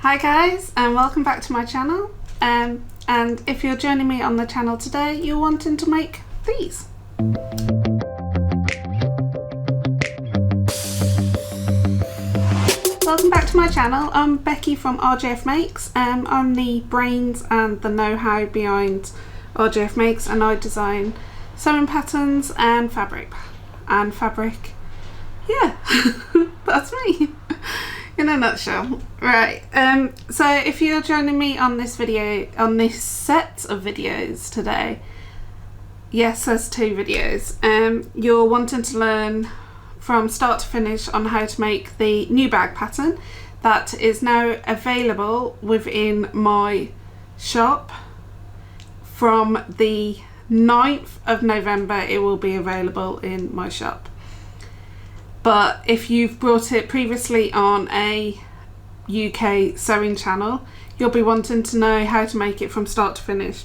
Hi guys, and welcome back to my channel. And if you're joining me on the channel today, you're wanting to make these. Welcome back to my channel. I'm Becky from RjAfMakes. I'm the brains and the know-how behind RjAfMakes, and I design sewing patterns and fabric. Yeah, that's me in a nutshell. Right, so if you're joining me on this video, on this set of videos today, yes, there's two videos, you're wanting to learn from start to finish on how to make the new bag pattern that is now available within my shop. From the 9th of November it will be available in my shop. But if you've brought it previously on a UK sewing channel, you'll be wanting to know how to make it from start to finish.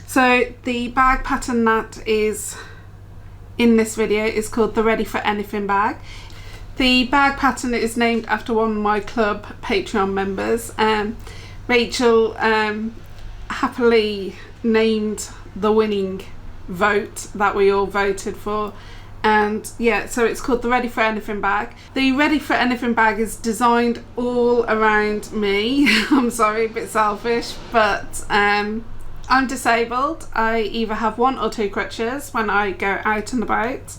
So the bag pattern that is in this video is called the Ready for Anything bag. The bag pattern is named after one of my club Patreon members. Rachel happily named the winning vote that we all voted for. And yeah, so it's called the Ready for Anything bag. The Ready for Anything bag is designed all around me. I'm sorry, a bit selfish, but I'm disabled. I either have one or two crutches when I go out and about,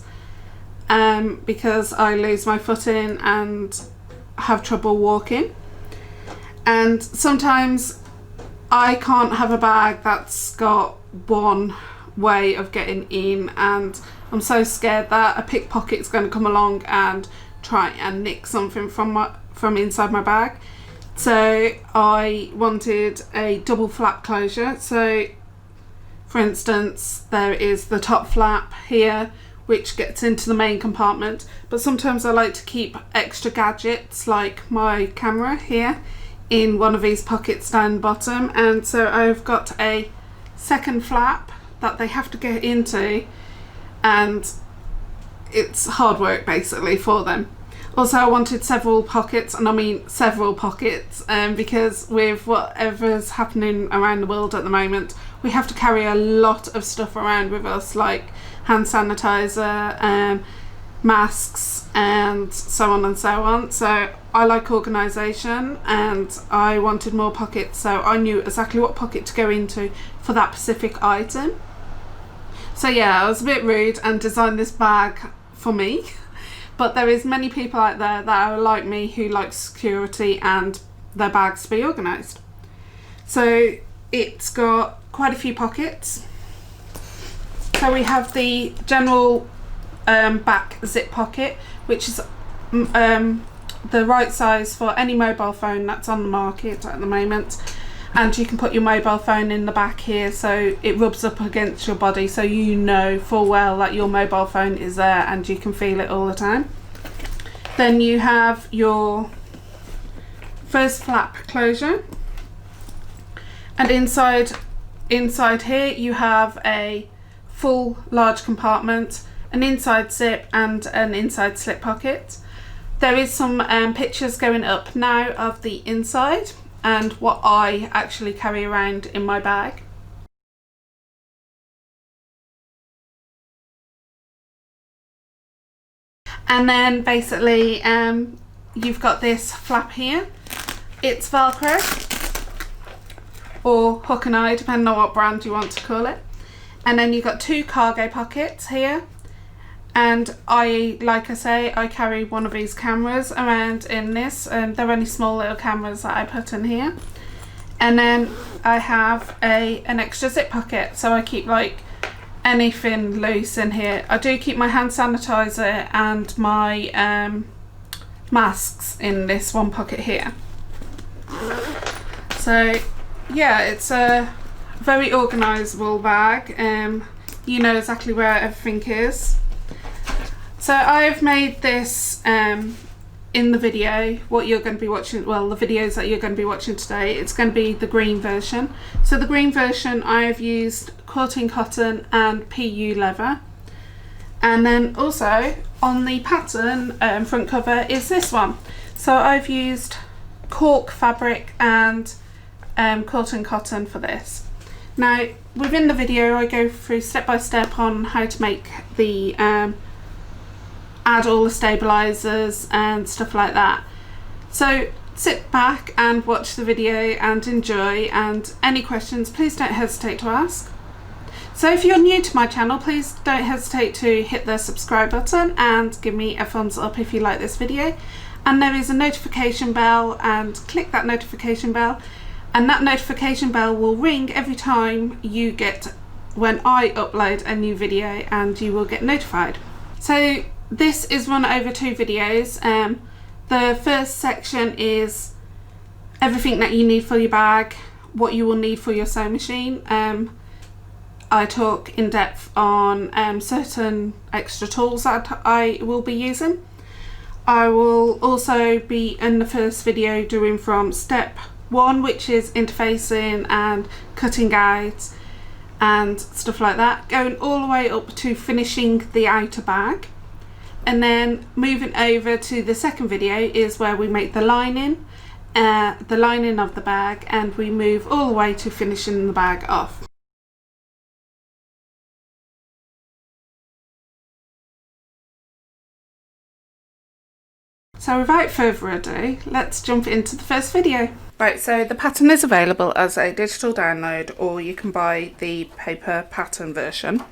because I lose my footing and have trouble walking. And sometimes I can't have a bag that's got one way of getting in, and I'm so scared that a pickpocket's going to come along and try and nick something from inside my bag. So I wanted a double flap closure. So for instance, there is the top flap here which gets into the main compartment, but sometimes I like to keep extra gadgets like my camera here in one of these pockets down the bottom, and so I've got a second flap that they have to get into, and it's hard work basically for them. Also, I wanted several pockets, and I mean several pockets, because with whatever's happening around the world at the moment, we have to carry a lot of stuff around with us, like hand sanitizer, masks, and so on and so on. So I like organisation, and I wanted more pockets, so I knew exactly what pocket to go into for that specific item. So yeah, I was a bit rude and designed this bag for me. But there is many people out there that are like me who like security and their bags to be organised. So it's got quite a few pockets. So we have the general back zip pocket, which is the right size for any mobile phone that's on the market at the moment. And you can put your mobile phone in the back here, so it rubs up against your body, so you know full well that your mobile phone is there and you can feel it all the time. Then you have your first flap closure, and inside here you have a full large compartment, an inside zip and an inside slip pocket. There is some pictures going up now of the inside and what I actually carry around in my bag. And then basically you've got this flap here. It's Velcro or hook and eye, depending on what brand you want to call it. And then you've got two cargo pockets here. And like I say, I carry one of these cameras around in this, and they're only small little cameras that I put in here. And then I have an extra zip pocket, so I keep like anything loose in here. I do keep my hand sanitizer and my masks in this one pocket here. So yeah, it's a very organisable bag. You know exactly where everything is. So I've made this in the video, what you're going to be watching, well, the videos that you're going to be watching today, it's going to be the green version. So the green version, I've used quilting cotton and PU leather. And then also on the pattern front cover is this one. So I've used cork fabric and cotton for this. Now within the video I go through step by step on how to make the add all the stabilizers and stuff like that. So sit back and watch the video and enjoy, and any questions please don't hesitate to ask. So if you're new to my channel, please don't hesitate to hit the subscribe button and give me a thumbs up if you like this video. And there is a notification bell, and click that notification bell, and that notification bell will ring every time you get, when I upload a new video, and you will get notified. So this is run over 2 videos. The first section is everything that you need for your bag, what you will need for your sewing machine. I talk in depth on certain extra tools that I will be using. I will also be in the first video doing from step 1, which is interfacing and cutting guides and stuff like that, going all the way up to finishing the outer bag. And then moving over to the second video is where we make the lining of the bag, and we move all the way to finishing the bag off. So without further ado, let's jump into the first video. Right, so the pattern is available as a digital download, or you can buy the paper pattern version.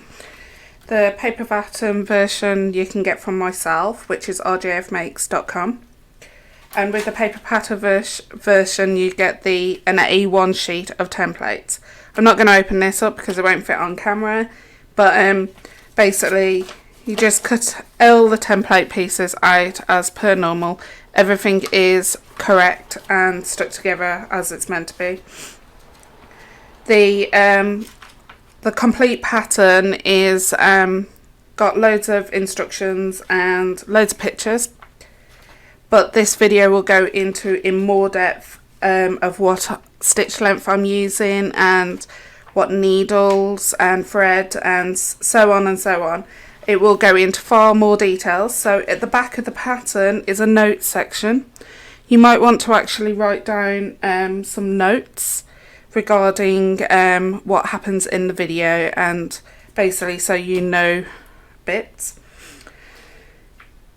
The paper pattern version you can get from myself, which is RjAfMakes.com. And with the paper pattern version you get an A1 sheet of templates. I'm not going to open this up because it won't fit on camera, but basically you just cut all the template pieces out as per normal. Everything is correct and stuck together as it's meant to be. The complete pattern is got loads of instructions and loads of pictures, but this video will go into in more depth of what stitch length I'm using and what needles and thread and so on and so on. It will go into far more details. So at the back of the pattern is a notes section. You might want to actually write down some notes regarding what happens in the video, and basically so you know bits.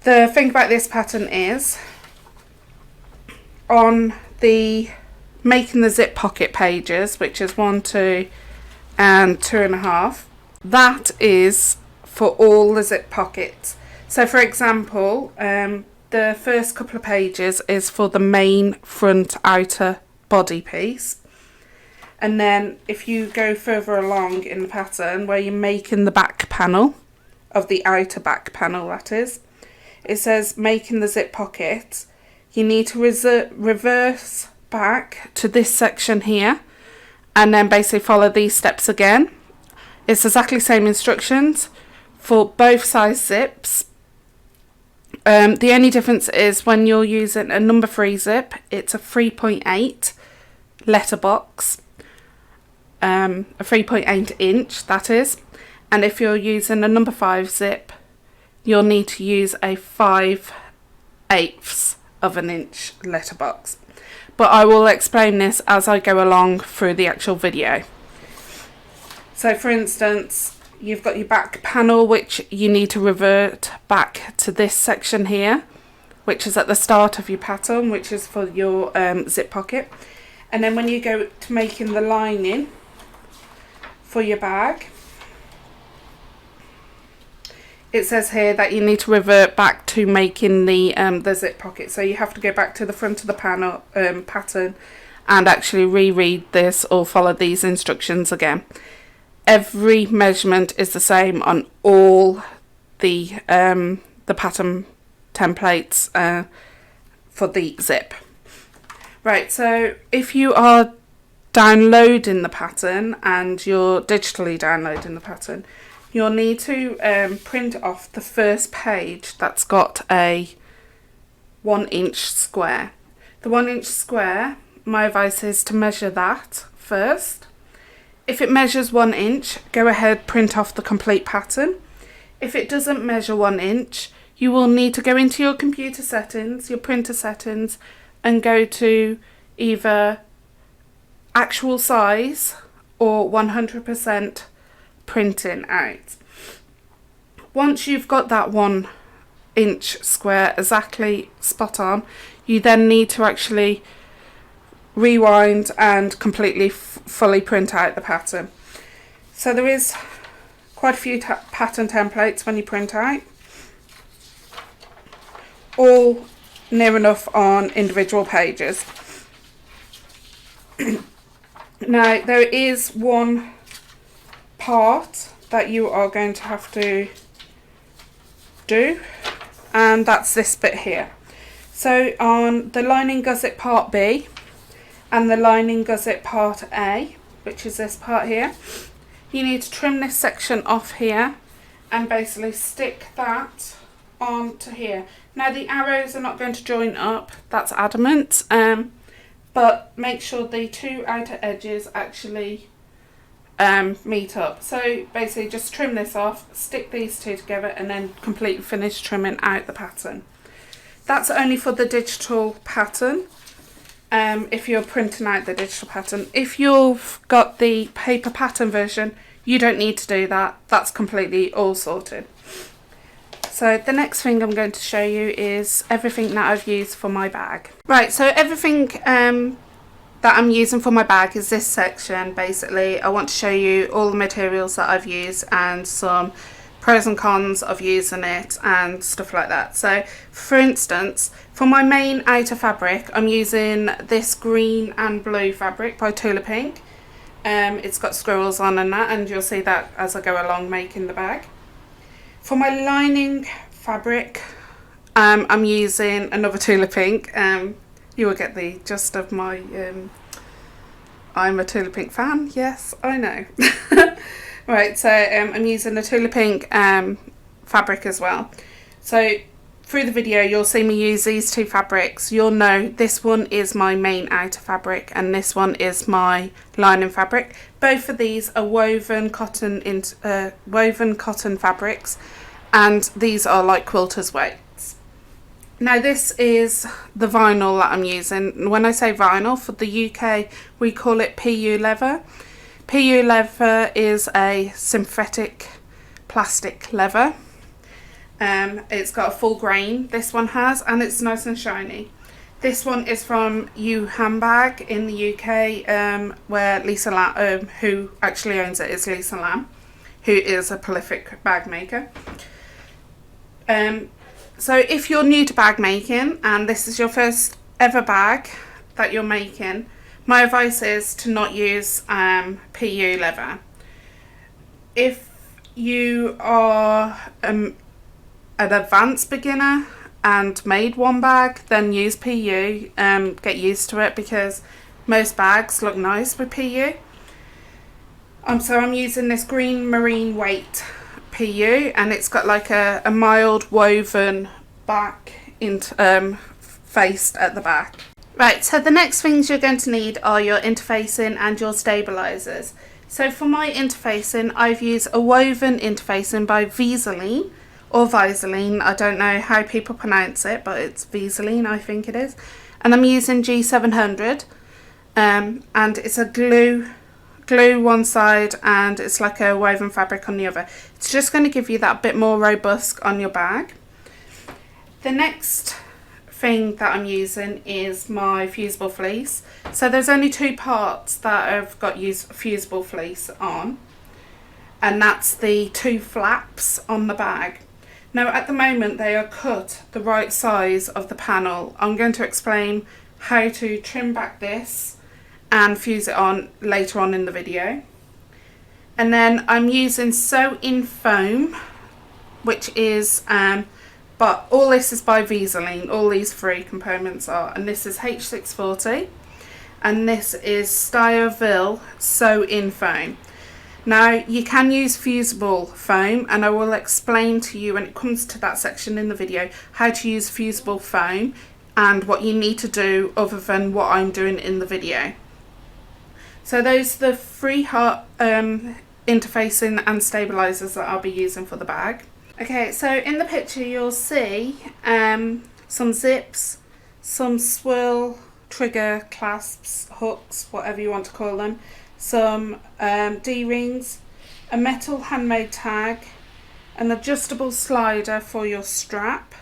The thing about this pattern is on the making the zip pocket pages, which is 1, 2 and 2.5, that is for all the zip pockets. So for example, the first couple of pages is for the main front outer body piece. And then if you go further along in the pattern where you're making the back panel of the outer back panel, that is, it says making the zip pocket, you need to reverse back to this section here and then basically follow these steps again. It's exactly the same instructions for both size zips. The only difference is when you're using a number 3 zip, it's a 3.8 letterbox. A 3.8 inch, that is, and if you're using a number 5 zip, you'll need to use a 5/8 of an inch letterbox. But I will explain this as I go along through the actual video. So for instance, you've got your back panel, which you need to revert back to this section here, which is at the start of your pattern, which is for your zip pocket. And then when you go to making the lining for your bag, it says here that you need to revert back to making the zip pocket. So you have to go back to the front of the panel pattern and actually reread this or follow these instructions again. Every measurement is the same on all the pattern templates for the zip. Right, so if you are downloading the pattern and you're digitally downloading the pattern, you'll need to print off the first page that's got a 1-inch square. The 1-inch square, my advice is to measure that first. If it measures 1 inch, go ahead, print off the complete pattern. If it doesn't measure 1 inch, you will need to go into your computer settings, your printer settings, and go to either actual size or 100% printing out. Once you've got that 1-inch square exactly spot on, you then need to actually rewind and completely fully print out the pattern. So there is quite a few pattern templates when you print out, all near enough on individual pages. Now there is one part that you are going to have to do, and that's this bit here. So on the lining gusset part B and the lining gusset part A, which is this part here, you need to trim this section off here and basically stick that onto here. Now the arrows are not going to join up, that's adamant, but make sure the two outer edges actually meet up. So basically just trim this off, stick these two together, and then completely finish trimming out the pattern. That's only for the digital pattern, if you're printing out the digital pattern. If you've got the paper pattern version, you don't need to do that. That's completely all sorted. So the next thing I'm going to show you is everything that I've used for my bag. Right, so everything that I'm using for my bag is this section. Basically, I want to show you all the materials that I've used and some pros and cons of using it and stuff like that. So for instance, for my main outer fabric, I'm using this green and blue fabric by Tula Pink. It's got squirrels on and that, and you'll see that as I go along making the bag. For my lining fabric, I'm using another Tula Pink. You will get the gist of my I'm a Tula Pink fan. Yes, I know. Right, so I'm using the Tula Pink fabric as well. So through the video you'll see me use these two fabrics. You'll know this one is my main outer fabric and this one is my lining fabric. Both of these are woven cotton fabrics, and these are like quilters weights. Now this is the vinyl that I'm using. When I say vinyl, for the UK we call it PU leather. PU leather is a synthetic plastic leather. It's got a full grain, this one has, and it's nice and shiny. This one is from Handmade in the UK, where Lisa Lamb, who actually owns it, is Lisa Lamb, who is a prolific bag maker. So if you're new to bag making and this is your first ever bag that you're making, my advice is to not use PU leather. If you are an advanced beginner and made one bag, then use PU. Get used to it because most bags look nice with PU. So I'm using this green marine weight PU, and it's got like a mild woven back into faced at the back. Right, so the next things you're going to need are your interfacing and your stabilizers. So for my interfacing, I've used a woven interfacing by Visaline, or Visaline, I don't know how people pronounce it, but it's Visaline, I think it is. And I'm using G700, and it's a glue one side and it's like a woven fabric on the other. It's just going to give you that bit more robust on your bag. The next thing that I'm using is my fusible fleece. So there's only two parts that I've got fusible fleece on, and that's the two flaps on the bag. Now at the moment they are cut the right size of the panel. I'm going to explain how to trim back this and fuse it on later on in the video. And then I'm using sew in foam, which is but all this is by Visaline, all these three components are, and this is H640 and this is Styreville sew in foam. Now you can use fusible foam, and I will explain to you when it comes to that section in the video how to use fusible foam and what you need to do other than what I'm doing in the video. So those are the three interfacing and stabilizers that I'll be using for the bag. Okay, so in the picture you'll see some zips, some swirl trigger clasps, hooks, whatever you want to call them, some D-rings, a metal handmade tag, an adjustable slider for your strap,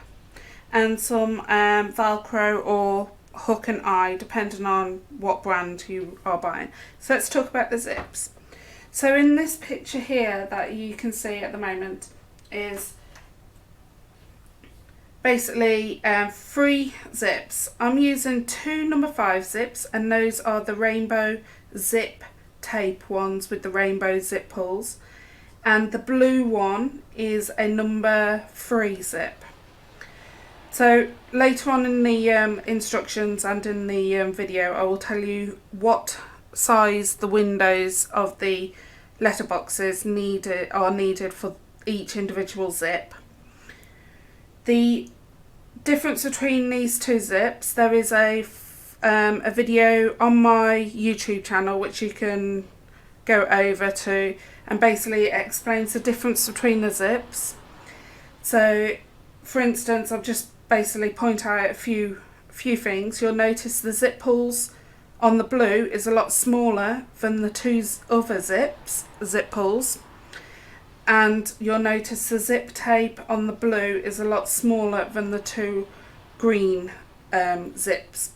and some Velcro or hook and eye, depending on what brand you are buying. So let's talk about the zips. So in this picture here that you can see at the moment is basically 3 zips. I'm using 2 number 5 zips, and those are the rainbow zip tape ones with the rainbow zip pulls, and the blue one is a number 3 zip. So later on in the instructions and in the video, I will tell you what size the windows of the letterboxes are needed for each individual zip. The difference between these 2 zips, there is a video on my YouTube channel which you can go over to, and basically it explains the difference between the zips. So for instance, I'll just basically point out a few things. You'll notice the zip pulls on the blue is a lot smaller than the 2 other zip pulls, and you'll notice the zip tape on the blue is a lot smaller than the 2 green zips.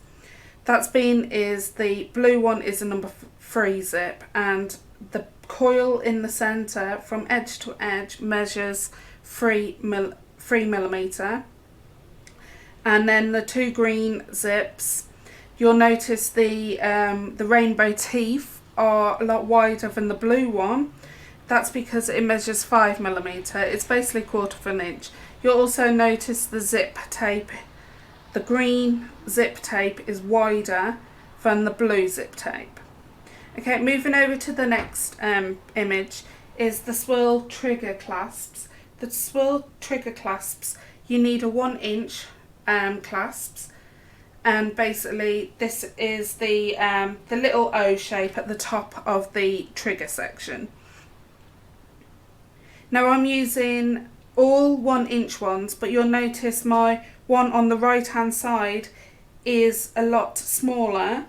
Is the blue one is a number 3 zip, and the coil in the center from edge to edge measures 3 millimeter. And then the 2 green zips, you'll notice the rainbow teeth are a lot wider than the blue one. That's because it measures 5 millimeter. It's basically 1/4 of an inch. You'll also notice the zip tape. The green zip tape is wider than the blue zip tape. Okay, moving over to the next image is the swirl trigger clasps. The swirl trigger clasps, you need a 1-inch clasps, and basically this is the little O shape at the top of the trigger section. Now I'm using all 1-inch ones, but you'll notice my one on the right hand side is a lot smaller.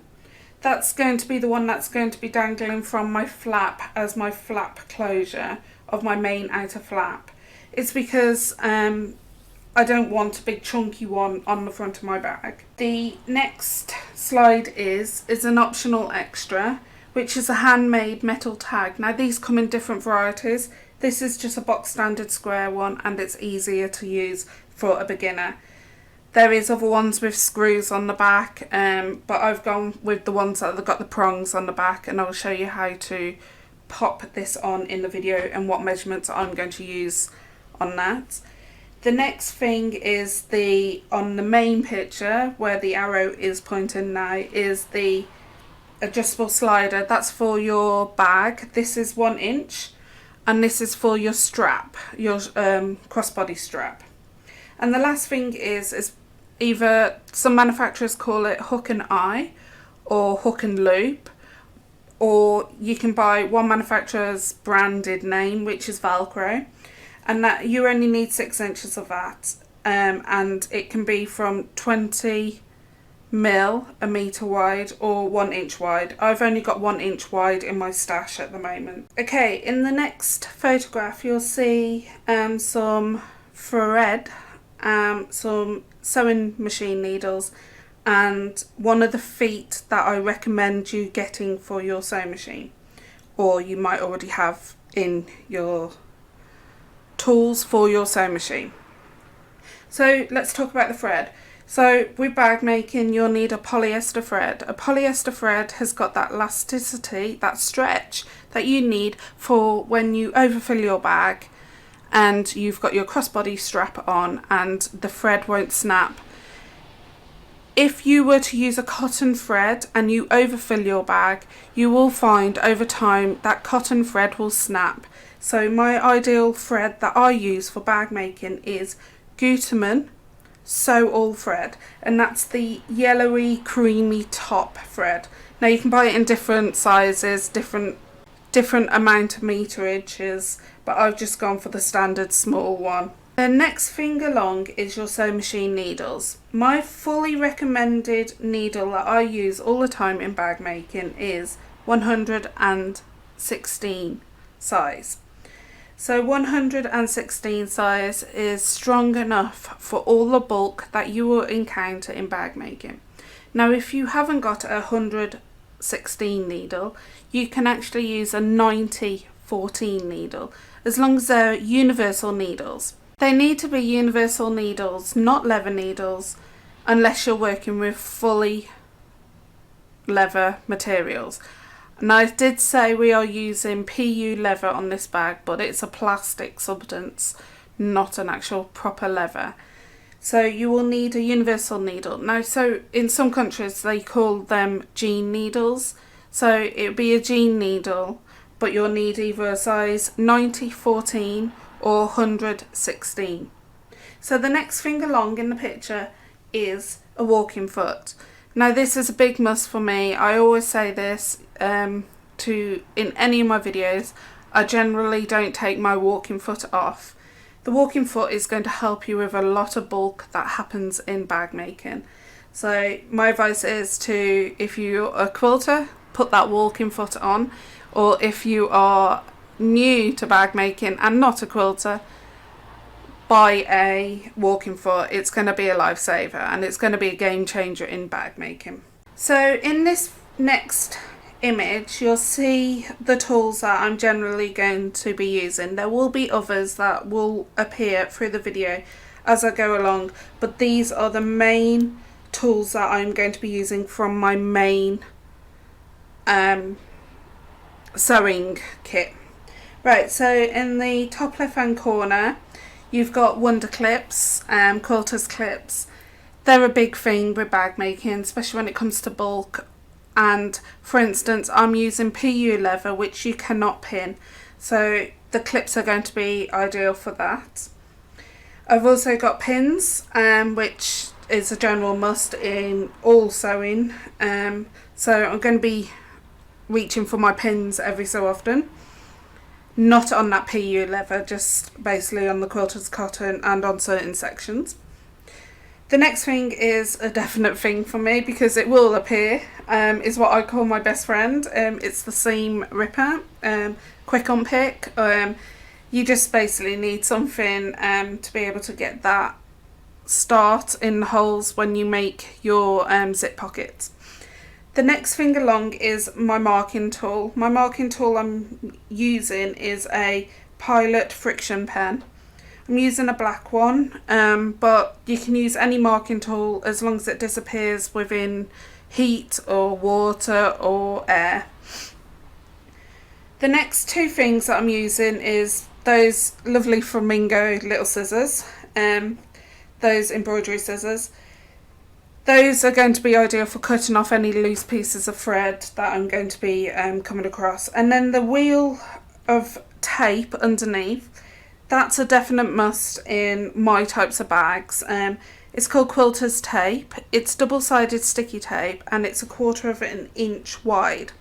That's going to be the one that's going to be dangling from my flap as my flap closure of my main outer flap. It's because I don't want a big chunky one on the front of my bag. The next slide is an optional extra, which is a handmade metal tag. Now these come in different varieties. This is just a box standard square one, and it's easier to use for a beginner. There is other ones with screws on the back, but I've gone with the ones that have got the prongs on the back, and I'll show you how to pop this on in the video and what measurements I'm going to use on that. The next thing is on the main picture where the arrow is pointing now is the adjustable slider. That's for your bag. This is 1 inch, and this is for your strap, your crossbody strap. And the last thing is either some manufacturers call it hook and eye or hook and loop, or you can buy one manufacturer's branded name, which is Velcro, and that you only need 6 inches of that, and it can be from 20 mil, a meter wide, or 1 inch wide. I've only got 1 inch wide in my stash at the moment. Okay, in the next photograph you'll see some thread, some sewing machine needles, and one of the feet that I recommend you getting for your sewing machine, or you might already have in your tools for your sewing machine. So let's talk about the thread. So with bag making, you'll need a polyester thread. A polyester thread has got that elasticity, that stretch that you need for when you overfill your bag and you've got your crossbody strap on and the thread won't snap. If you were to use a cotton thread and you overfill your bag, you will find over time that cotton thread will snap. So my ideal thread that I use for bag making is Gutermann Sew All thread, and that's the yellowy creamy top thread. Now you can buy it in different sizes, different amount of meterages, but I've just gone for the standard small one. The next thing along is your sewing machine needles. My fully recommended needle that I use all the time in bag making is 116 size. So 116 size is strong enough for all the bulk that you will encounter in bag making. Now if you haven't got a 116 needle, you can actually use a 90-14 needle, as long as they're universal needles. They need to be universal needles, not leather needles, unless you're working with fully leather materials. And I did say we are using PU leather on this bag, but it's a plastic substance, not an actual proper leather. So you will need a universal needle. Now, so in some countries they call them jean needles. So it would be a jean needle, but you'll need either a size 90-14 or 116. So the next thing along in the picture is a walking foot. Now this is a big must for me. I always say this in any of my videos. I generally don't take my walking foot off. The walking foot is going to help you with a lot of bulk that happens in bag making. So my advice is to, if you're a quilter, put that walking foot on, or if you are new to bag making and not a quilter, buy a walking foot. It's going to be a lifesaver and it's going to be a game changer in bag making. So in this next image you'll see the tools that I'm generally going to be using. There will be others that will appear through the video as I go along, but these are the main tools that I'm going to be using from my main sewing kit. Right, so in the top left hand corner you've got wonder clips, quilters clips. They're a big thing with bag making, especially when it comes to bulk. And for instance, I'm using PU leather, which you cannot pin, so the clips are going to be ideal for that. I've also got pins, which is a general must in all sewing, so I'm going to be reaching for my pins every so often. Not on that PU leather, just basically on the quilter's cotton and on certain sections. The next thing is a definite thing for me because it will appear, is what I call my best friend. It's the seam ripper, quick unpick. You just basically need something to be able to get that start in the holes when you make your zip pockets. The next thing along is my marking tool. My marking tool I'm using is a Pilot friction pen. I'm using a black one, but you can use any marking tool as long as it disappears within heat or water or air. The next two things that I'm using is those lovely flamingo little scissors, those embroidery scissors. Those are going to be ideal for cutting off any loose pieces of thread that I'm going to be coming across. And then the wheel of tape underneath, that's a definite must in my types of bags. It's called Quilters Tape. It's double-sided sticky tape and it's 1/4 of an inch wide.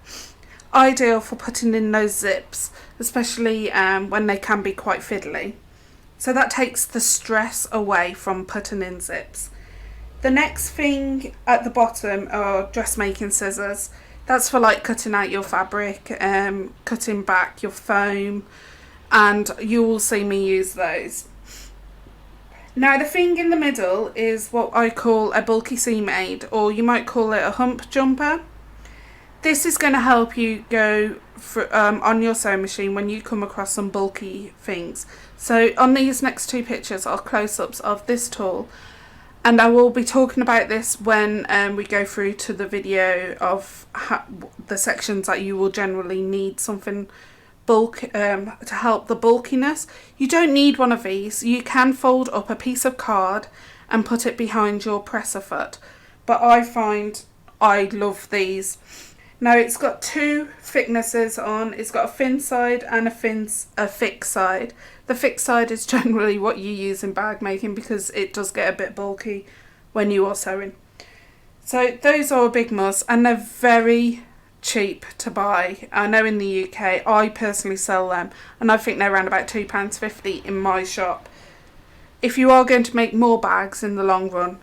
Ideal for putting in those zips, especially when they can be quite fiddly. So that takes the stress away from putting in zips. The next thing at the bottom are dressmaking scissors. That's for like cutting out your fabric, cutting back your foam, and you will see me use those. Now the thing in the middle is what I call a bulky seam aid, or you might call it a hump jumper. This is going to help you go for, on your sewing machine when you come across some bulky things. So on these next two pictures are close-ups of this tool. And I will be talking about this when we go through to the video of the sections that you will generally need something bulk to help the bulkiness. You don't need one of these. You can fold up a piece of card and put it behind your presser foot. But I find I love these. Now it's got two thicknesses on. It's got a thin side and a thick side. The thick side is generally what you use in bag making because it does get a bit bulky when you are sewing. So those are a big must and they're very cheap to buy. I know in the UK I personally sell them and I think they're around about £2.50 in my shop. if you are going to make more bags in the long run,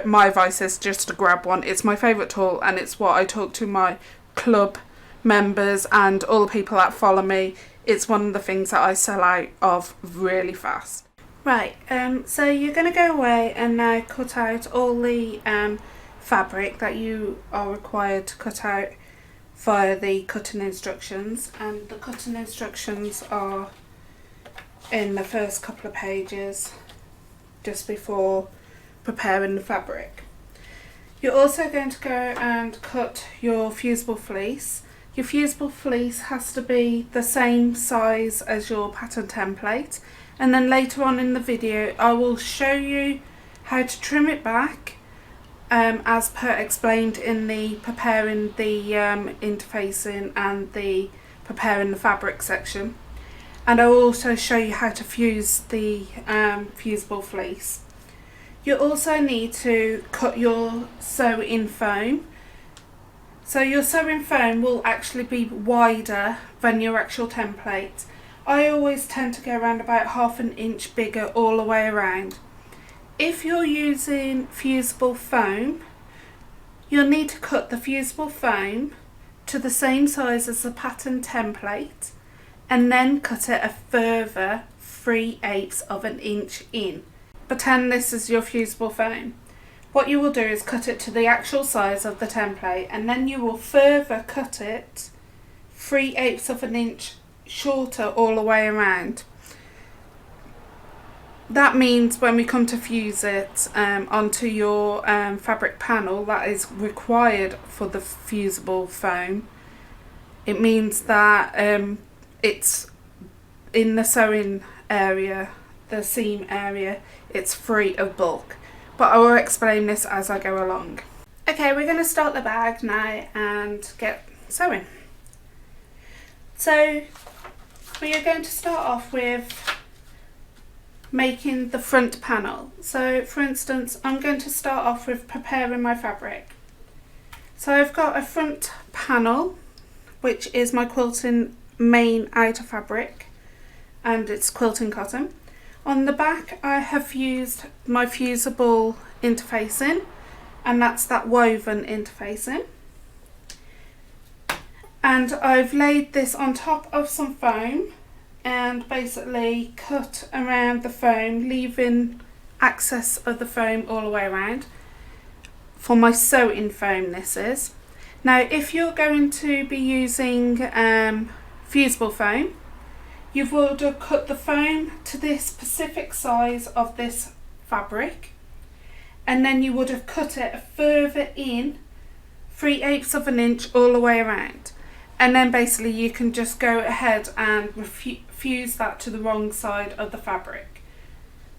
my advice is just to grab one. It's my favourite tool, and it's what I talk to my club members and all the people that follow me. It's one of the things that I sell out of really fast. Right, so you're going to go away and now cut out all the fabric that you are required to cut out via the cutting instructions, and the cutting instructions are in the first couple of pages just before preparing the fabric. You're also going to go and cut your fusible fleece. Your fusible fleece has to be the same size as your pattern template, and then later on in the video I will show you how to trim it back as per explained in the preparing the interfacing and the preparing the fabric section, and I will also show you how to fuse the fusible fleece. You also need to cut your sew-in foam. So your sewing foam will actually be wider than your actual template. I always tend to go around about 1/2 inch bigger all the way around. If you're using fusible foam, you'll need to cut the fusible foam to the same size as the pattern template and then cut it a further 3/8 of an inch in. Pretend this is your fusible foam. What you will do is cut it to the actual size of the template, and then you will further cut it 3/8 of an inch shorter all the way around. That means when we come to fuse it onto your fabric panel that is required for the fusible foam, it means that it's in the sewing area, the seam area, it's free of bulk. But I will explain this as I go along. Okay, we're going to start the bag now and get sewing. So we are going to start off with making the front panel. So for instance, I'm going to start off with preparing my fabric. So I've got a front panel, which is my quilting main outer fabric, and it's quilting cotton. On the back I have used my fusible interfacing, and that's that woven interfacing, and I've laid this on top of some foam and basically cut around the foam, leaving access of the foam all the way around. For my sew-in foam this is. Now if you're going to be using fusible foam, you would have cut the foam to this specific size of this fabric, and then you would have cut it further in 3/8 of an inch all the way around, and then basically you can just go ahead and fuse that to the wrong side of the fabric.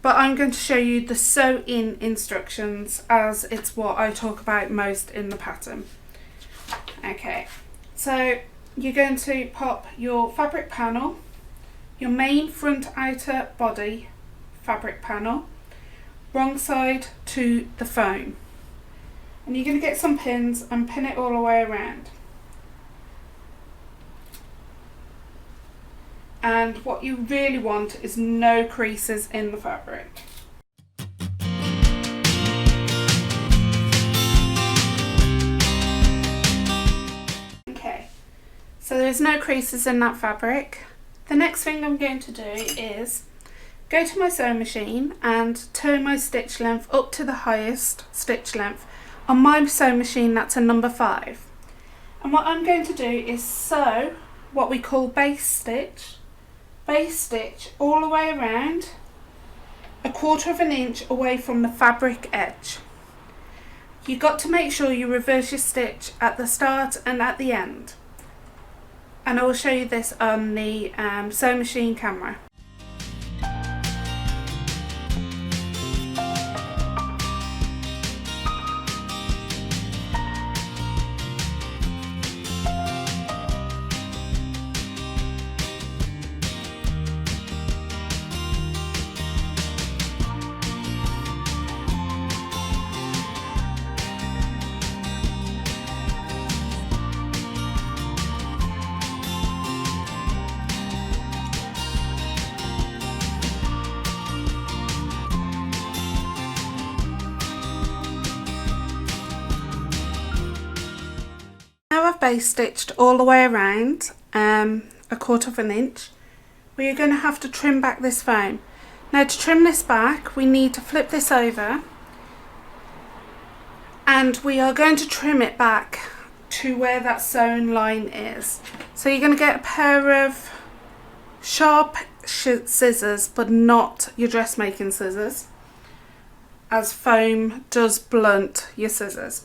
But I'm going to show you the sew-in instructions as it's what I talk about most in the pattern. Okay, so you're going to pop your fabric panel, your main front outer body fabric panel, wrong side to the foam, and you're going to get some pins and pin it all the way around. And what you really want is no creases in the fabric. Okay, so there's no creases in that fabric. The next thing I'm going to do is go to my sewing machine and turn my stitch length up to the highest stitch length. On my sewing machine that's a number 5. And what I'm going to do is sew what we call base stitch all the way around, 1/4 of an inch away from the fabric edge. You've got to make sure you reverse your stitch at the start and at the end. And I will show you this on the sewing machine camera. base stitched all the way around, 1/4 of an inch, we are going to have to trim back this foam. Now to trim this back, we need to flip this over, and we are going to trim it back to where that sewn line is. So you're going to get a pair of sharp scissors, but not your dressmaking scissors, as foam does blunt your scissors.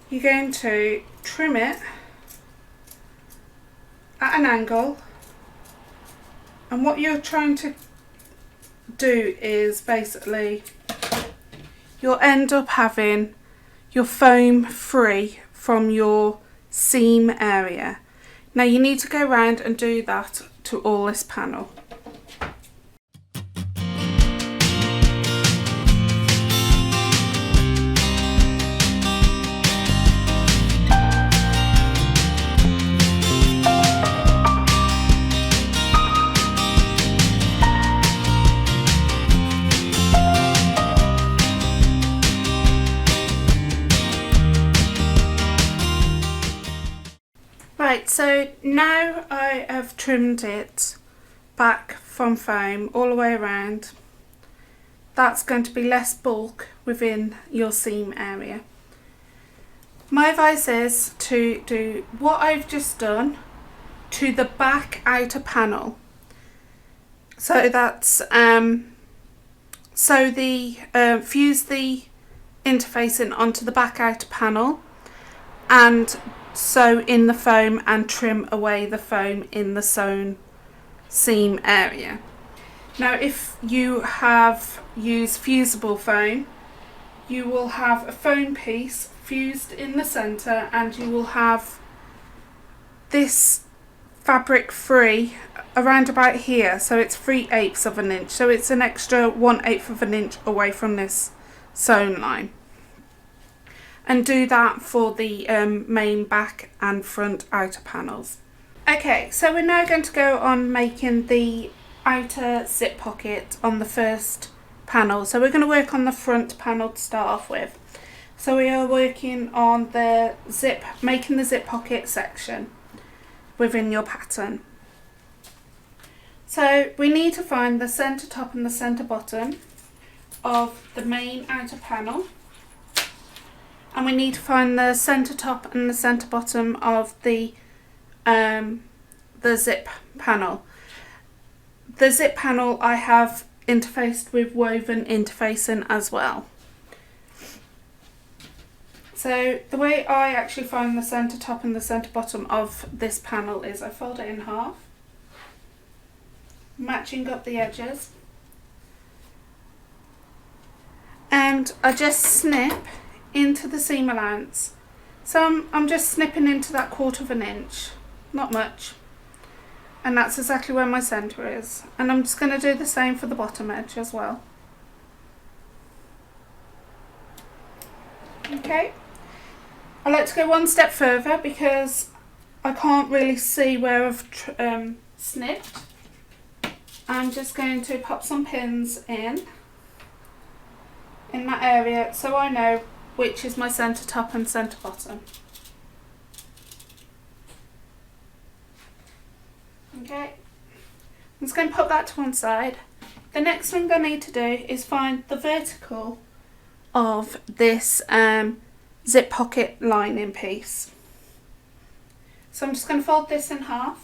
You're going to trim it at an angle, and what you're trying to do is basically you'll end up having your foam free from your seam area. Now you need to go around and do that to all this panel. Right, so now I have trimmed it back from foam all the way around. That's going to be less bulk within your seam area. My advice is to do what I've just done to the back outer panel. So that's fuse the interfacing onto the back outer panel and sew in the foam and trim away the foam in the sewn seam area. Now if you have used fusible foam, you will have a foam piece fused in the centre, and you will have this fabric free around about here, so it's 3/8 of an inch, so it's an extra 1/8 of an inch away from this sewn line. And do that for the main back and front outer panels. Okay, so we're now going to go on making the outer zip pocket on the first panel. So we're going to work on the front panel to start off with. So we are working on the zip, making the zip pocket section within your pattern. So we need to find the centre top and the centre bottom of the main outer panel. And we need to find the centre top and the centre bottom of the zip panel. The zip panel I have interfaced with woven interfacing as well. So the way I actually find the centre top and the centre bottom of this panel is I fold it in half, matching up the edges, and I just snip into the seam allowance. So I'm just snipping into that 1/4 of an inch, not much, and that's exactly where my centre is. And I'm just going to do the same for the bottom edge as well. Okay, I like to go one step further because I can't really see where I've snipped. I'm just going to pop some pins in that area so I know which is my centre top and centre bottom. Okay, I'm just going to put that to one side. The next thing I need to do is find the vertical of this zip pocket lining piece. So I'm just going to fold this in half.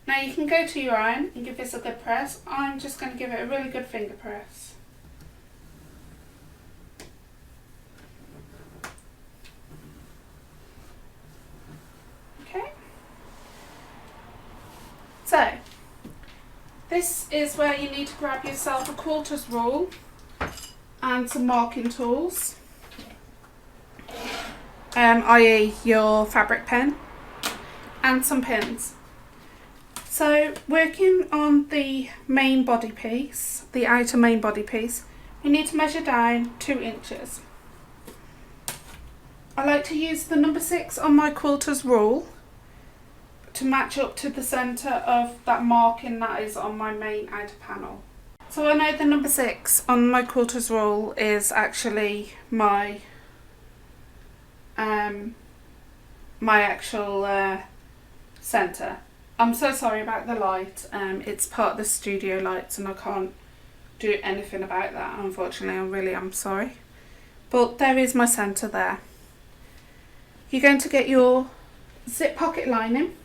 Now you can go to your own and give this a good press. I'm just going to give it a really good finger press. So, this is where you need to grab yourself a quilter's rule and some marking tools, i.e. your fabric pen, and some pins. So, working on the main body piece, the outer main body piece, you need to measure down 2 inches. I like to use the number 6 on my quilter's rule to match up to the centre of that marking that is on my main outer panel. So I know the number 6 on my quilter's rule is actually my my actual centre. I'm so sorry about the light. It's part of the studio lights and I can't do anything about that, unfortunately. I really am sorry. But there is my centre there. You're going to get your zip pocket lining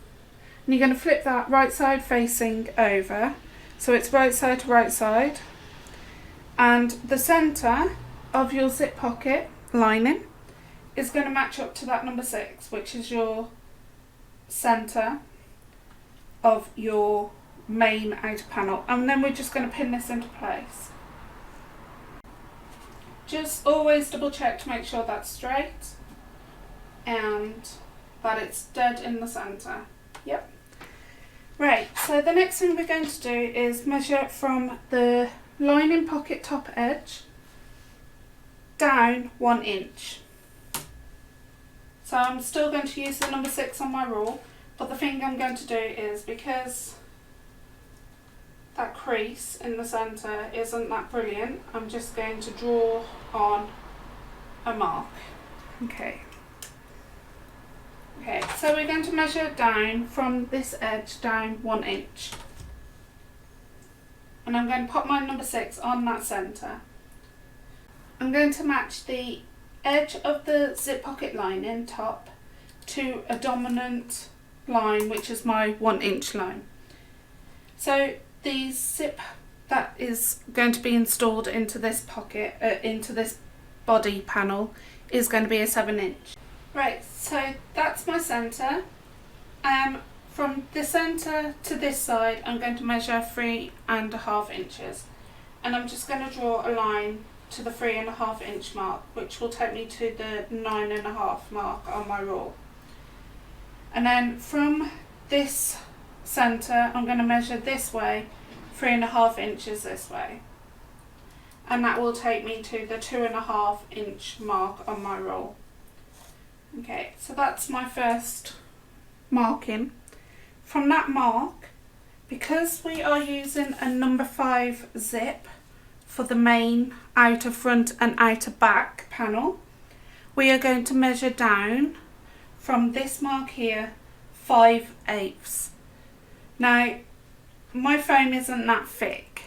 and you're going to flip that right side facing over, so it's right side to right side, and the centre of your zip pocket lining is going to match up to that number 6, which is your centre of your main outer panel, and then we're just going to pin this into place. Just always double check to make sure that's straight and that it's dead in the centre. Yep. Right, so the next thing we're going to do is measure from the lining pocket top edge down 1 inch. So I'm still going to use the number 6 on my rule, but the thing I'm going to do is, because that crease in the centre isn't that brilliant, I'm just going to draw on a mark. Okay, so we're going to measure down from this edge down 1 inch. And I'm going to pop my number 6 on that centre. I'm going to match the edge of the zip pocket lining top to a dominant line, which is my 1 inch line. So the zip that is going to be installed into this pocket, into this body panel, is going to be a 7 inch. Right, so that's my centre. From the centre to this side, I'm going to measure 3.5 inches, and I'm just going to draw a line to the 3.5 inch mark, which will take me to the 9.5 mark on my rule. And then from this centre, I'm going to measure this way, 3.5 inches this way, and that will take me to the 2.5 inch mark on my rule. Okay, so that's my first marking. From that mark, because we are using a number 5 zip for the main outer front and outer back panel, we are going to measure down from this mark here 5/8. Now my foam isn't that thick,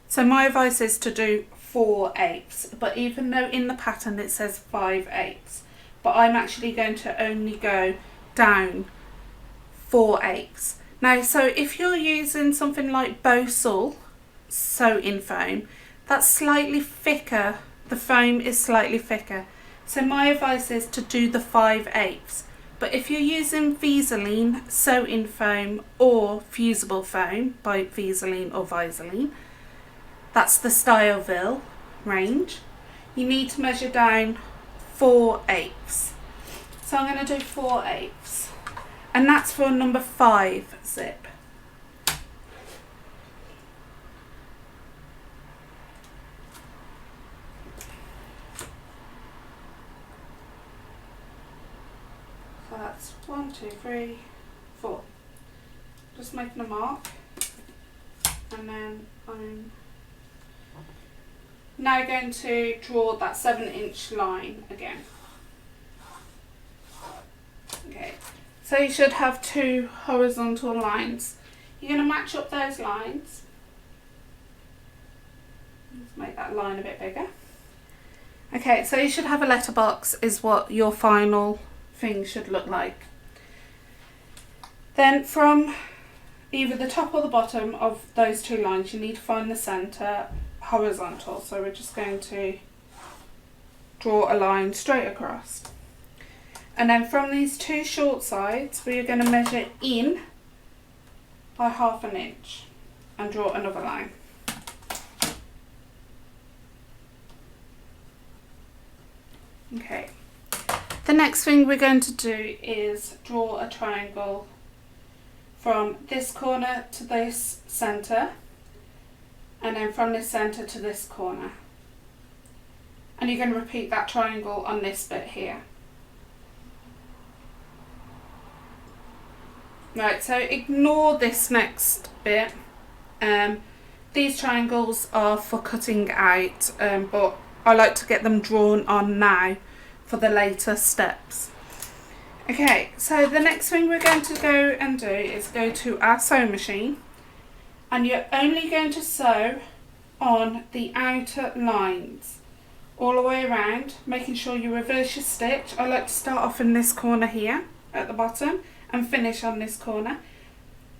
so my advice is to do 4/8, but even though in the pattern it says 5/8, but I'm actually going to only go down 4/8. Now, so if you're using something like Baste sew-in foam, that's slightly thicker, the foam is slightly thicker, so my advice is to do the 5/8. But if you're using Viseline sew-in foam or fusible foam by Viseline or Viseline, that's the Styleville range, you need to measure down 4/8. So I'm going to do 4/8, and that's for a number 5 zip. So that's 1, 2, 3, 4. Just making a mark, and then I'm now going to draw that 7 inch line again. Okay, so you should have 2 horizontal lines. You're going to match up those lines. Let's make that line a bit bigger. Okay, so you should have a letterbox is what your final thing should look like. Then from either the top or the bottom of those 2 lines, you need to find the centre horizontal. So we're just going to draw a line straight across. And then from these 2 short sides, we are going to measure in by 1/2 inch and draw another line. Okay, the next thing we're going to do is draw a triangle from this corner to this centre, and then from this centre to this corner. And you're going to repeat that triangle on this bit here. Right, so ignore this next bit. These triangles are for cutting out, but I like to get them drawn on now for the later steps. Okay, so the next thing we're going to go and do is go to our sewing machine, and you're only going to sew on the outer lines all the way around, making sure you reverse your stitch. I like to start off in this corner here at the bottom and finish on this corner.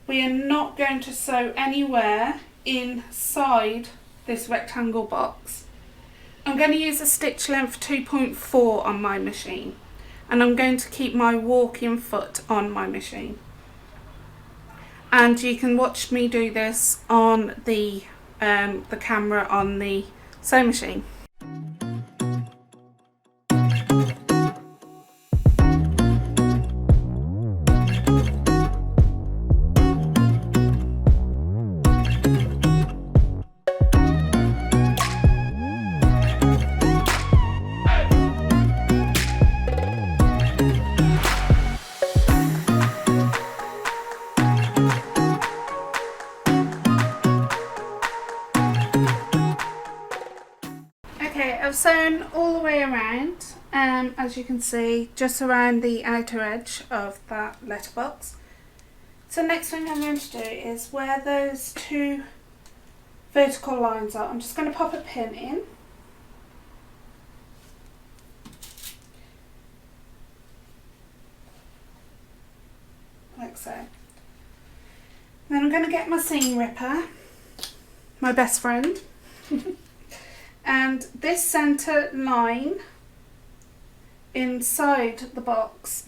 We are not going to sew anywhere inside this rectangle box. I'm going to use a stitch length 2.4 on my machine, and I'm going to keep my walking foot on my machine. And you can watch me do this on the camera on the sewing machine. I've sewn all the way around, as you can see, just around the outer edge of that letterbox. So next thing I'm going to do is where those two vertical lines are, I'm just going to pop a pin in. Like so. Then I'm going to get my seam ripper, my best friend. And this centre line inside the box,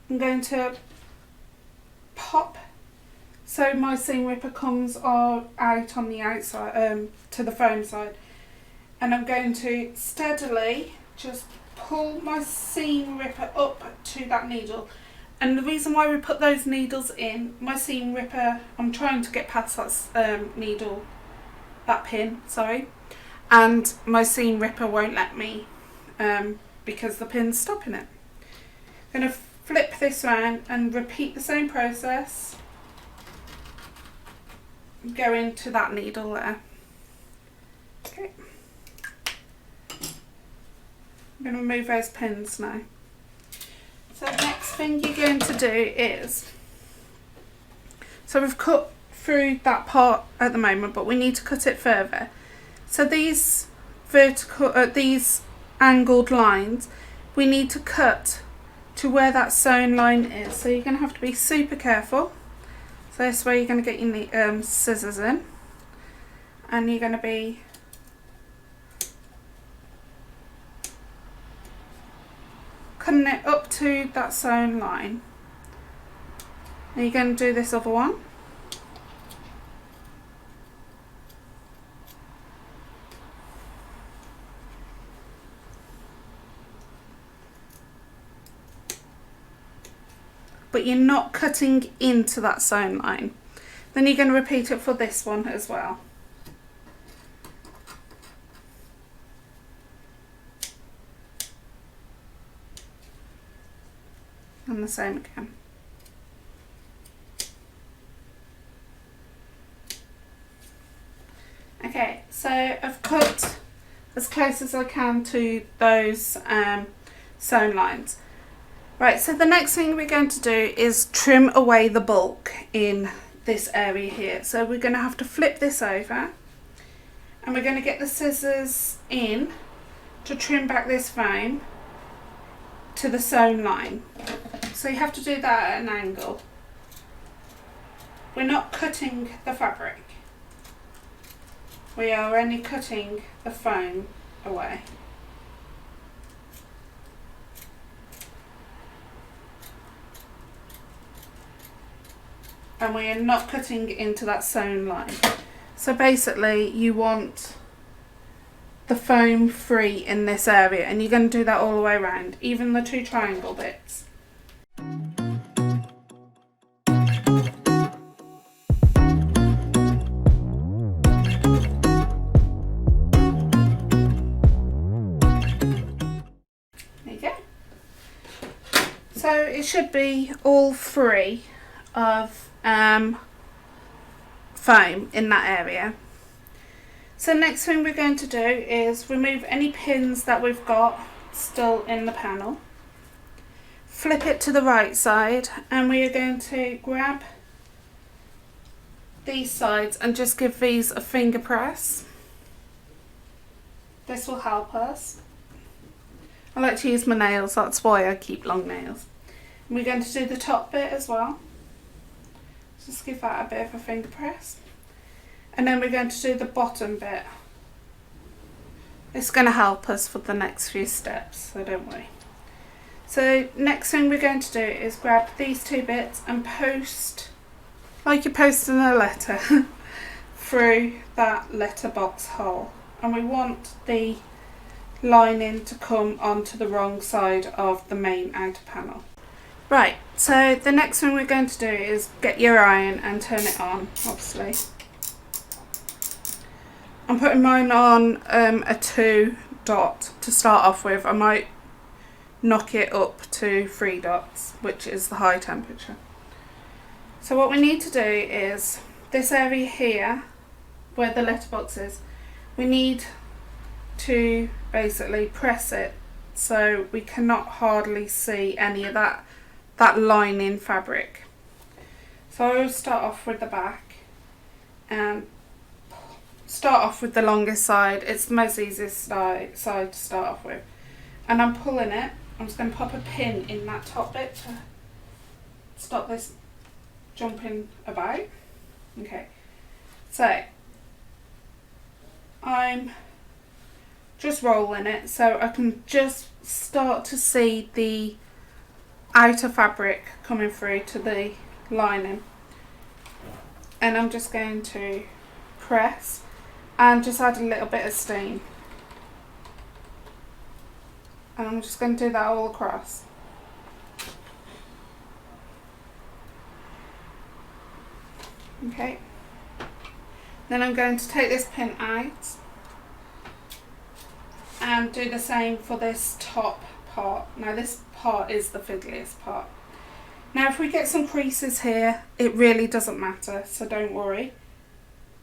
I'm going to pop so my seam ripper comes out on the outside, to the foam side, and I'm going to steadily just pull my seam ripper up to that needle. And the reason why we put those needles in, my seam ripper, I'm trying to get past that needle, that pin, sorry. And my seam ripper won't let me because the pin's stopping it. I'm going to flip this around and repeat the same process. Go into that needle there. Okay. I'm going to remove those pins now. So the next thing you're going to do is, so we've cut through that part at the moment, but we need to cut it further. So these these angled lines, we need to cut to where that sewn line is. So you're going to have to be super careful. So this way you're going to get your scissors in, and you're going to be cutting it up to that sewn line. And you're going to do this other one. But you're not cutting into that sewn line. Then you're going to repeat it for this one as well. And the same again. Okay, so I've cut as close as I can to those sewn lines. Right, so the next thing we're going to do is trim away the bulk in this area here. So we're going to have to flip this over, and we're going to get the scissors in to trim back this foam to the sewn line. So you have to do that at an angle. We're not cutting the fabric. We are only cutting the foam away. And we are not cutting into that sewn line. So basically you want the foam free in this area, and you're going to do that all the way around, even the two triangle bits. There you go. So it should be all free of foam in that area. So next thing we're going to do is remove any pins that we've got still in the panel. flip it to the right side, and we are going to grab these sides and just give these a finger press. This will help us. I like to use my nails, that's why I keep long nails. And we're going to do the top bit as well. Just give that a bit of a finger press. And then we're going to do the bottom bit. It's going to help us for the next few steps, so don't worry. So next thing we're going to do is grab these two bits and post, like you're posting a letter, through that letterbox hole. And we want the lining to come onto the wrong side of the main outer panel. Right, so the next thing we're going to do is get your iron and turn it on, obviously. I'm putting mine on a 2 dot to start off with. I might knock it up to 3 dots, which is the high temperature. So what we need to do is this area here, where the letterbox is, we need to basically press it so we cannot hardly see any of that lining fabric. So I will start off with the back and start off with the longest side. It's the most easiest side to start off with. And I'm pulling it. I'm just going to pop a pin in that top bit to stop this jumping about. Okay, so I'm just rolling it so I can just start to see the outer fabric coming through to the lining. And I'm just going to press and just add a little bit of steam. And I'm just going to do that all across. Okay. Then I'm going to take this pin out and do the same for this top part. Now this part is the fiddliest part. Now if we get some creases here, it really doesn't matter, so don't worry.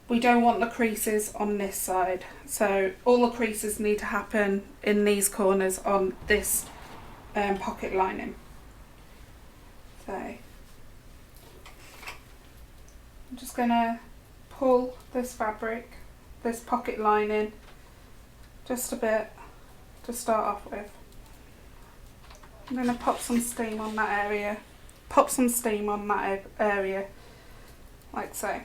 We don't want the creases on this side, so all the creases need to happen in these corners on this pocket lining. So I'm just going to pull this fabric, this pocket lining, just a bit to start off with. I'm going to pop some steam on that area, like so.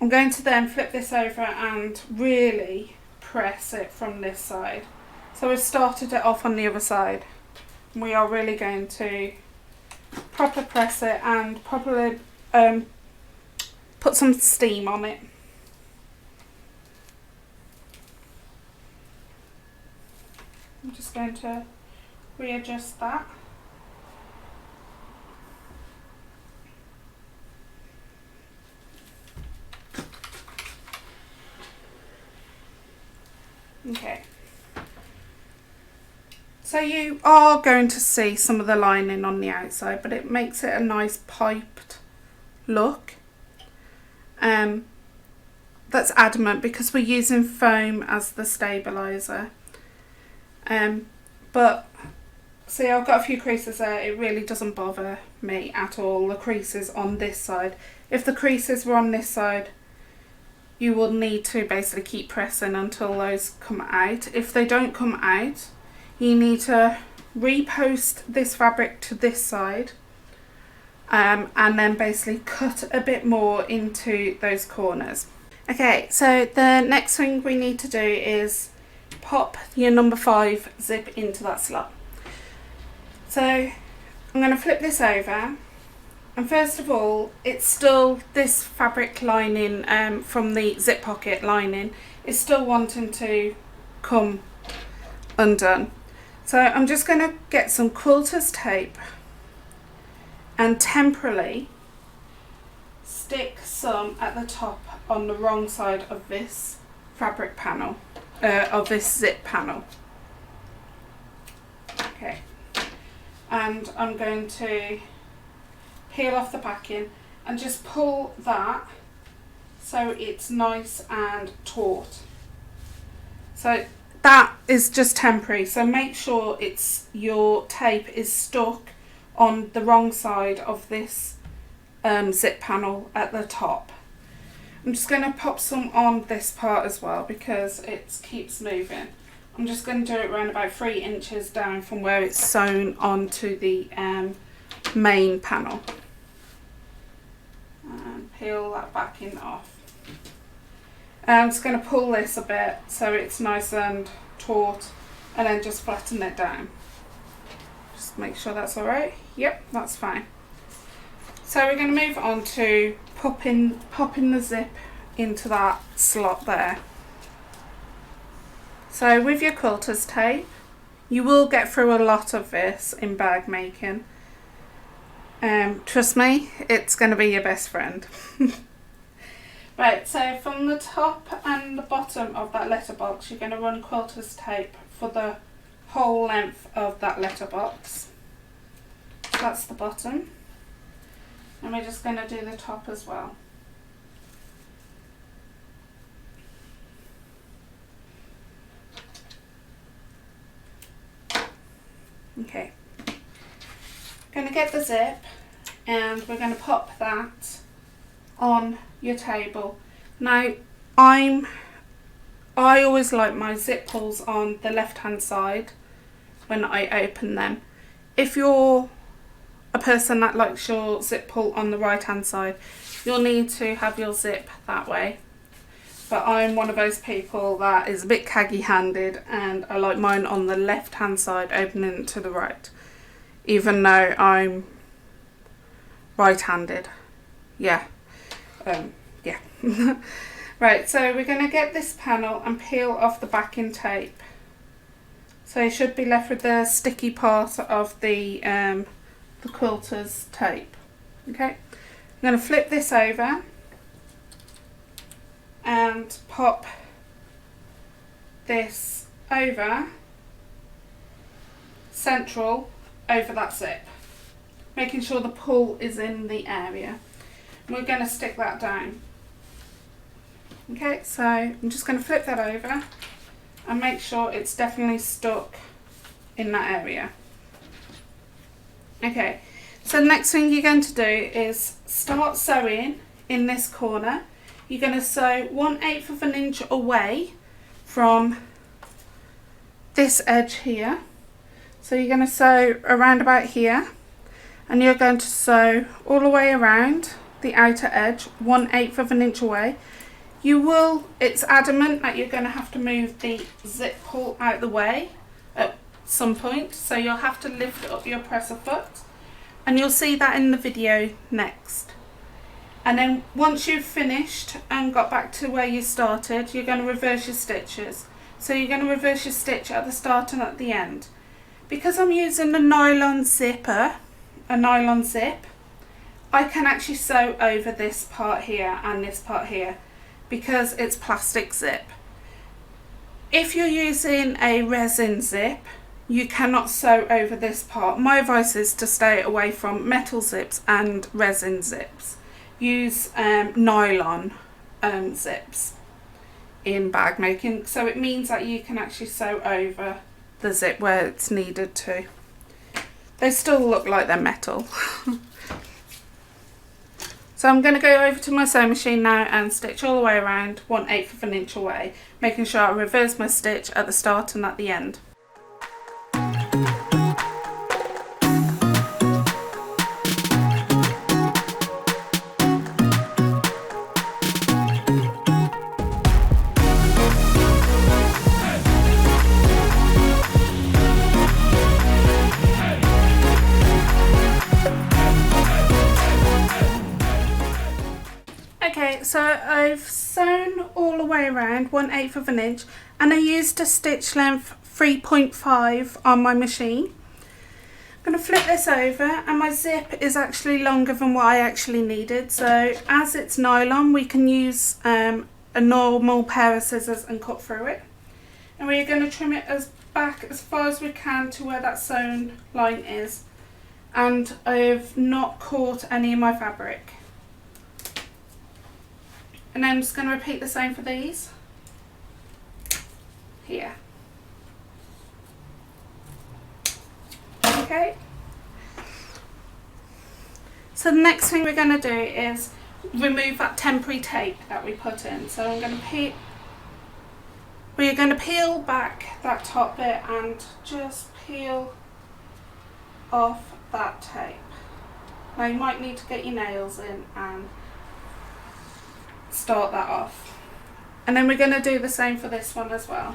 I'm going to then flip this over and really press it from this side. So we've started it off on the other side. We are really going to proper press it and properly put some steam on it. I'm just going to readjust that. Okay, so you are going to see some of the lining on the outside, but it makes it a nice piped look. That's adamant because we're using foam as the stabiliser. But see, I've got a few creases there. It really doesn't bother me at all, the creases on this side. If the creases were on this side, you will need to basically keep pressing until those come out. If they don't come out, you need to repost this fabric to this side and then basically cut a bit more into those corners. Okay, so the next thing we need to do is pop your number 5 zip into that slot. So I'm going to flip this over. And first of all, it's still this fabric lining from the zip pocket lining is still wanting to come undone. So I'm just going to get some quilters tape and temporarily stick some at the top on the wrong side of this fabric panel, of this zip panel. Okay, and I'm going to peel off the backing and just pull that so it's nice and taut. So that is just temporary, so make sure your tape is stuck on the wrong side of this zip panel at the top. I'm just going to pop some on this part as well because it keeps moving. I'm just going to do it around about 3 inches down from where it's sewn onto the main panel. And peel that backing off. I'm just going to pull this a bit so it's nice and taut, and then just flatten it down. Just make sure that's alright. Yep, that's fine. So we're going to move on to popping the zip into that slot there. So with your quilter's tape, you will get through a lot of this in bag making. Trust me, it's going to be your best friend. Right, so from the top and the bottom of that letterbox, you're going to run quilter's tape for the whole length of that letterbox. That's the bottom. And we're just going to do the top as well. Okay. Going to get the zip and we're going to pop that on your table. Now I always like my zip pulls on the left hand side when I open them. If you're a person that likes your zip pull on the right hand side, you'll need to have your zip that way, but I'm one of those people that is a bit caggy handed and I like mine on the left hand side opening to the right, even though I'm right handed. Yeah. Right, so we're going to get this panel and peel off the backing tape. So you should be left with the sticky part of the quilter's tape. Okay, I'm going to flip this over and pop this over central over that zip, making sure the pull is in the area. We're going to stick that down. Okay, so I'm just going to flip that over and make sure it's definitely stuck in that area. Okay, so the next thing you're going to do is start sewing in this corner. You're going to sew 1/8 of an inch away from this edge here. So you're going to sew around about here, and you're going to sew all the way around the outer edge 1/8 of an inch away. It's adamant that you're going to have to move the zip pull out the way at some point, so you'll have to lift up your presser foot, and you'll see that in the video next. And then once you've finished and got back to where you started, you're going to reverse your stitches. So you're going to reverse your stitch at the start and at the end. Because I'm using a nylon zip, I can actually sew over this part here and this part here because it's plastic zip. If you're using a resin zip, you cannot sew over this part. My advice is to stay away from metal zips and resin zips. Use nylon zips in bag making, so it means that you can actually sew over the zip where it's needed to. They still look like they're metal. So I'm going to go over to my sewing machine now and stitch all the way around 1/8 of an inch away, making sure I reverse my stitch at the start and at the end. Okay, so I've sewn all the way around 1/8 of an inch, and I used a stitch length 3.5 on my machine. I'm going to flip this over, and my zip is actually longer than what I actually needed, so as it's nylon we can use a normal pair of scissors and cut through it. And we're going to trim it back as far as we can to where that sewn line is, and I've not caught any of my fabric. And I'm just going to repeat the same for these here. Okay. So the next thing we're going to do is remove that temporary tape that we put in. So we're going to peel back that top bit and just peel off that tape. Now you might need to get your nails in and start that off. And then we're going to do the same for this one as well.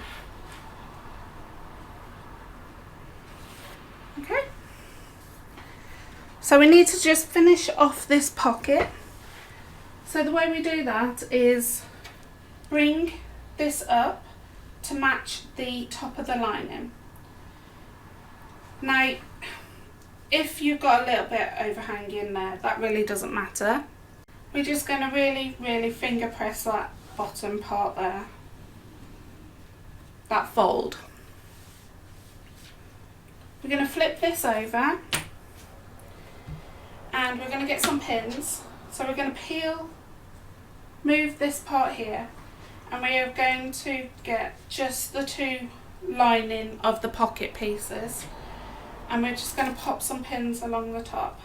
Okay. So we need to just finish off this pocket. So the way we do that is bring this up to match the top of the lining. Now, if you've got a little bit overhanging there, that really doesn't matter. We're just going to really finger press that bottom part there, that fold. We're going to flip this over and we're going to get some pins. So we're going to move this part here, and we are going to get just the two lining of the pocket pieces, and we're just going to pop some pins along the top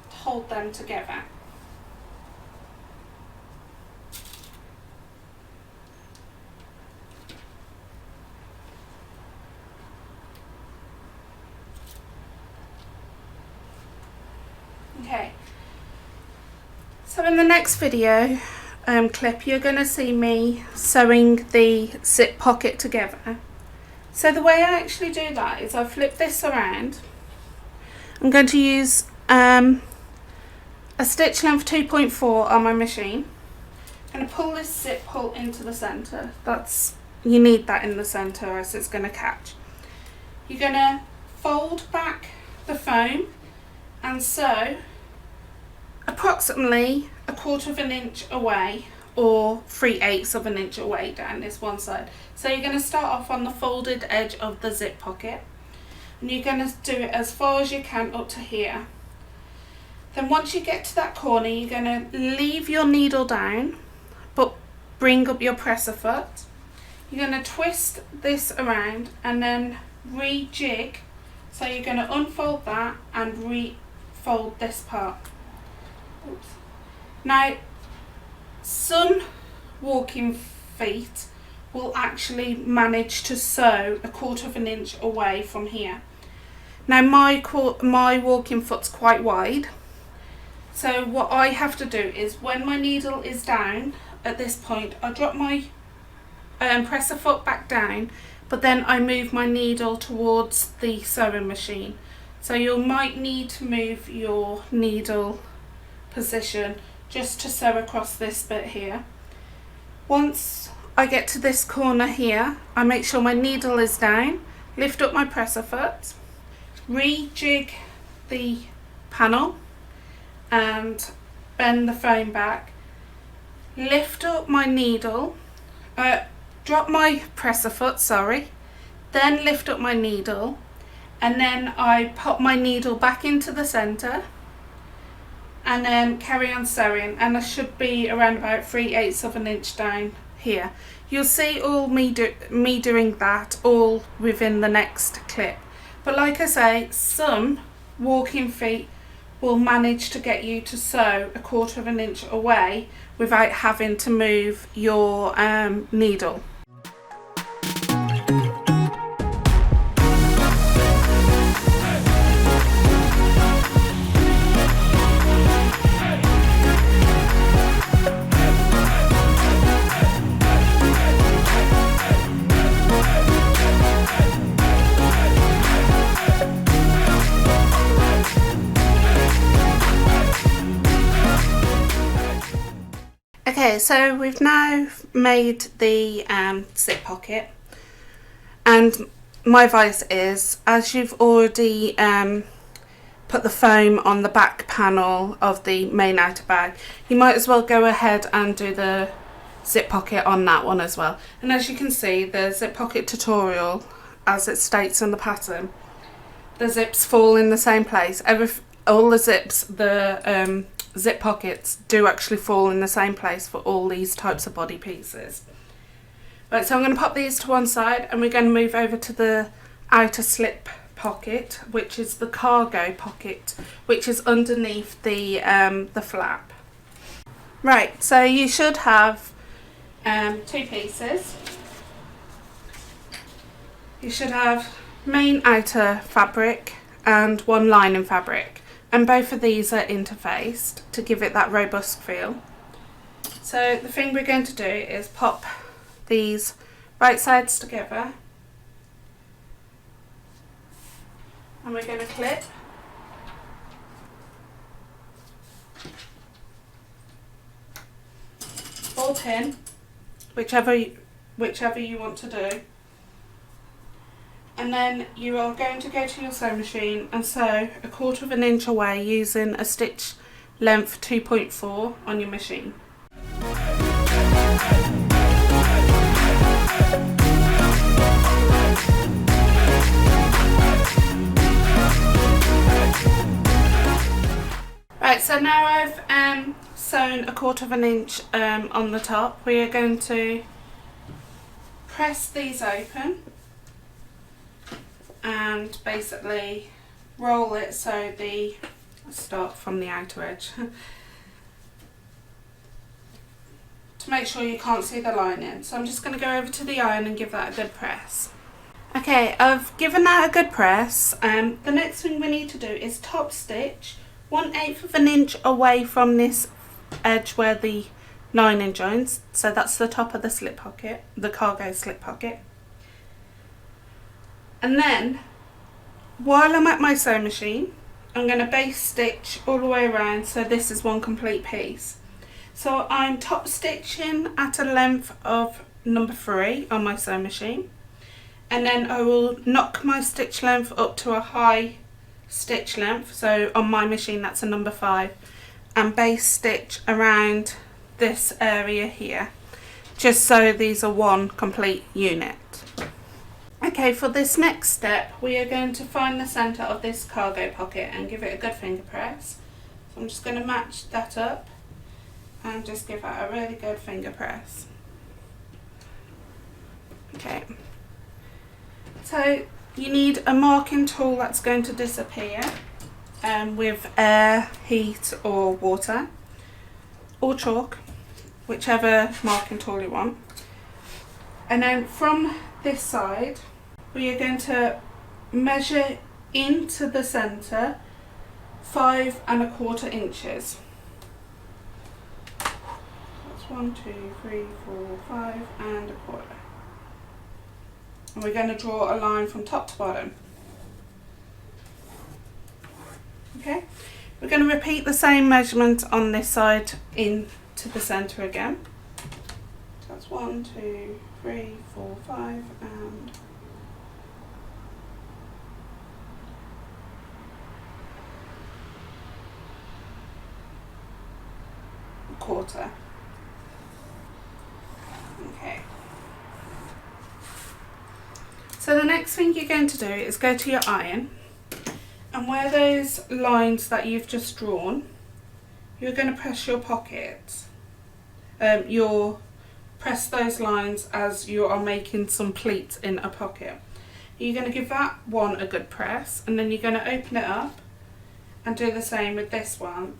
to hold them together. Okay, so in the next video clip you're going to see me sewing the zip pocket together. So the way I actually do that is I flip this around. I'm going to use a stitch length 2.4 on my machine. I'm going to pull this zip pull into the centre. You need that in the centre or else it's going to catch. You're going to fold back the foam and sew approximately 1/4 of an inch away or 3/8 of an inch away down this one side. So you're going to start off on the folded edge of the zip pocket and you're going to do it as far as you can up to here. Then once you get to that corner, you're going to leave your needle down but bring up your presser foot. You're going to twist this around and then re-jig. So you're going to unfold that and refold this part. Oops. Now, some walking feet will actually manage to sew 1/4 of an inch away from here. Now my walking foot's quite wide, so what I have to do is when my needle is down at this point, I drop my presser foot back down, but then I move my needle towards the sewing machine. So you might need to move your needle position just to sew across this bit here. Once I get to this corner here, I make sure my needle is down, lift up my presser foot, re-jig the panel and bend the foam back, lift up my needle, drop my presser foot, then lift up my needle, and then I pop my needle back into the centre and then carry on sewing, and I should be around about 3/8 of an inch down here. You'll see all me doing that all within the next clip. But like I say, some walking feet will manage to get you to sew 1/4 of an inch away without having to move your needle. Okay, so we've now made the zip pocket, and my advice is, as you've already put the foam on the back panel of the main outer bag, you might as well go ahead and do the zip pocket on that one as well. And as you can see, the zip pocket tutorial, as it states in the pattern, the zips fall in the same place. All the zips, the zip pockets do actually fall in the same place for all these types of body pieces. Right, so I'm going to pop these to one side and we're going to move over to the outer slip pocket, which is the cargo pocket, which is underneath the flap. Right, so you should have 2 pieces. You should have main outer fabric and 1 lining fabric, and both of these are interfaced to give it that robust feel. So the thing we're going to do is pop these right sides together, and we're going to clip or pin, whichever you want to do. And then you are going to go to your sewing machine and sew 1/4 inch away using a stitch length 2.4 on your machine. Right, so now I've sewn 1/4 inch on the top. We are going to press these open and basically roll it so let's start from the outer edge to make sure you can't see the lining. So I'm just going to go over to the iron and give that a good press. Okay, I've given that a good press. The next thing we need to do is top stitch 1/8 inch away from this edge where the lining joins. So that's the top of the slip pocket, the cargo slip pocket. And then, while I'm at my sewing machine, I'm going to baste stitch all the way around, so this is one complete piece. So I'm top stitching at a length of number 3 on my sewing machine, and then I will knock my stitch length up to a high stitch length, so on my machine that's a number 5, and baste stitch around this area here, just so these are one complete unit. Okay, for this next step we are going to find the centre of this cargo pocket and give it a good finger press. So I'm just going to match that up and just give that a really good finger press. Okay, so you need a marking tool that's going to disappear with air, heat or water, or chalk, whichever marking tool you want. And then from this side we are going to measure into the centre 5 1/4 inches. That's 1, 2, 3, 4, 5 1/4. And we're going to draw a line from top to bottom. Okay, we're going to repeat the same measurement on this side into the centre again. So that's 1, 2, 3, 4, 5 and 1/4. Okay. So the next thing you're going to do is go to your iron, and where those lines that you've just drawn, you're going to press your pockets. You'll press those lines as you are making some pleats in a pocket. You're going to give that one a good press, and then you're going to open it up and do the same with this one.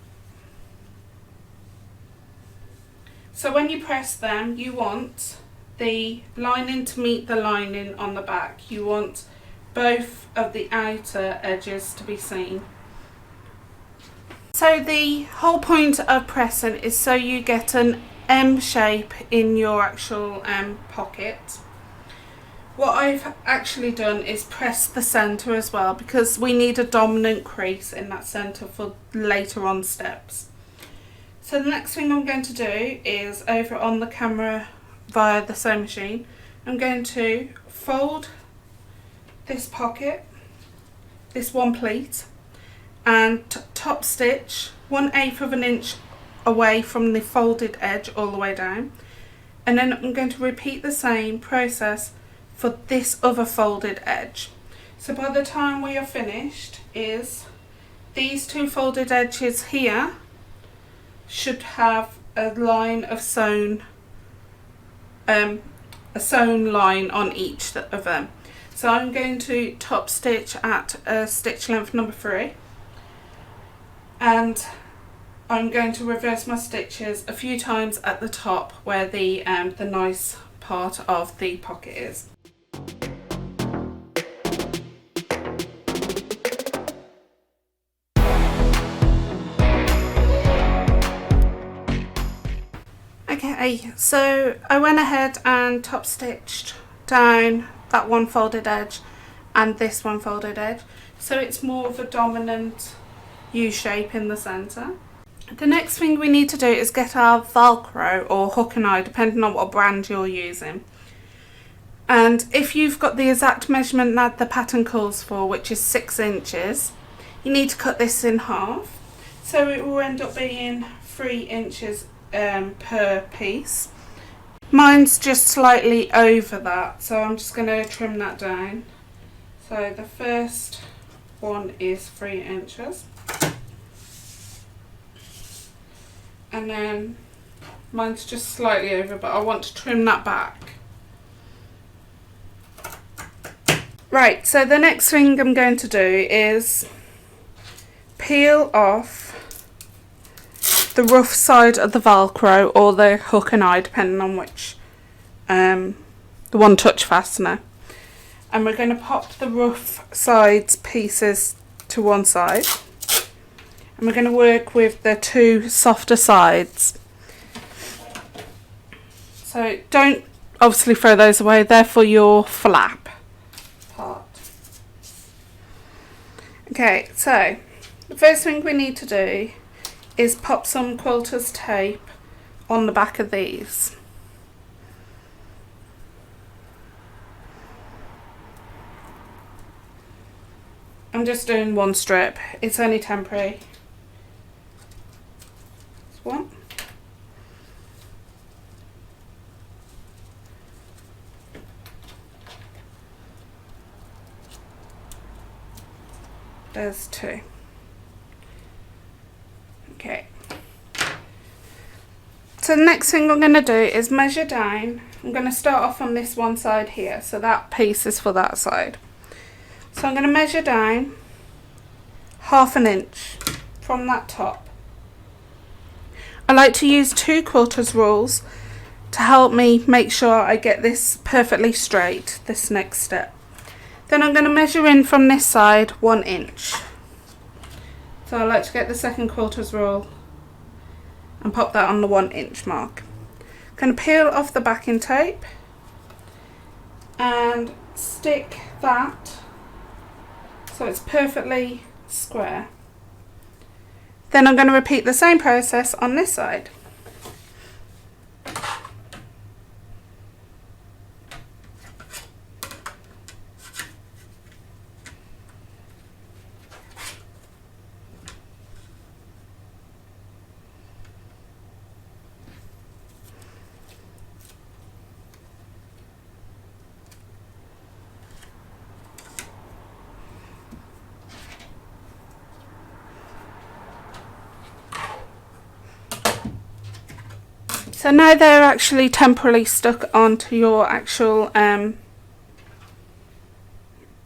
So when you press them, you want the lining to meet the lining on the back. You want both of the outer edges to be seen. So the whole point of pressing is so you get an M shape in your actual pocket. What I've actually done is press the centre as well, because we need a dominant crease in that centre for later on steps. So the next thing I'm going to do is, over on the camera via the sewing machine, I'm going to fold this pocket, this one pleat, and top stitch 1/8 inch away from the folded edge all the way down, and then I'm going to repeat the same process for this other folded edge. So by the time we are finished, is these 2 folded edges here should have a line of sewn, a sewn line on each of them. So I'm going to top stitch at stitch length number 3, and I'm going to reverse my stitches a few times at the top where the nice part of the pocket is. Okay, so I went ahead and top stitched down that one folded edge and this one folded edge, so it's more of a dominant U shape in the centre. The next thing we need to do is get our Velcro or hook and eye, depending on what brand you're using. And if you've got the exact measurement that the pattern calls for, which is 6 inches, you need to cut this in half. So it will end up being 3 inches per piece. Mine's just slightly over that, so I'm just going to trim that down. So the first one is 3 inches. And then mine's just slightly over, but I want to trim that back. Right, so the next thing I'm going to do is peel off the rough side of the Velcro or the hook and eye, depending on which, the one touch fastener. And we're going to pop the rough sides pieces to one side. And we're going to work with the 2 softer sides. So don't obviously throw those away, they're for your flap part. Okay, so the first thing we need to do is pop some Quilters tape on the back of these. I'm just doing one strip, it's only temporary. That's one. There's 2. Okay. So the next thing I'm going to do is measure down. I'm going to start off on this one side here, so that piece is for that side. So I'm going to measure down 1/2 inch from that top. I like to use 2 quilters rules to help me make sure I get this perfectly straight, this next step. Then I'm going to measure in from this side 1 inch. So I like to get the second quilters rule and pop that on the 1 inch mark. I'm going to peel off the backing tape and stick that so it's perfectly square. Then I'm going to repeat the same process on this side. So now they're actually temporarily stuck onto your actual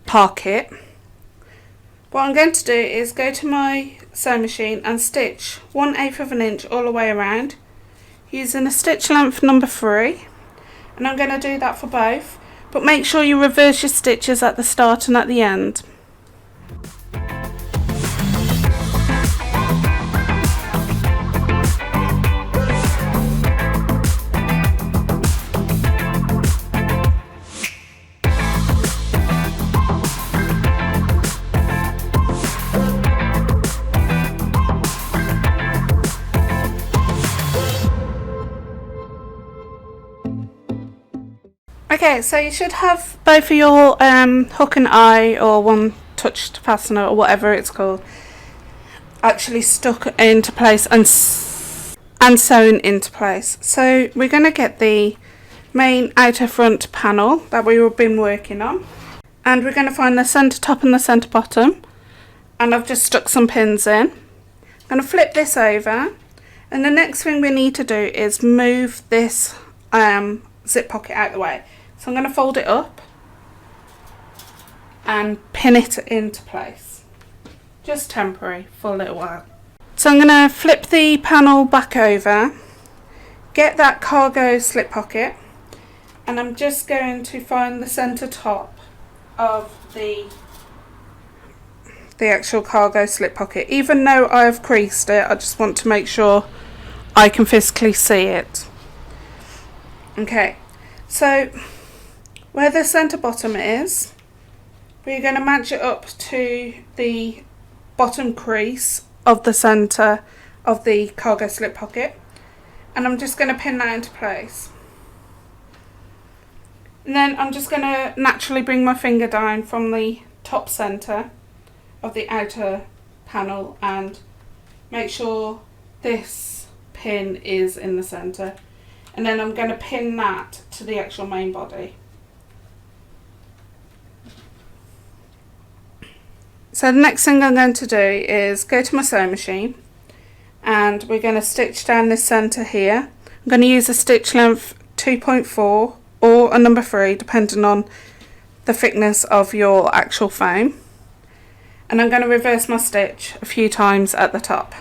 pocket. What I'm going to do is go to my sewing machine and stitch 1/8 of an inch all the way around using a stitch length number 3, and I'm going to do that for both, but make sure you reverse your stitches at the start and at the end. Okay, so you should have both of your hook and eye or one touched fastener or whatever it's called actually stuck into place and sewn into place. So we're going to get the main outer front panel that we've been working on, and we're going to find the centre top and the centre bottom, and I've just stuck some pins in. I'm going to flip this over, and the next thing we need to do is move this zip pocket out of the way. So I'm going to fold it up and pin it into place. Just temporary for a little while. So I'm going to flip the panel back over, get that cargo slip pocket, and I'm just going to find the centre top of the actual cargo slip pocket. Even though I have creased it, I just want to make sure I can physically see it. Okay, so where the centre bottom is, we're going to match it up to the bottom crease of the centre of the cargo slip pocket, and I'm just going to pin that into place. And then I'm just going to naturally bring my finger down from the top centre of the outer panel and make sure this pin is in the centre, and then I'm going to pin that to the actual main body. So the next thing I'm going to do is go to my sewing machine, and we're going to stitch down this centre here. I'm going to use a stitch length 2.4 or a number 3 depending on the thickness of your actual foam, and I'm going to reverse my stitch a few times at the top.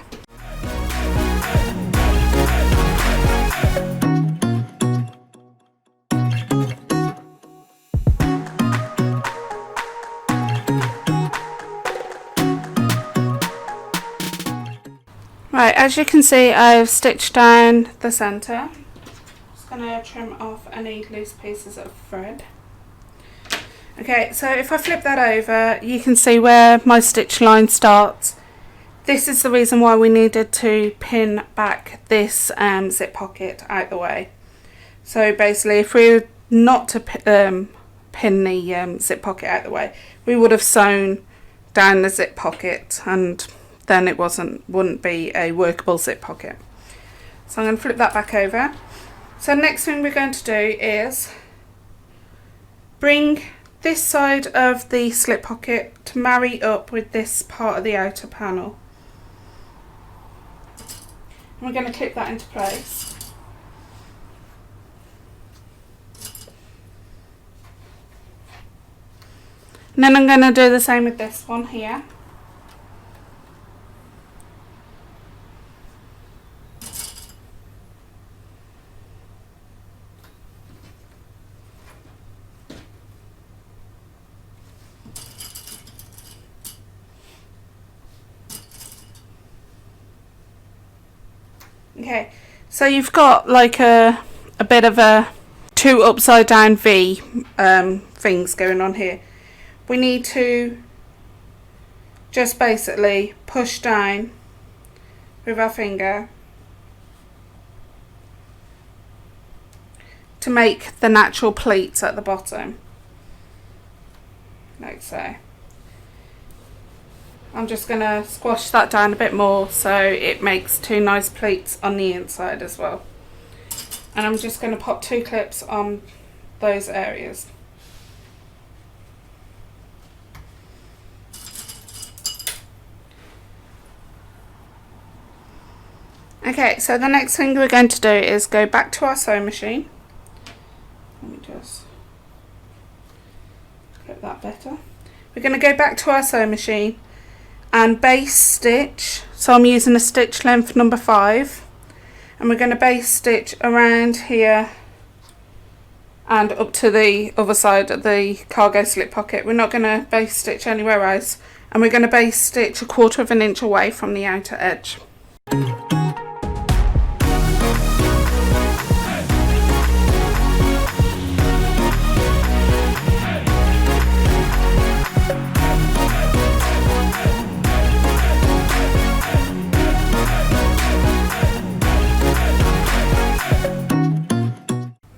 Right, as you can see, I've stitched down the centre. Just going to trim off any loose pieces of thread. Okay, so if I flip that over, you can see where my stitch line starts. This is the reason why we needed to pin back this zip pocket out the way. So basically, if we were not to pin the zip pocket out the way, we would have sewn down the zip pocket, and then it wouldn't be a workable zip pocket. So I'm going to flip that back over. So next thing we're going to do is bring this side of the slip pocket to marry up with this part of the outer panel. And we're going to clip that into place. And then I'm going to do the same with this one here. Okay, so you've got like a bit of a 2 upside down V things going on here. We need to just basically push down with our finger to make the natural pleats at the bottom, like so. I'm just going to squash that down a bit more so it makes 2 nice pleats on the inside as well. And I'm just going to pop 2 clips on those areas. Okay, so the next thing we're going to do is go back to our sewing machine. Let me just get that better. We're going to go back to our sewing machine and base stitch. So I'm using a stitch length number 5, and we're going to base stitch around here and up to the other side of the cargo slip pocket. We're not going to base stitch anywhere else, and we're going to base stitch 1/4 inch away from the outer edge.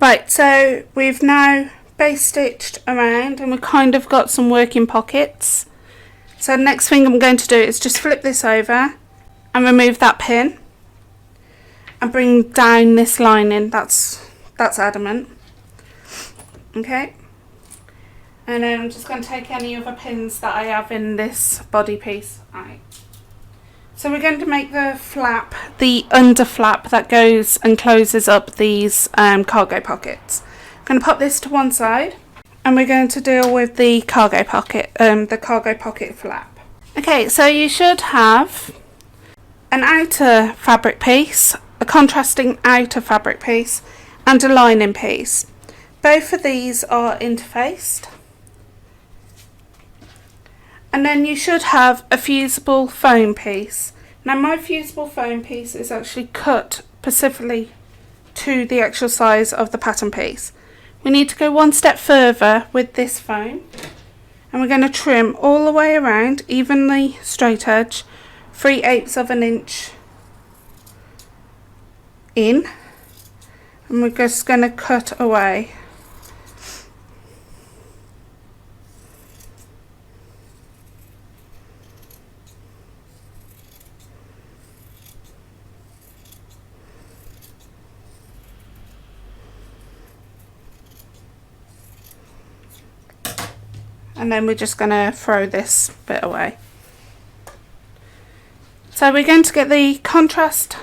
Right, so we've now base stitched around and we've kind of got some working pockets. So the next thing I'm going to do is just flip this over and remove that pin and bring down this lining that's adamant. Okay, and then I'm just going to take any other pins that I have in this body piece out. So we're going to make the flap, the under flap that goes and closes up these cargo pockets. I'm going to pop this to one side, and we're going to deal with the cargo pocket flap. Okay, so you should have an outer fabric piece, a contrasting outer fabric piece, and a lining piece. Both of these are interfaced. And then you should have a fusible foam piece. Now my fusible foam piece is actually cut specifically to the actual size of the pattern piece. We need to go one step further with this foam, and we're going to trim all the way around, evenly straight edge, 3/8 of an inch in, and we're just going to cut away. And then we're just going to throw this bit away. So we're going to get the contrast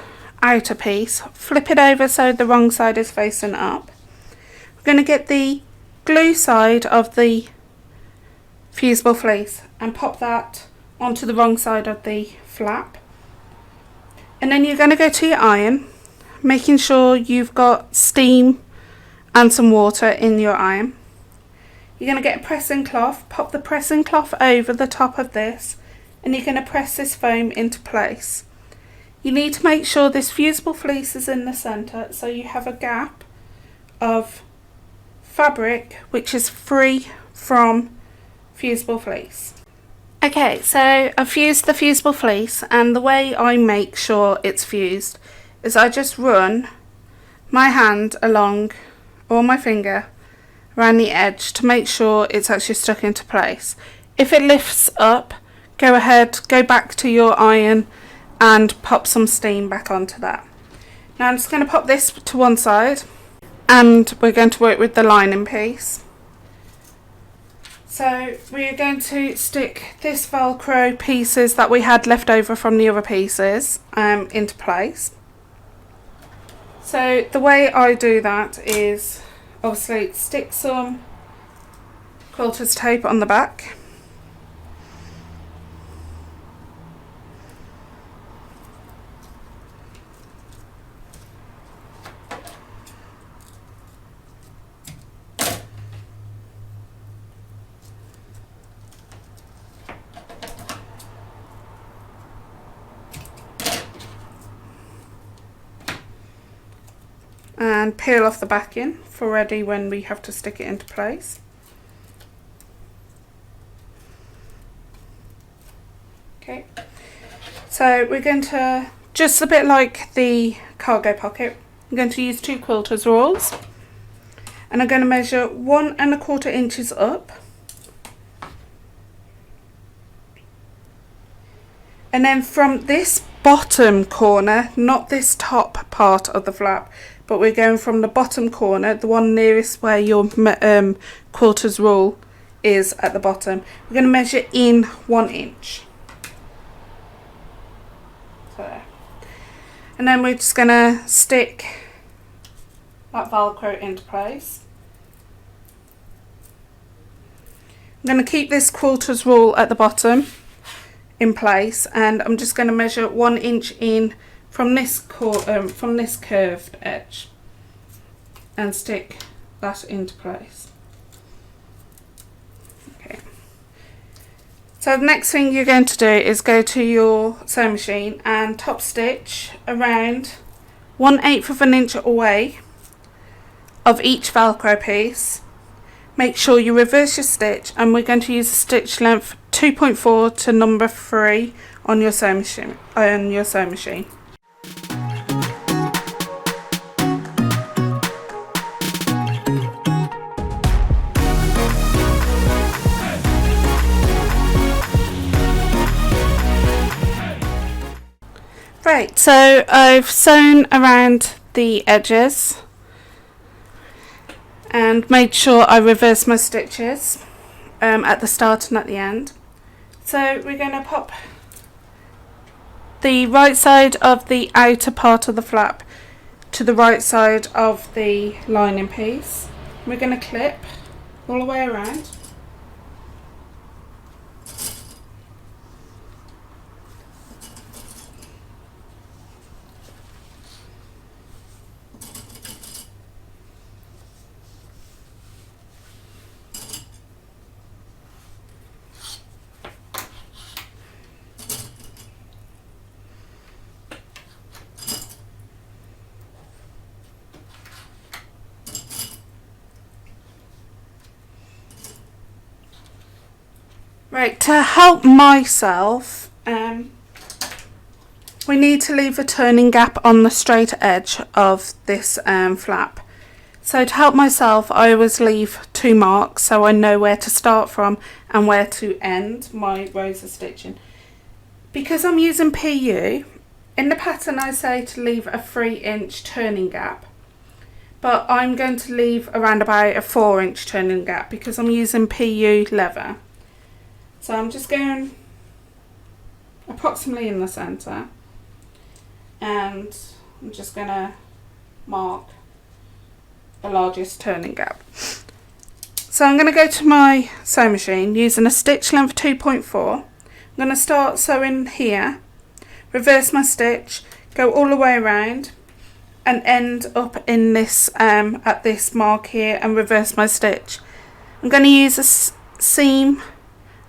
outer piece, flip it over so the wrong side is facing up. We're going to get the glue side of the fusible fleece and pop that onto the wrong side of the flap. And then you're going to go to your iron, making sure you've got steam and some water in your iron. You're going to get a pressing cloth, pop the pressing cloth over the top of this, and you're going to press this foam into place. You need to make sure this fusible fleece is in the centre, so you have a gap of fabric which is free from fusible fleece. Okay, so I've fused the fusible fleece, and the way I make sure it's fused is I just run my hand along, or my finger, around the edge to make sure it's actually stuck into place. If it lifts up, go ahead, go back to your iron and pop some steam back onto that. Now I'm just going to pop this to one side, and we're going to work with the lining piece. So we're going to stick this Velcro pieces that we had left over from the other pieces into place. So the way I do that is obviously stick some Quilters tape on the back, and peel off the backing for ready when we have to stick it into place. Okay, so we're going to, just a bit like the cargo pocket, I'm going to use 2 quilters rolls, and I'm going to measure 1 1/4 inches up, and then from this bottom corner, not this top part of the flap, but we're going from the bottom corner, the one nearest where your quilters roll is at the bottom. We're going to measure in 1 inch. So there. And then we're just going to stick that Velcro into place. I'm going to keep this quilters roll at the bottom in place, and I'm just going to measure 1 inch in from this curved edge and stick that into place. Okay. So the next thing you're going to do is go to your sewing machine and top stitch around 1/8 of an inch away of each Velcro piece. Make sure you reverse your stitch, and we're going to use a stitch length 2.4 to number 3 on your sewing machine. Right, so I've sewn around the edges and made sure I reverse my stitches at the start and at the end. So we're going to pop the right side of the outer part of the flap to the right side of the lining piece. We're going to clip all the way around. Right, to help myself, we need to leave a turning gap on the straight edge of this flap. So to help myself, I always leave 2 marks so I know where to start from and where to end my rows of stitching. Because I'm using PU, in the pattern I say to leave a 3-inch turning gap, but I'm going to leave around about a 4-inch turning gap because I'm using PU leather. So I'm just going approximately in the centre, and I'm just going to mark the largest turning gap. So I'm going to go to my sewing machine using a stitch length 2.4. I'm going to start sewing here, reverse my stitch, go all the way around and end up in this at this mark here and reverse my stitch. I'm going to use a seam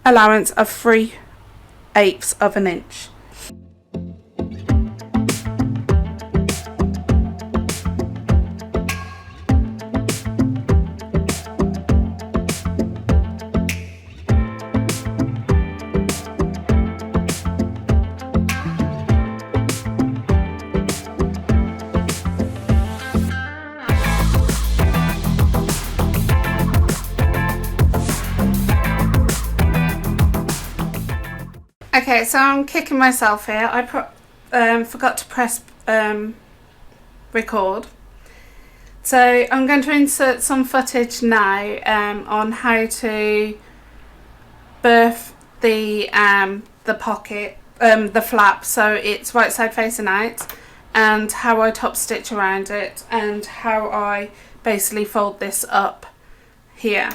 allowance of 3/8 of an inch. Okay, so I'm kicking myself here. I forgot to press record. So I'm going to insert some footage now on how to birth the pocket, the flap, so it's right side facing out, and how I top stitch around it, and how I basically fold this up here.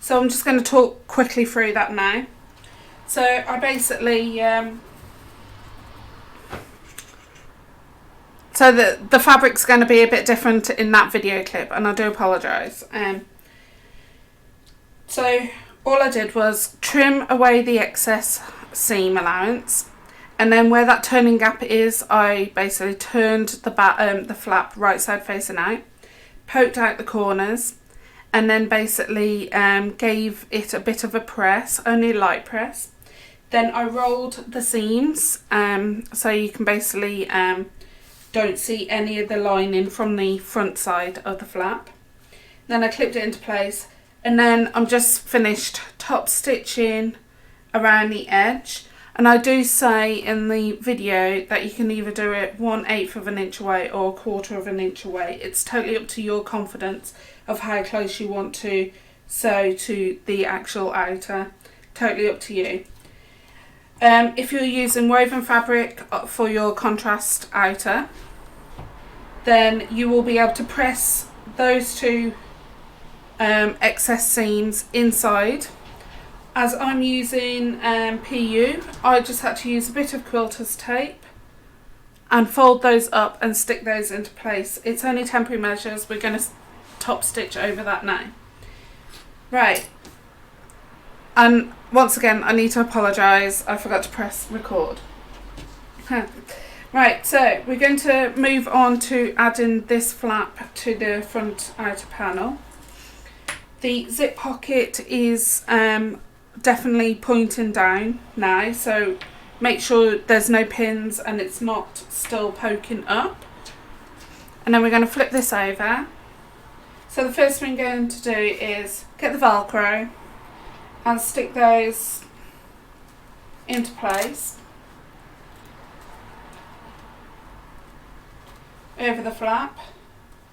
So I'm just going to talk quickly through that now. So I basically, so the fabric's going to be a bit different in that video clip, and I do apologise. So all I did was trim away the excess seam allowance, and then where that turning gap is, I basically turned the flap right side facing out, poked out the corners, and then basically gave it a bit of a press, only a light press. Then I rolled the seams, so you can basically don't see any of the lining from the front side of the flap. then I clipped it into place, and then I'm just finished top stitching around the edge. And I do say in the video that you can either do it 1/8 of an inch away or 1/4 of an inch away. It's totally up to your confidence of how close you want to sew to the actual outer. Totally up to you. If you're using woven fabric for your contrast outer, then you will be able to press those two excess seams inside. As I'm using PU, I just had to use a bit of Quilters Tape and fold those up and stick those into place. It's only temporary measures. We're going to top stitch over that now. Right. And once again, I need to apologise. I forgot to press record. Right, so we're going to move on to adding this flap to the front outer panel. The zip pocket is definitely pointing down now, so make sure there's no pins and it's not still poking up. And then we're going to flip this over. So the first thing we're going to do is get the Velcro and stick those into place over the flap,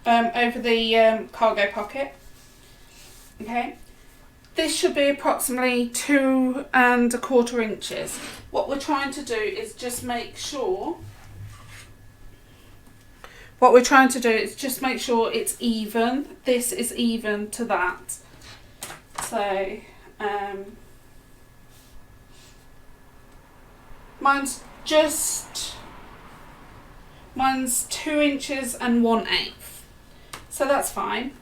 over the cargo pocket. Okay. This should be approximately 2 1/4 inches. What we're trying to do is just make sure it's even. This is even to that. So mine's 2 inches and 1/8. So that's fine.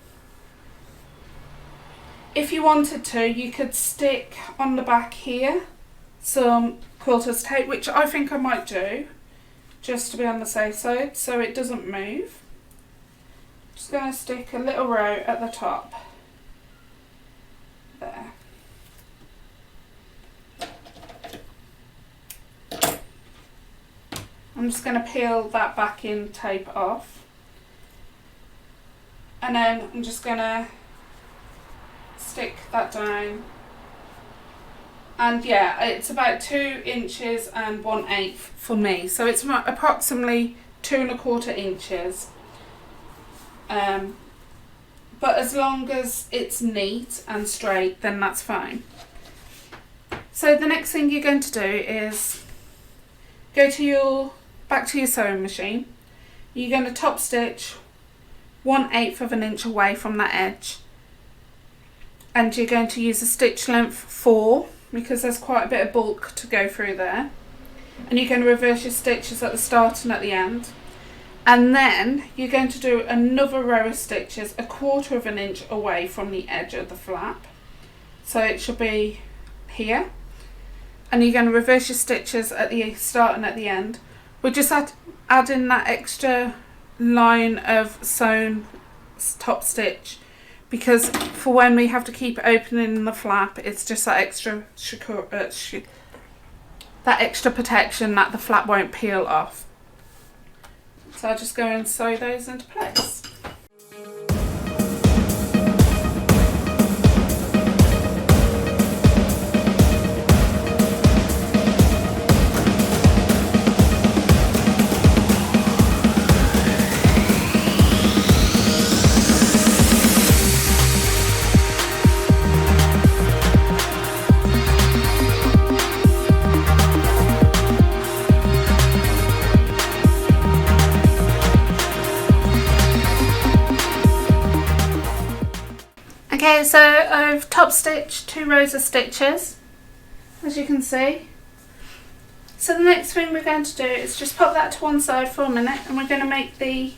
If you wanted to, you could stick on the back here some Quilters Tape, which I think I might do, just to be on the safe side, so it doesn't move. Just going to stick a little row at the top. There. I'm just going to peel that backing tape off. And then I'm just going to stick that down, and yeah, it's about 2 inches and 1/8 for me, so it's approximately 2 1/4 inches, but as long as it's neat and straight, then that's fine. So the next thing you're going to do is go to back to your sewing machine. You're going to top stitch 1/8 of an inch away from that edge. And you're going to use a stitch length 4 because there's quite a bit of bulk to go through there. And you're going to reverse your stitches at the start and at the end. And then you're going to do another row of stitches 1/4 of an inch away from the edge of the flap. So it should be here. And you're going to reverse your stitches at the start and at the end. We're just adding that extra line of sewn top stitch, because for when we have to keep opening the flap, it's just that extra protection that the flap won't peel off. So I'll just go and sew those into place. Okay, so I've top stitched 2 rows of stitches, as you can see. So the next thing we're going to do is just pop that to one side for a minute, and we're going to make the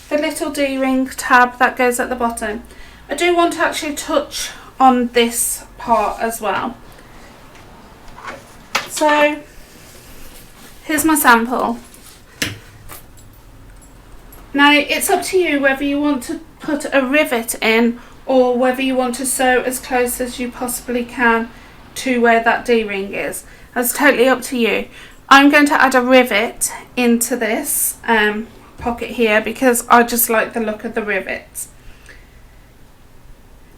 little D-ring tab that goes at the bottom. I do want to actually touch on this part as well. So here's my sample. Now it's up to you whether you want to put a rivet in or whether you want to sew as close as you possibly can to where that D-ring is. That's totally up to you. I'm going to add a rivet into this pocket here because I just like the look of the rivets.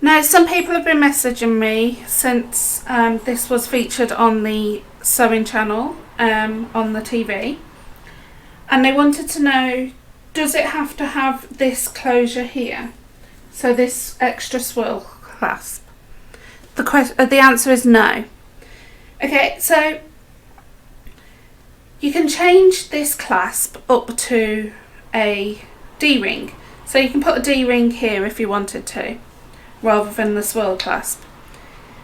Now, some people have been messaging me since this was featured on the sewing channel on the TV, and they wanted to know, does it have to have this closure here? So this extra swirl clasp. The answer is no. Okay, so you can change this clasp up to a D-ring. So you can put a D-ring here if you wanted to, rather than the swirl clasp.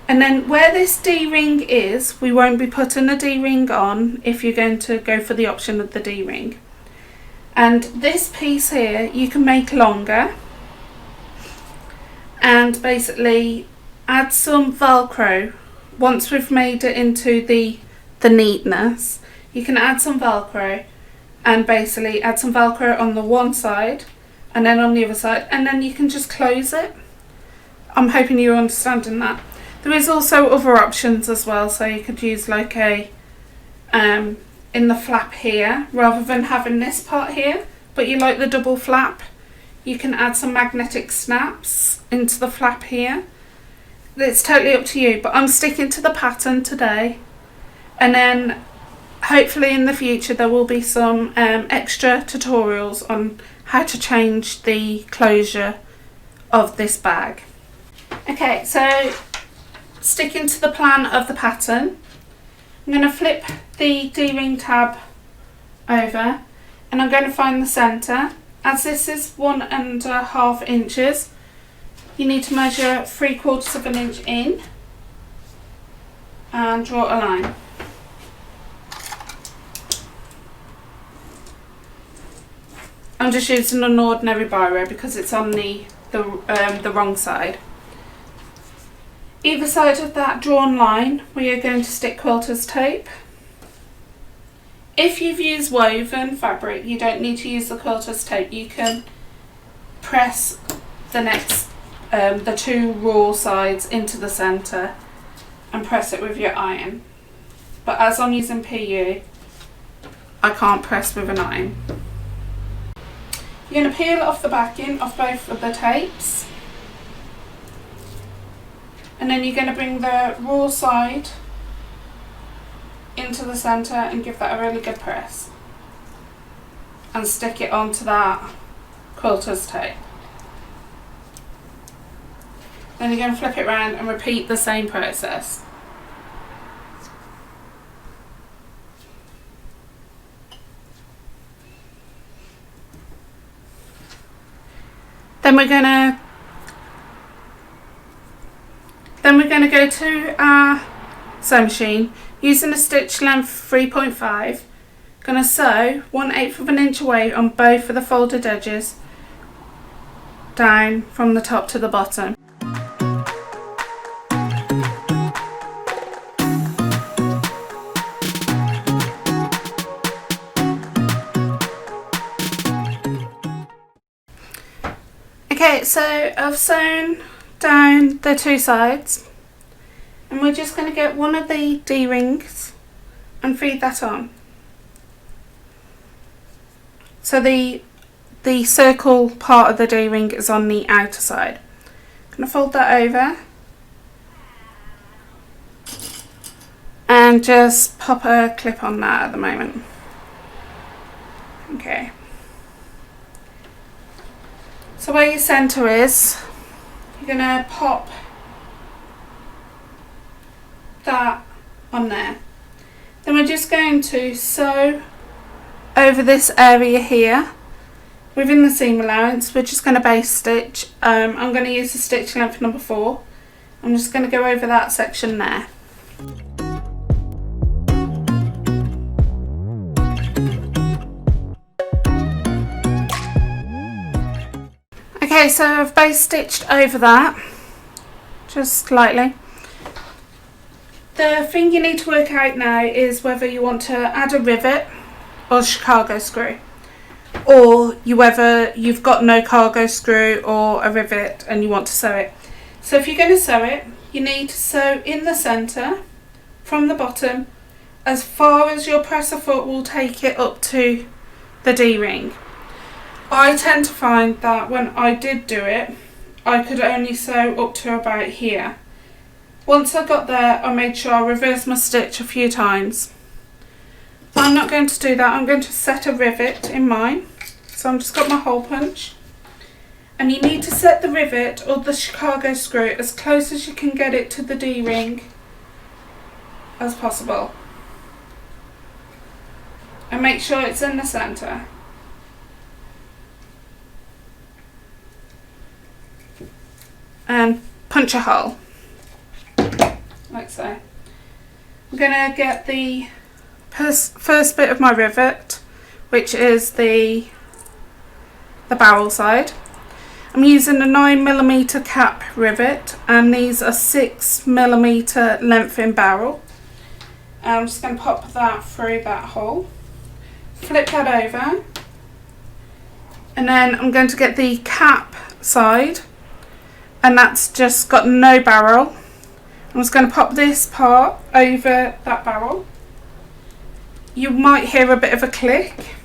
And then where this D-ring is, we won't be putting a D-ring on if you're going to go for the option of the D-ring. And this piece here you can make longer and basically add some Velcro. Once we've made it into the neatness, you can add some Velcro and basically add some Velcro on the one side and then on the other side, and then you can just close it. I'm hoping you're understanding that. There is also other options as well, so you could use like a in the flap here rather than having this part here, but you like the double flap, you can add some magnetic snaps into the flap here. It's totally up to you, but I'm sticking to the pattern today, and then hopefully in the future there will be some extra tutorials on how to change the closure of this bag. Okay, so sticking to the plan of the pattern, I'm going to flip the D-ring tab over and I'm going to find the centre. As this is 1.5 inches, you need to measure 3/4 of an inch in and draw a line. I'm just using an ordinary biro because it's on the wrong side. Either side of that drawn line we are going to stick quilters tape. If you've used woven fabric, you don't need to use the quilters tape. You can press the two raw sides into the centre and press it with your iron. But as I'm using PU, I can't press with an iron. You're going to peel off the backing of both of the tapes, and then you're going to bring the raw side into the centre and give that a really good press and stick it onto that quilters tape. Then you're going to flip it around and repeat the same process. Then we're going to go to our sewing machine using a stitch length 3.5. Going to sew 1/8 of an inch away on both of the folded edges down from the top to the bottom. Okay, so I've sewn down the two sides, and we're just going to get one of the D-rings and feed that on. So the circle part of the D-ring is on the outer side. I'm going to fold that over and just pop a clip on that at the moment. Okay. So where your centre is, you're going to pop that on there. Then we're just going to sew over this area here within the seam allowance. We're just going to base stitch. I'm going to use the stitch length number 4. I'm just going to go over that section there. Okay, so I've base stitched over that, just slightly. The thing you need to work out now is whether you want to add a rivet or a Chicago screw, or whether you've got no cargo screw or a rivet and you want to sew it. So if you're going to sew it, you need to sew in the centre from the bottom as far as your presser foot will take it up to the D-ring. I tend to find that when I did do it, I could only sew up to about here. Once I got there, I made sure I reversed my stitch a few times. I'm not going to do that. I'm going to set a rivet in mine. So I've just got my hole punch. And you need to set the rivet or the Chicago screw as close as you can get it to the D-ring as possible. And make sure it's in the centre. And punch a hole, like so. I'm going to get the first bit of my rivet, which is the barrel side. I'm using a 9mm cap rivet, and these are 6mm length in barrel. And I'm just going to pop that through that hole, flip that over, and then I'm going to get the cap side, and that's just got no barrel. I'm just going to pop this part over that barrel. You might hear a bit of a click.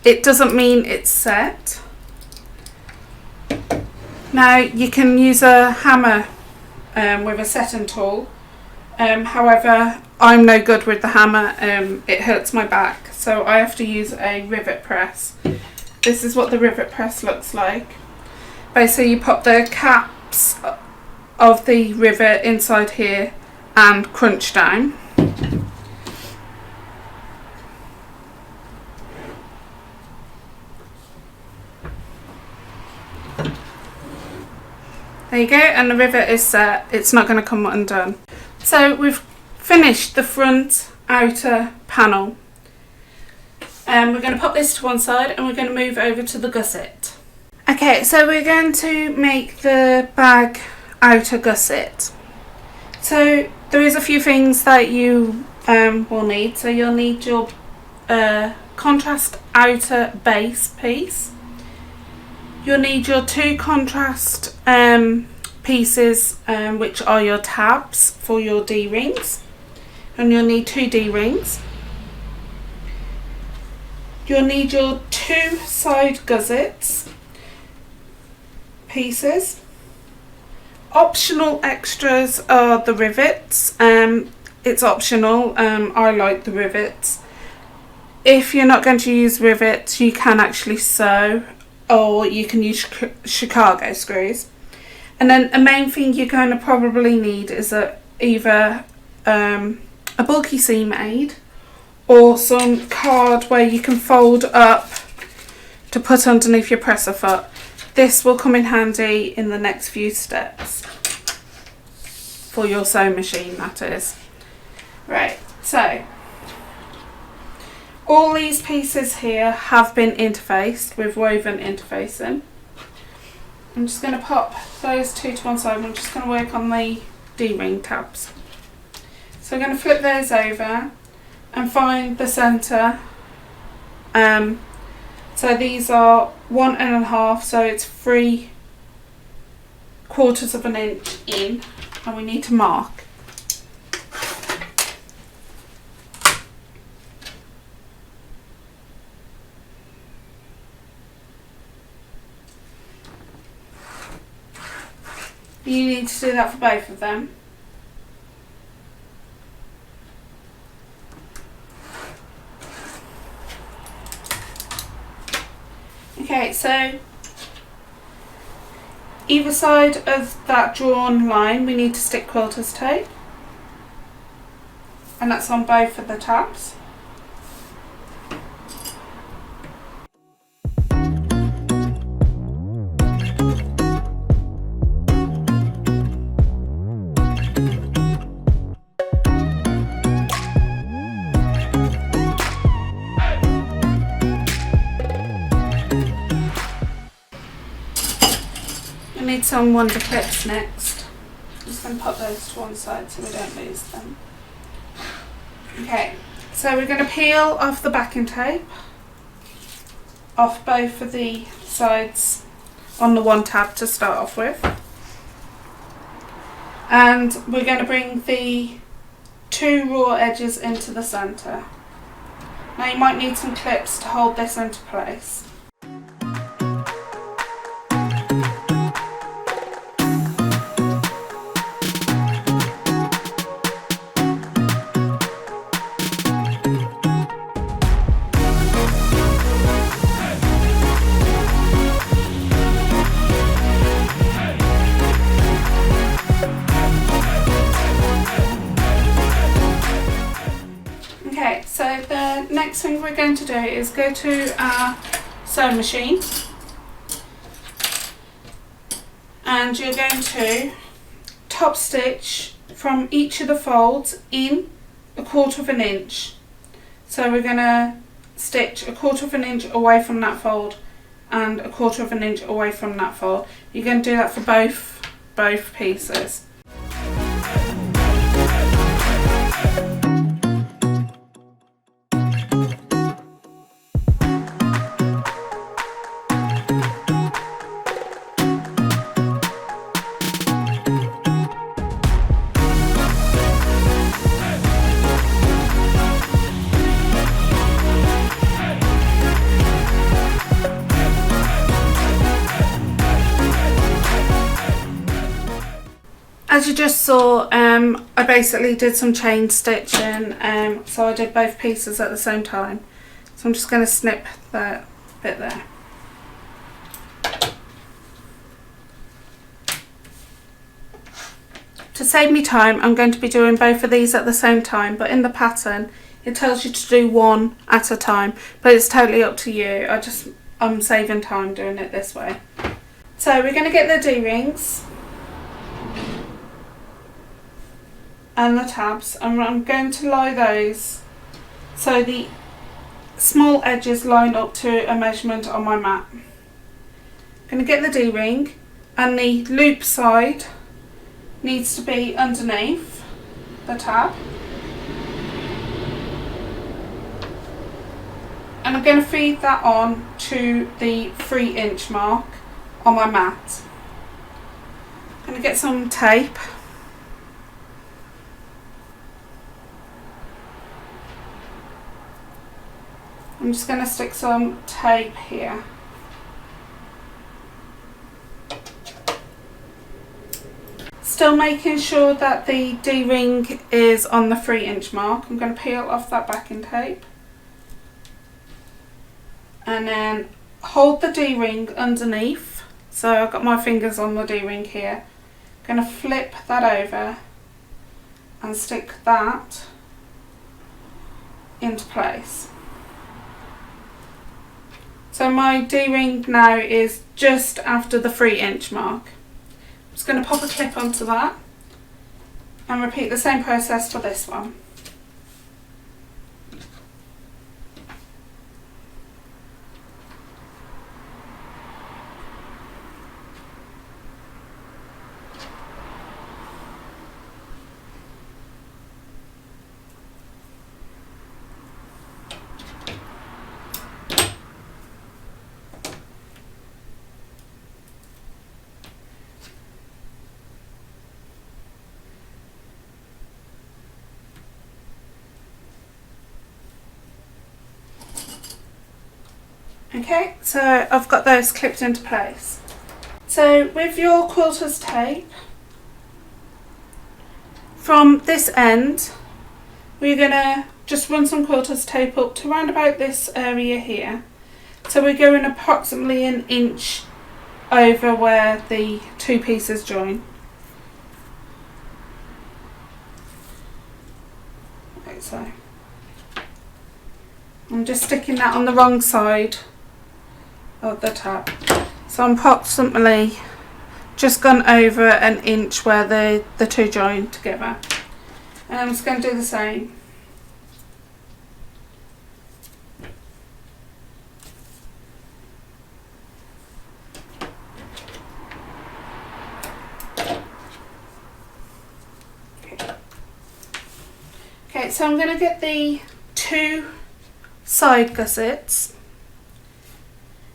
It doesn't mean it's set. Now you can use a hammer with a setting tool. However, I'm no good with the hammer. It hurts my back, so I have to use a rivet press. This is what the rivet press looks like. Basically, you pop the caps of the rivet inside here and crunch down. There you go, and the rivet is set. It's not going to come undone. So we've finished the front outer panel. We're going to pop this to one side and we're going to move over to the gusset. Okay, so we're going to make the bag outer gusset. So there is a few things that you will need. So you'll need your contrast outer base piece. You'll need your 2 contrast pieces, which are your tabs for your D-rings, and you'll need 2 D-rings. You'll need your 2 side gussets pieces. Optional extras are the rivets. It's optional. I like the rivets. If you're not going to use rivets, you can actually sew, or you can use Chicago screws. And then a main thing you're going to probably need is either a bulky seam aid or some card where you can fold up to put underneath your presser foot. This will come in handy in the next few steps for your sewing machine, that is. Right, so all these pieces here have been interfaced with woven interfacing. I'm just going to pop those 2 to one side. I'm just going to work on the D-ring tabs. So I'm going to flip those over and find the centre. So these are 1 1/2, so it's 3/4 of an inch in, and we need to mark. You need to do that for both of them. Okay, so either side of that drawn line we need to stick quilters tape, and that's on both of the tabs. Need some wonder clips next. I'm just going to pop those to one side so we don't lose them. Okay, so we're going to peel off the backing tape off both of the sides on the one tab to start off with, and we're going to bring the 2 raw edges into the centre. Now you might need some clips to hold this into place. Okay, so the next thing we're going to do is go to our sewing machine, and you're going to top stitch from each of the folds in 1/4 of an inch. So we're going to stitch 1/4 of an inch away from that fold and 1/4 of an inch away from that fold. You're going to do that for both pieces. As you just saw, I basically did some chain stitching, so I did both pieces at the same time. So I'm just going to snip that bit there. To save me time, I'm going to be doing both of these at the same time, but in the pattern it tells you to do one at a time, but it's totally up to you. I'm saving time doing it this way. So we're going to get the D-rings and the tabs, and I'm going to lie those so the small edges line up to a measurement on my mat. I'm going to get the D-ring, and the loop side needs to be underneath the tab, and I'm going to feed that on to the 3-inch mark on my mat. I'm going to get some tape. I'm just going to stick some tape here. Still making sure that the D-ring is on the 3-inch mark. I'm going to peel off that backing tape and then hold the D-ring underneath. So I've got my fingers on the D-ring here. I'm going to flip that over and stick that into place. So my D-ring now is just after the 3-inch mark. I'm just going to pop a clip onto that and repeat the same process for this one. Okay, so I've got those clipped into place. So with your quilters tape, from this end, we're going to just run some quilters tape up to around about this area here. So we're going approximately 1 inch over where the two pieces join. Okay, so I'm just sticking that on the wrong side of the tab. So I'm approximately just gone over 1 inch where the two join together. And I'm just going to do the same. Okay, so I'm going to get the 2 side gussets.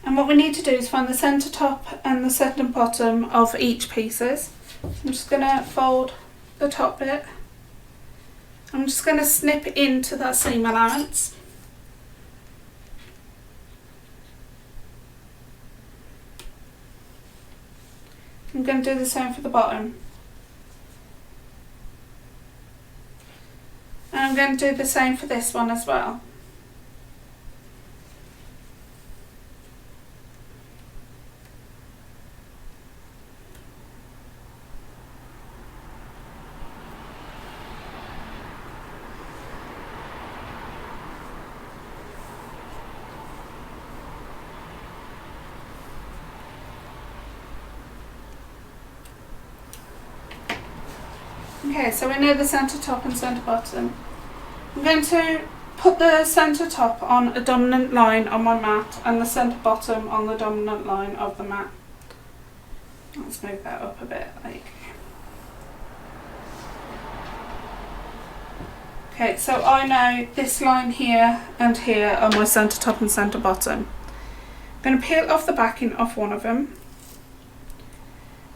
And what we need to do is find the centre top and the centre bottom of each pieces. I'm just going to fold the top bit. I'm just going to snip into that seam allowance. I'm going to do the same for the bottom. And I'm going to do the same for this one as well. Okay, so we know the centre top and centre bottom. I'm going to put the centre top on a dominant line on my mat and the centre bottom on the dominant line of the mat. Let's move that up a bit. Okay, so I know this line here and here are my centre top and centre bottom. I'm going to peel off the backing off one of them,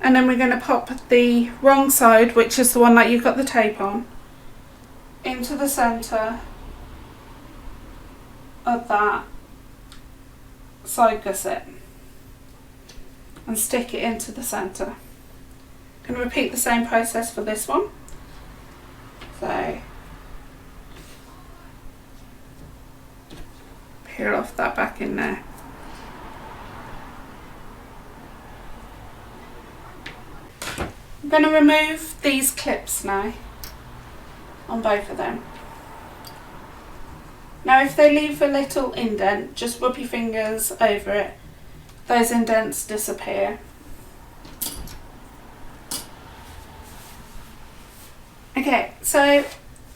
and then we're going to pop the wrong side, which is the one that you've got the tape on, into the centre of that side gusset and stick it into the centre. I'm going to repeat the same process for this one. So peel off that back in there. I'm going to remove these clips now on both of them. Now if they leave a little indent, just rub your fingers over it. Those indents disappear. Okay, so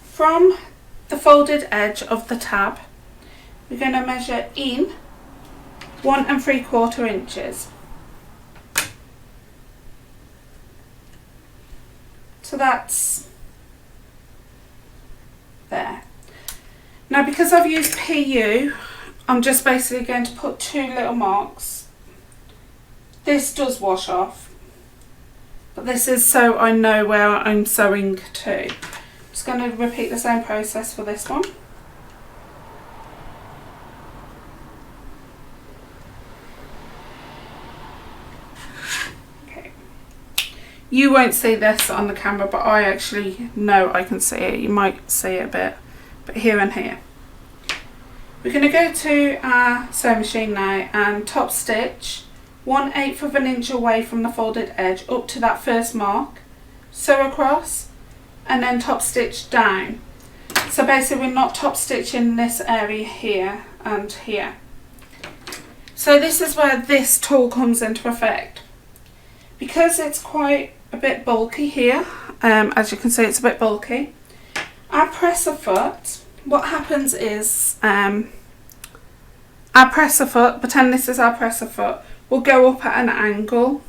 from the folded edge of the tab, we're going to measure in 1 3/4 inches. So that's there. Now because I've used PU, I'm just basically going to put 2 little marks. This does wash off, but this is so I know where I'm sewing to. Just going to repeat the same process for this one. You won't see this on the camera, but I actually know I can see it. You might see it a bit, but here and here. We're going to go to our sewing machine now and top stitch 1/8 of an inch away from the folded edge up to that first mark, sew across, and then top stitch down. So basically we're not top stitching this area here and here. So this is where this tool comes into effect. Because it's quite a bit bulky here, as you can see it's a bit bulky, our presser foot, what happens is our presser foot, pretend this is our presser foot, will go up at an angle,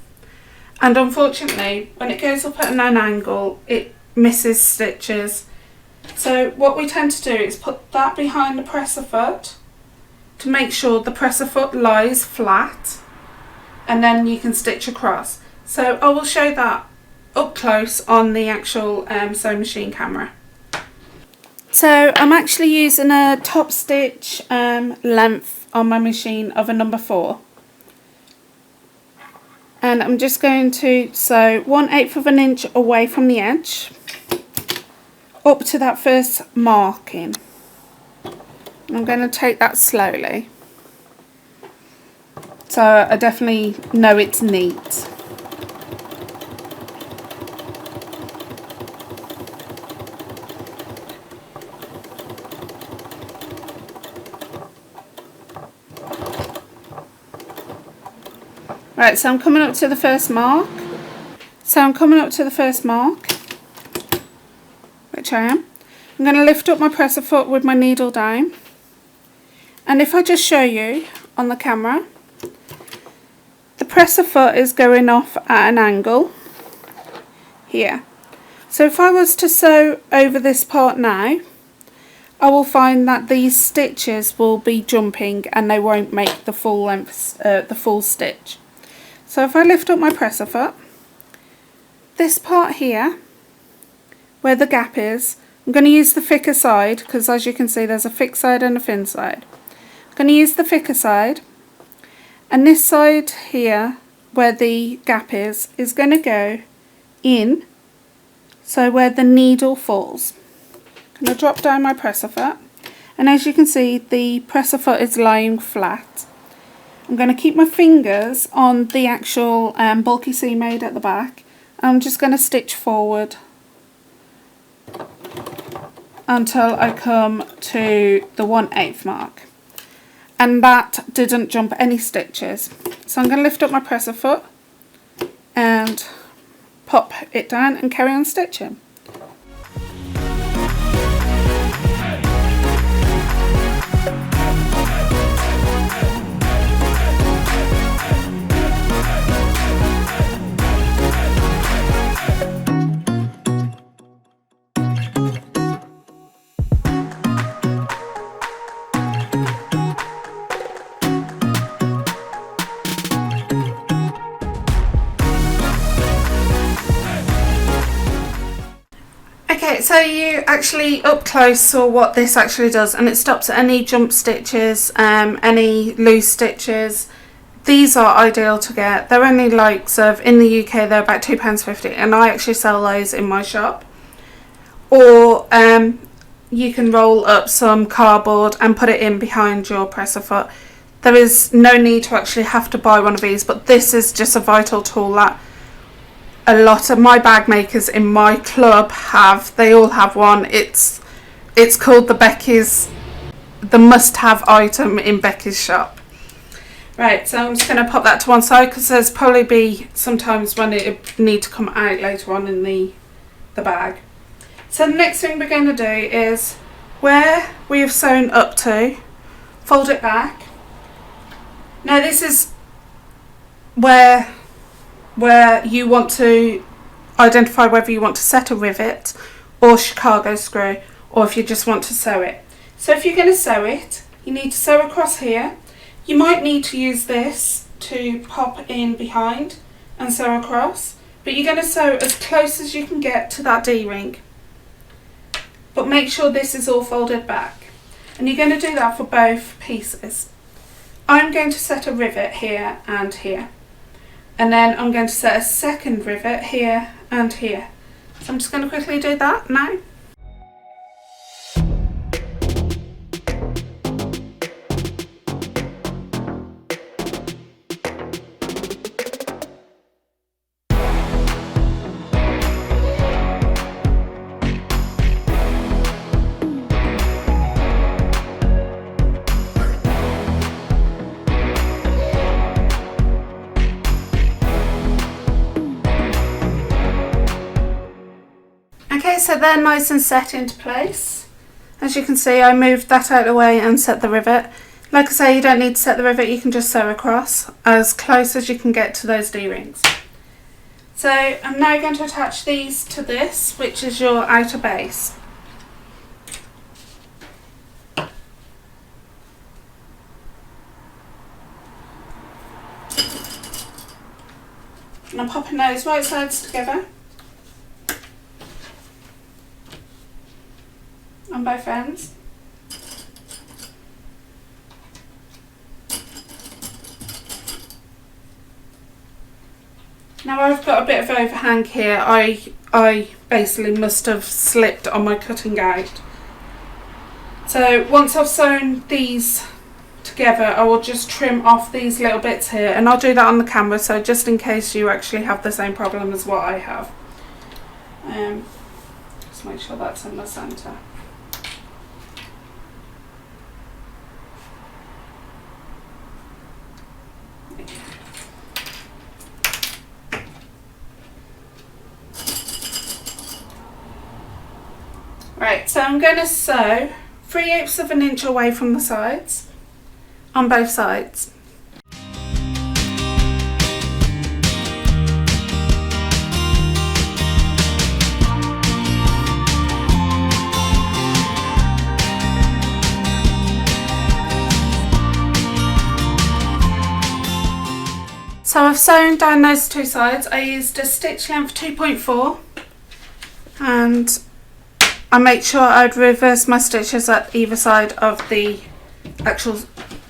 and unfortunately when it goes up at an angle it misses stitches. So what we tend to do is put that behind the presser foot to make sure the presser foot lies flat, and then you can stitch across. So I will show that up close on the actual sewing machine camera. So I'm actually using a top stitch length on my machine of a number 4. And I'm just going to sew 1/8 of an inch away from the edge up to that first marking. I'm going to take that slowly so I definitely know it's neat. Right, so I'm coming up to the first mark. Which I am. I'm going to lift up my presser foot with my needle down. And if I just show you on the camera, the presser foot is going off at an angle here. So if I was to sew over this part now, I will find that these stitches will be jumping and they won't make the full length, the full stitch. So if I lift up my presser foot, this part here, where the gap is, I'm going to use the thicker side because as you can see there's a thick side and a thin side. I'm going to use the thicker side, and this side here where the gap is going to go in, so where the needle falls. I'm going to drop down my presser foot, and as you can see the presser foot is lying flat. I'm going to keep my fingers on the actual bulky seam made at the back. I'm just going to stitch forward until I come to the 1/8 mark, and that didn't jump any stitches. So I'm going to lift up my presser foot and pop it down and carry on stitching. so you actually up close saw what this actually does, and it stops any jump stitches, any loose stitches. These are ideal to get. They're only like, in the UK they're about £2.50, and I actually sell those in my shop. Or you can roll up some cardboard and put it in behind your presser foot. There is no need to actually have to buy one of these, but this is just a vital tool that a lot of my bag makers in my club have. They all have one. It's called the must-have item in Becky's shop. Right, so I'm just going to pop that to one side because there's probably be sometimes when it need to come out later on in the bag. So the next thing we're going to do is where we have sewn up to, fold it back. Now this is where you want to identify whether you want to set a rivet or Chicago screw, or if you just want to sew it. So if you're going to sew it, you need to sew across here. You might need to use this to pop in behind and sew across, but you're going to sew as close as you can get to that D-ring. But make sure this is all folded back, and you're going to do that for both pieces. I'm going to set a rivet here and here, and then I'm going to set a second rivet here and here. So I'm just going to quickly do that now. Okay, so they're nice and set into place. As you can see, I moved that out of the way and set the rivet. Like I say, you don't need to set the rivet, you can just sew across as close as you can get to those D-rings. So I'm now going to attach these to this, which is your outer base. And I'm popping those right sides together on both ends. Now I've got a bit of overhang here. I basically must have slipped on my cutting out. So once I've sewn these together, I will just trim off these little bits here, and I'll do that on the camera, so just in case you actually have the same problem as what I have. Just make sure that's in the centre. Right, so I'm going to sew 3/8 of an inch away from the sides, on both sides. So I've sewn down those two sides. I used a stitch length 2.4, and I make sure I'd reverse my stitches at either side of the actual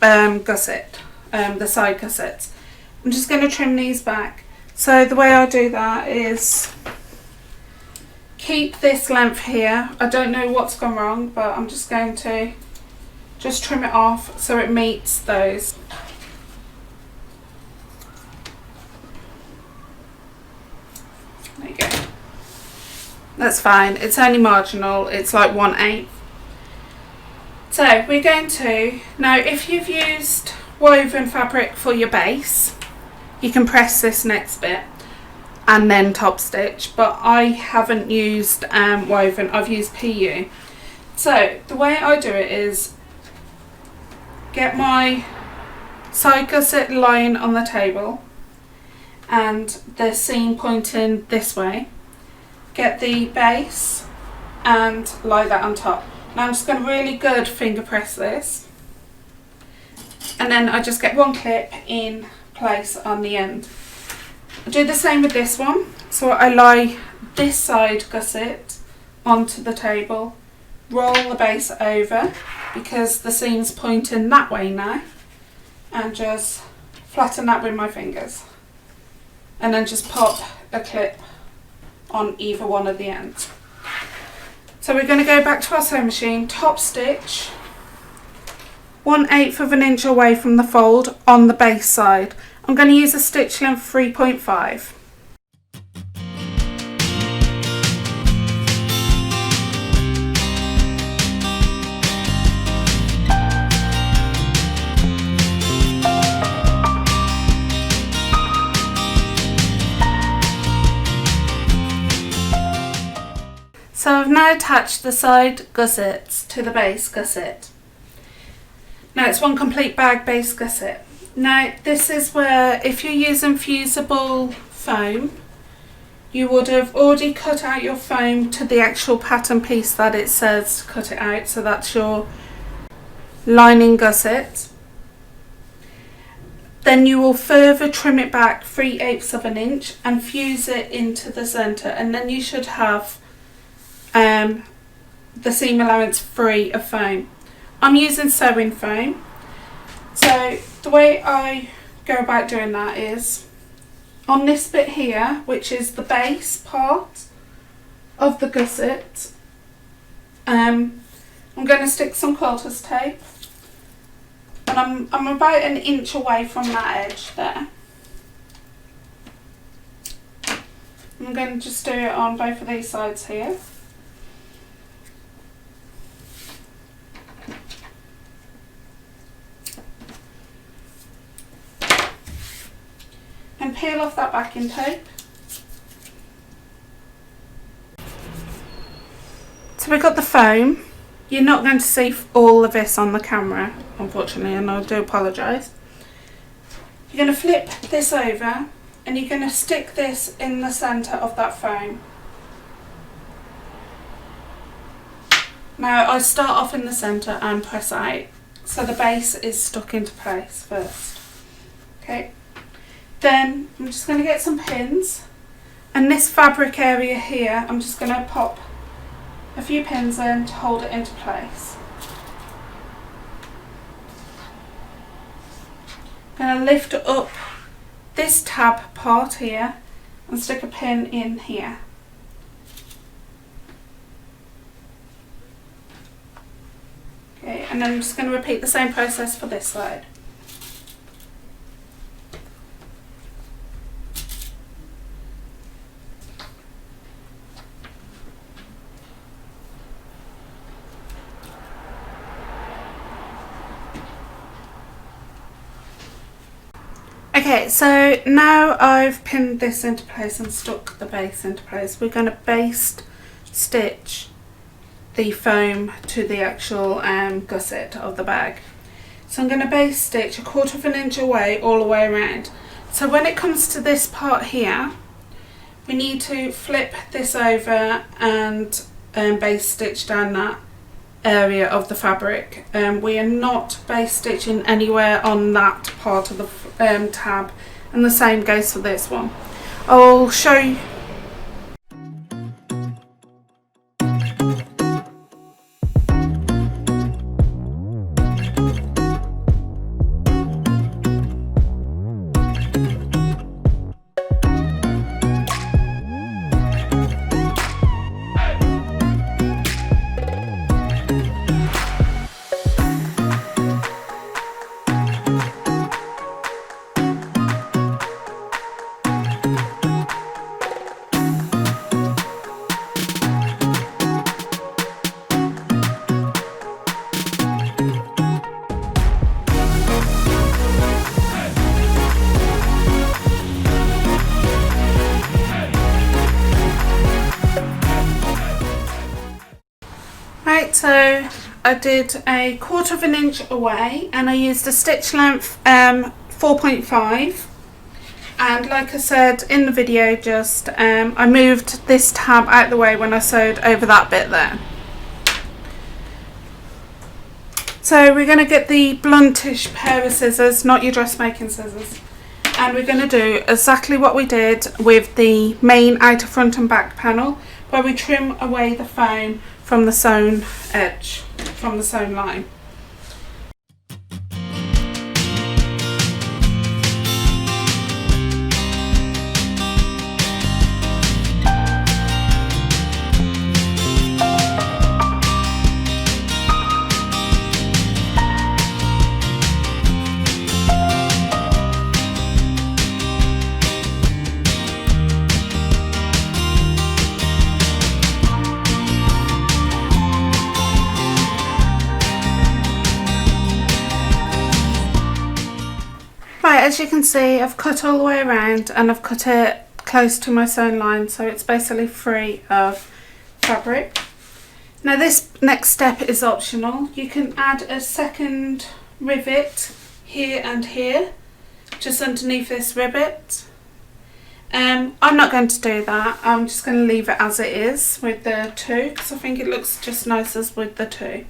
gusset, the side gussets. I'm just going to trim these back. So the way I do that is keep this length here. I don't know what's gone wrong, but I'm just going to just trim it off so it meets those. There you go. That's fine, it's only marginal, it's like 1/8. So we're going to, now if you've used woven fabric for your base, you can press this next bit and then top stitch, but I haven't used woven, I've used PU. So the way I do it is get my side gusset line on the table and the seam pointing this way. Get the base and lie that on top. Now I'm just going to really good finger press this, and then I just get one clip in place on the end. I do the same with this one, so I lie this side gusset onto the table, roll the base over because the seam's pointing that way now, and just flatten that with my fingers, and then just pop a clip on either one of the ends. So we're going to go back to our sewing machine, top stitch 1/8 of an inch away from the fold on the base side. I'm going to use a stitch length 3.5. So I've now attached the side gussets to the base gusset. Now it's one complete bag base gusset. Now this is where, if you're using fusible foam, you would have already cut out your foam to the actual pattern piece that it says to cut it out. So that's your lining gusset. Then you will further trim it back 3/8 of an inch and fuse it into the centre, and then you should have the seam allowance free of foam. I'm using sewing foam. So the way I go about doing that is on this bit here, which is the base part of the gusset, I'm going to stick some quilters tape, and I'm about an inch away from that edge there. I'm going to just do it on both of these sides here. And peel off that backing tape. So we've got the foam. You're not going to see all of this on the camera, unfortunately, and I do apologise. You're going to flip this over and you're going to stick this in the centre of that foam. Now I start off in the centre and press out, so the base is stuck into place first. Okay. Then I'm just going to get some pins, and this fabric area here I'm just going to pop a few pins in to hold it into place. I'm going to lift up this tab part here and stick a pin in here. Okay, and then I'm just going to repeat the same process for this side. Okay, so now I've pinned this into place and stuck the base into place, we're going to baste stitch the foam to the actual gusset of the bag. So I'm going to baste stitch 1/4 of an inch away all the way around. So when it comes to this part here, we need to flip this over and baste stitch down that area of the fabric. We are not baste stitching anywhere on that part of the tab, and the same goes for this one. I'll show you. Right, so I did 1/4 of an inch away and I used a stitch length 4.5, and like I said in the video, just I moved this tab out the way when I sewed over that bit there. So we're going to get the bluntish pair of scissors, not your dressmaking scissors, and we're going to do exactly what we did with the main outer front and back panel. where we trim away the foam from the sewn edge, from the sewn line. Right, as you can see, I've cut all the way around and I've cut it close to my sewn line, so it's basically free of fabric. Now this next step is optional. You can add a second rivet here and here, just underneath this rivet. I'm not going to do that. I'm just going to leave it as it is with the two, because I think it looks just nicer with the two.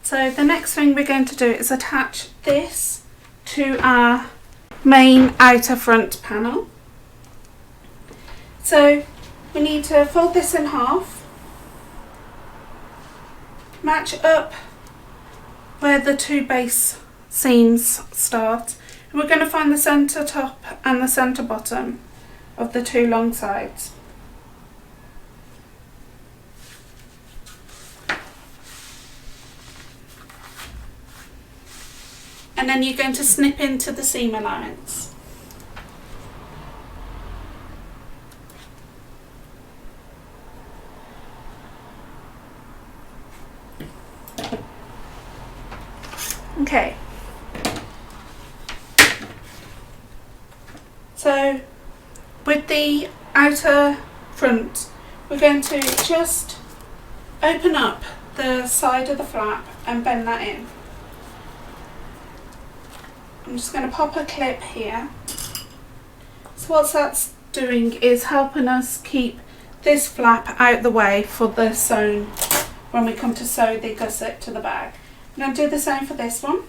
So the next thing we're going to do is attach this to our main outer front panel. So we need to fold this in half, match up where the two base seams start, and we're going to find the centre top and the centre bottom of the two long sides. And then you're going to snip into the seam allowance. Okay. So with the outer front, we're going to just open up the side of the flap and bend that in. I'm just going to pop a clip here. So what that's doing is helping us keep this flap out the way for the sewn when we come to sew the gusset to the bag. I'm going to do the same for this one.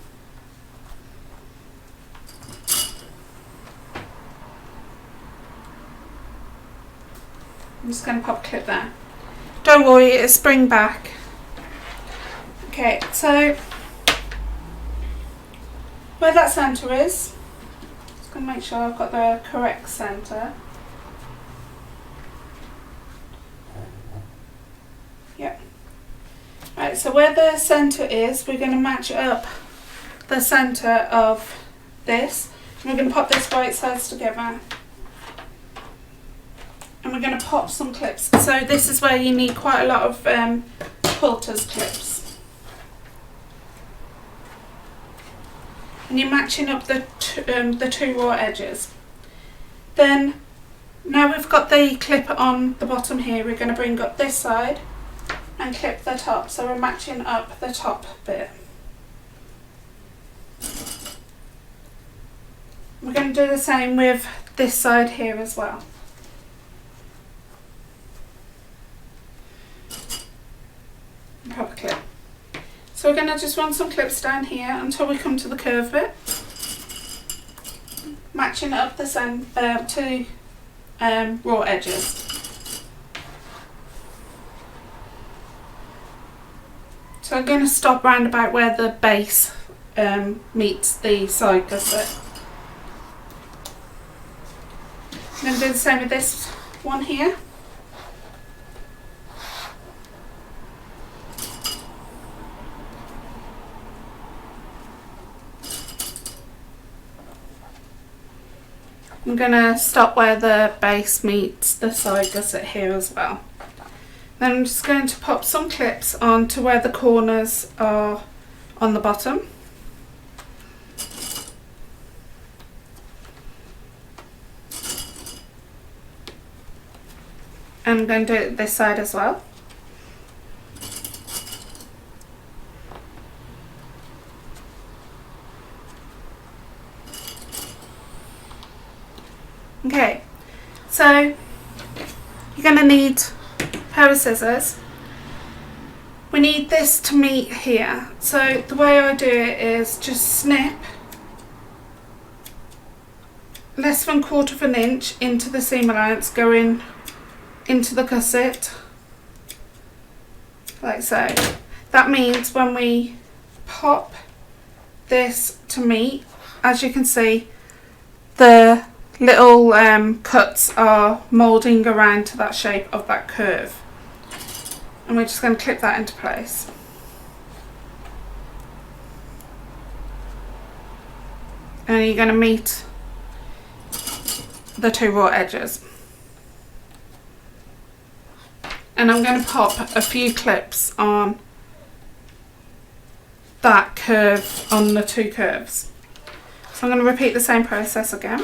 I'm just going to pop a clip there. Don't worry, it'll spring back. Okay, so where that centre is, just going to make sure I've got the correct centre. Yep. Right, so where the centre is, we're going to match up the centre of this. And we're going to pop this right sides together. And we're going to pop some clips. So this is where you need quite a lot of quilters clips. And you're matching up the two raw edges. Then, now we've got the clip on the bottom here, we're going to bring up this side and clip the top. So we're matching up the top bit. We're going to do the same with this side here as well. Pop a clip. So we're going to just run some clips down here until we come to the curve bit, matching up the two raw edges. So I'm going to stop round about where the base meets the side gusset. I'm going to do the same with this one here. I'm going to stop where the base meets the side gusset here as well. Then I'm just going to pop some clips on to where the corners are on the bottom. And I'm going to do it this side as well. Okay, so you're going to need a pair of scissors. We need this to meet here. So the way I do it is just snip less than 1/4 of an inch into the seam allowance, going into the gusset, like so. That means when we pop this to meet, as you can see, the little cuts are moulding around to that shape of that curve. And we're just going to clip that into place. And you're going to meet the two raw edges. And I'm going to pop a few clips on that curve, on the two curves. So I'm going to repeat the same process again.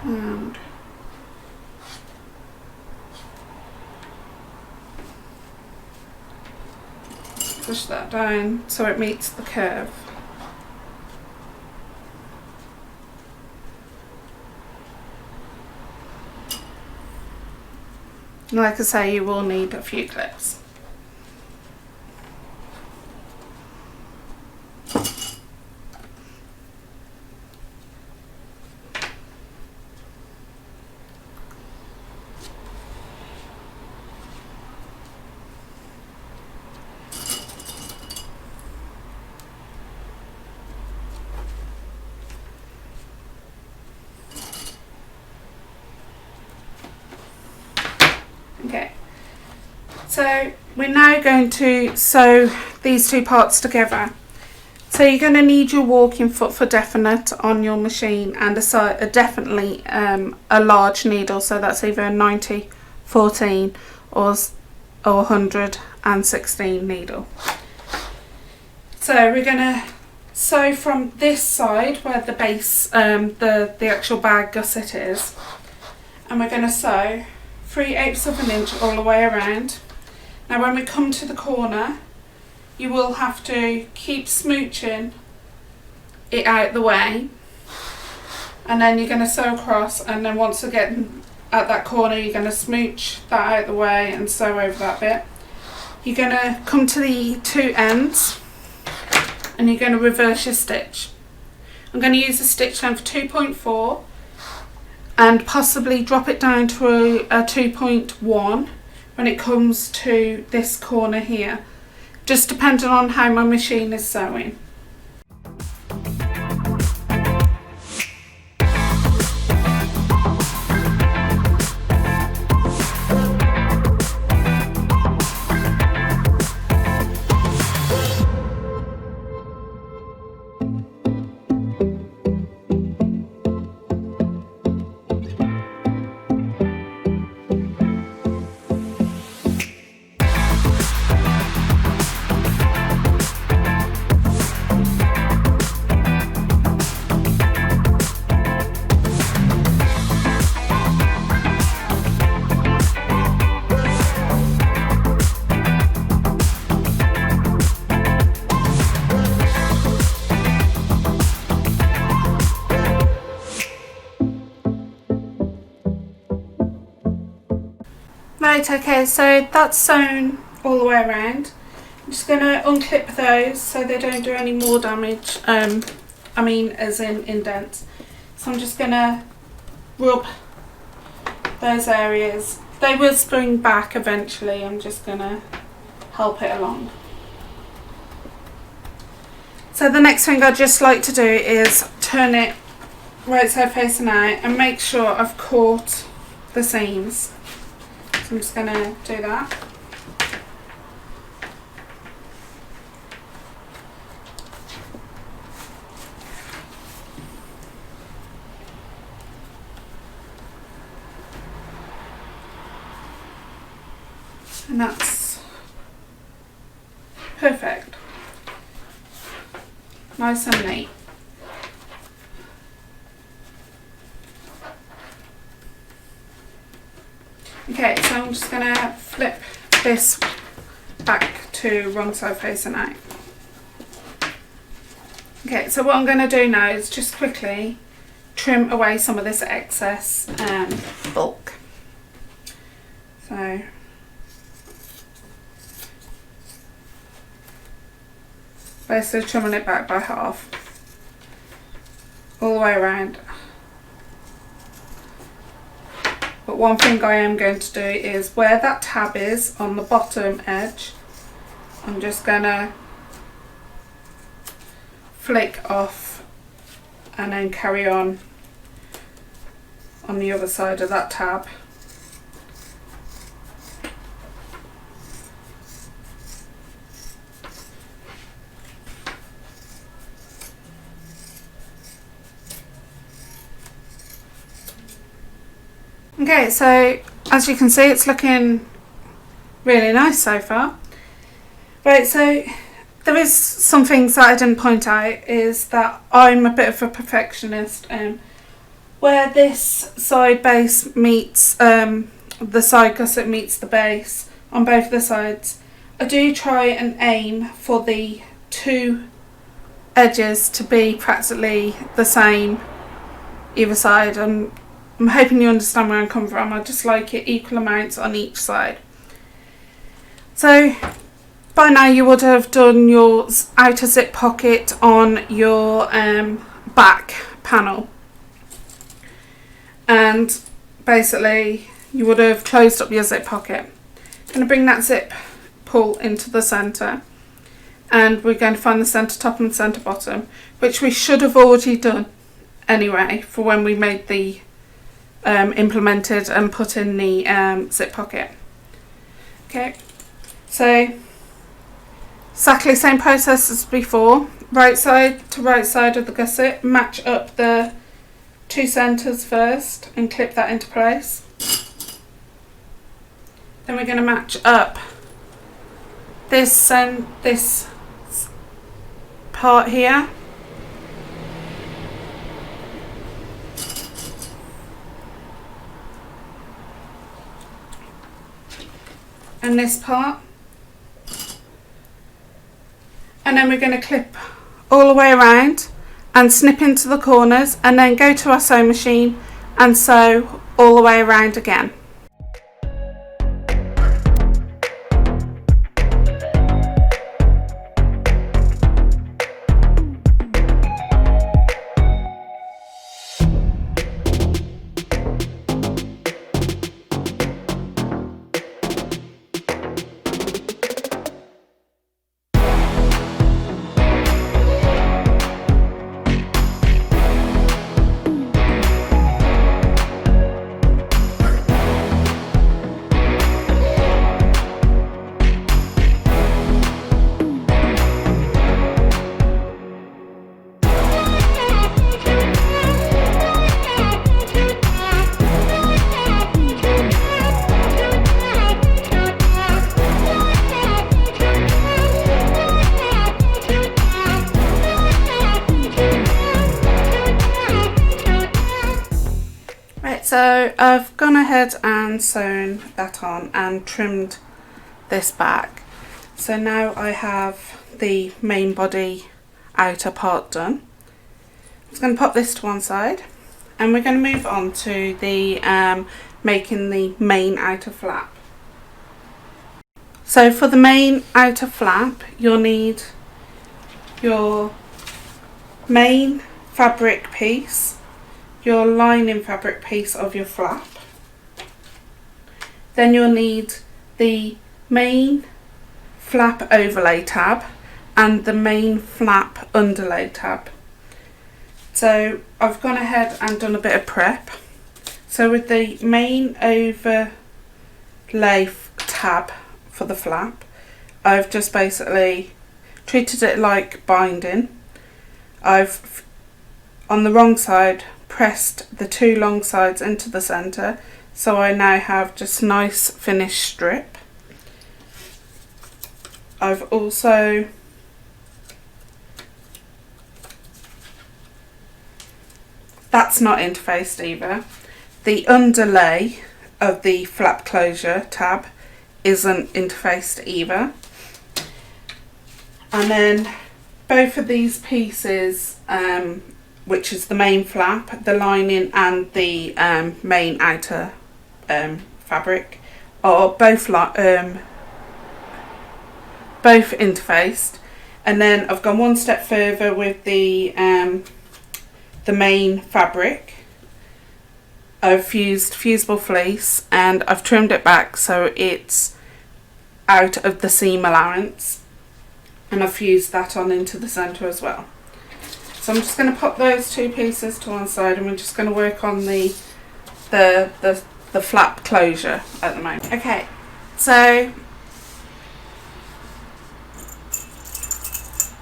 And push that down so it meets the curve. And like I say, you will need a few clips. Okay, so we're now going to sew these two parts together. So you're going to need your walking foot for definite on your machine, and definitely a large needle, so that's either a 90, 14 or 116 needle. So we're going to sew from this side where the base, the actual bag gusset is, and we're going to sew 3/8 of an inch all the way around. Now when we come to the corner, you will have to keep smooching it out the way, and then you're going to sew across, and then once again at that corner you're going to smooch that out the way and sew over that bit. You're going to come to the two ends and you're going to reverse your stitch. I'm going to use a stitch length 2.4 and possibly drop it down to a 2.1 when it comes to this corner here, just depending on how my machine is sewing. Right, okay, so that's sewn all the way around. I'm just going to unclip those so they don't do any more damage, as in indents. So I'm just going to rub those areas. They will spring back eventually, I'm just going to help it along. So the next thing I'd just like to do is turn it right side facing out and make sure I've caught the seams. I'm just going to do that. And that's perfect. Nice and neat. Okay, so I'm just going to flip this back to wrong side facing out. Okay, so what I'm going to do now is just quickly trim away some of this excess bulk. So Basically trimming it back by half, all the way around. But one thing I am going to do is where that tab is on the bottom edge, I'm just going to flick off and then carry on the other side of that tab. Okay, so as you can see, it's looking really nice so far. Right, so there is some things that I didn't point out, is that I'm a bit of a perfectionist, and where this side base meets the side gusset meets the base on both the sides, I do try and aim for the two edges to be practically the same either side, and I'm hoping you understand where I'm coming from. I just like it equal amounts on each side. So by now you would have done your outer zip pocket on your back panel, and basically you would have closed up your zip pocket. I'm going to bring that zip pull into the centre, and we're going to find the centre top and centre bottom, which we should have already done anyway for when we made the implemented and put in the zip pocket. Okay, so exactly the same process as before. Right side to right side of the gusset, match up the two centres first and clip that into place. Then we're going to match up this and this part here, and this part, and then we're going to clip all the way around and snip into the corners, and then go to our sewing machine and sew all the way around again. So I've gone ahead and sewn that on and trimmed this back. So now I have the main body outer part done. I'm just going to pop this to one side, and we're going to move on to the making the main outer flap. So for the main outer flap, you'll need your main fabric piece, your lining fabric piece of your flap. Then you'll need the main flap overlay tab and the main flap underlay tab. So I've gone ahead and done a bit of prep. So with the main overlay tab for the flap, I've just basically treated it like binding. I've, on the wrong side, pressed the two long sides into the centre, so I now have just nice finished strip. I've also that's not interfaced either. The underlay of the flap closure tab isn't interfaced either. And then both of these pieces, which is the main flap, the lining and the main outer fabric, are both interfaced, And then I've gone one step further with the main fabric. I've fused fusible fleece and I've trimmed it back so it's out of the seam allowance, and I've fused that on into the centre as well. So I'm just going to pop those two pieces to one side, and we're just going to work on the flap closure at the moment. Okay, so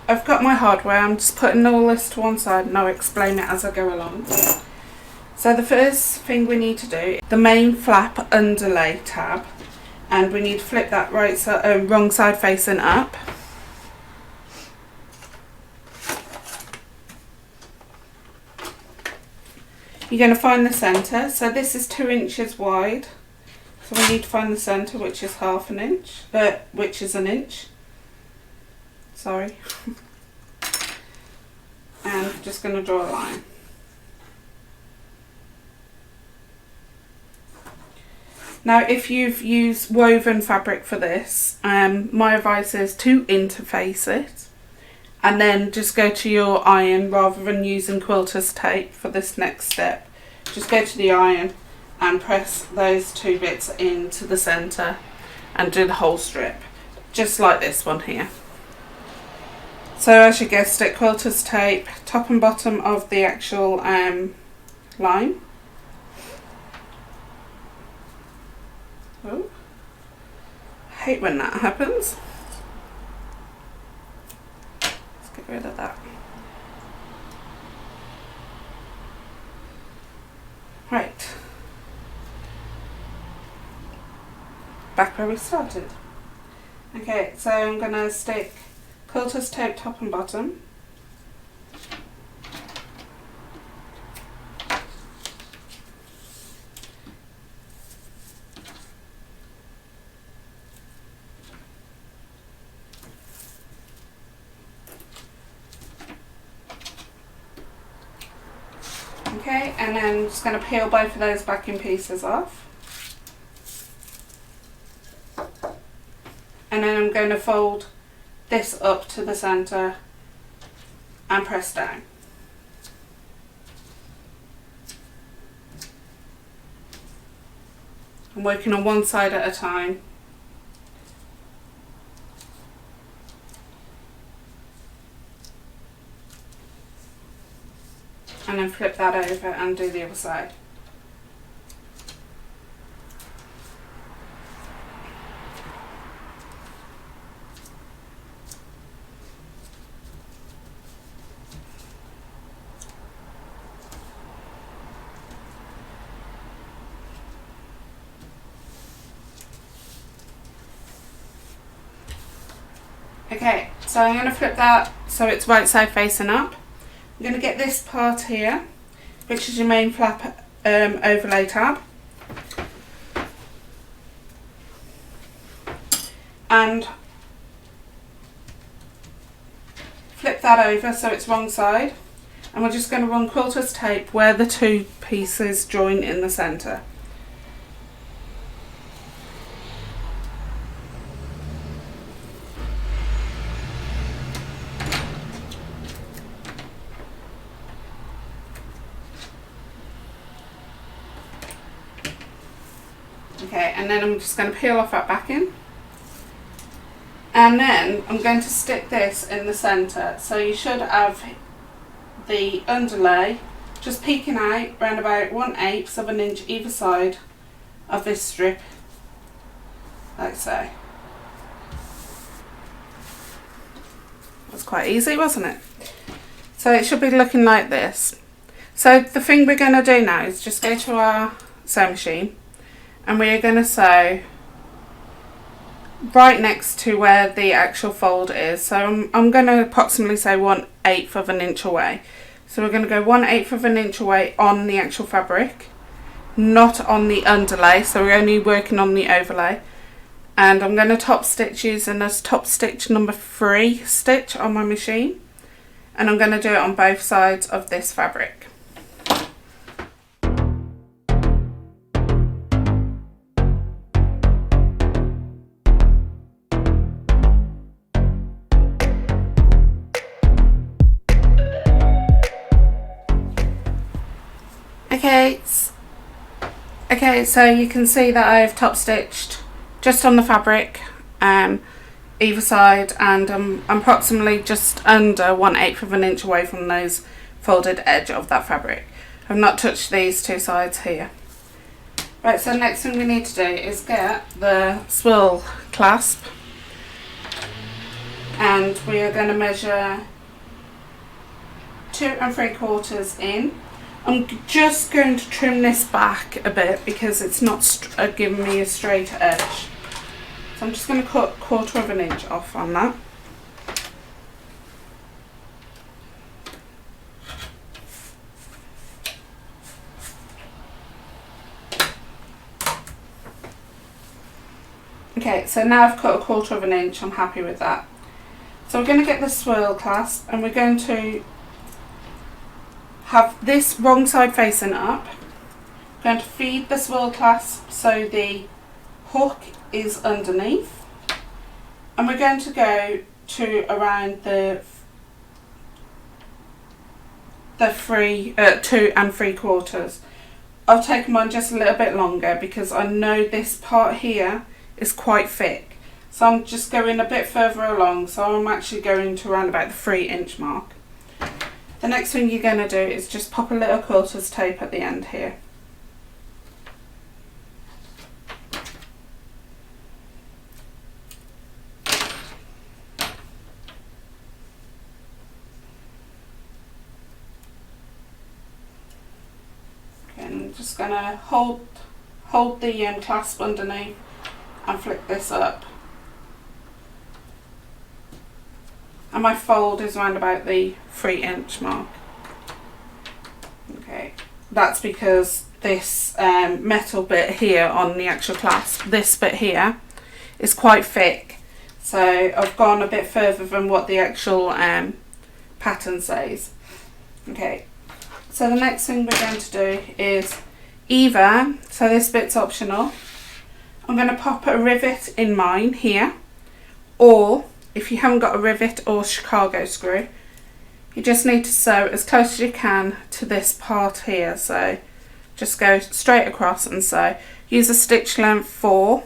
I've got my hardware. I'm just putting all this to one side and I'll explain it as I go along. So the first thing we need to do, the main flap underlay tab, and we need to flip that wrong side facing up. You're going to find the centre. So this is 2 inches wide. So we need to find the centre, which is half an inch, which is an inch. Sorry. And I'm just going to draw a line. Now, if you've used woven fabric for this, my advice is to interface it and then just go to your iron rather than using quilter's tape for this next step. Just go to the iron and press those 2 bits into the centre and do the whole strip, just like this one here. So as you guessed it, quilter's tape, top and bottom of the actual line. Oh, I hate when that happens. Let's get rid of that. Right. Back where we started. Okay, so I'm going to stick quilter's tape top and bottom. Okay, and then I'm just going to peel both of those backing pieces off. And then I'm going to fold this up to the centre and press down. I'm working on one side at a time. And then flip that over and do the other side. Okay, so I'm going to flip that so it's right side facing up. I'm going to get this part here, which is your main flap overlay tab, and flip that over so it's wrong side, and we're just going to run quilter's tape where the 2 pieces join in the centre. Okay, and then I'm just going to peel off that backing, and then I'm going to stick this in the centre. So you should have the underlay just peeking out around about 1/8 of an inch either side of this strip, like so. That's quite easy, wasn't it? So it should be looking like this. So the thing we're going to do now is just go to our sewing machine, and we're going to sew right next to where the actual fold is. So I'm going to approximately say 1/8 of an inch away. So we're going to go 1/8 of an inch away on the actual fabric, not on the underlay. So we're only working on the overlay. And I'm going to top stitch using this top stitch number 3 stitch on my machine. And I'm going to do it on both sides of this fabric. Okay, so you can see that I've top stitched just on the fabric either side, and I'm approximately just under 1/8 of an inch away from those folded edge of that fabric. I've not touched these two sides here. Right, so the next thing we need to do is get the swirl clasp, and we are going to measure 2 3/4 in. I'm just going to trim this back a bit because it's not giving me a straight edge. So I'm just going to cut 1/4 of an inch off on that. Okay, so now I've cut 1/4 of an inch, I'm happy with that. So we're going to get the swirl clasp, and we're going to have this wrong side facing up. I'm going to feed the swirl clasp so the hook is underneath, and we're going to go to around the 2 3/4. I've taken mine just a little bit longer because I know this part here is quite thick, so I'm just going a bit further along, so I'm actually going to around about the 3-inch mark. The next thing you're going to do is just pop a little quilters tape at the end here. Okay, and I'm just going to hold the clasp underneath and flick this up. And my fold is around about the 3-inch mark. Okay, that's because this metal bit here on the actual clasp, this bit here, is quite thick. So I've gone a bit further than what the actual pattern says. Okay, so the next thing we're going to do is so this bit's optional, I'm going to pop a rivet in mine here, or if you haven't got a rivet or Chicago screw, you just need to sew as close as you can to this part here. So just go straight across and sew. Use a stitch length 4,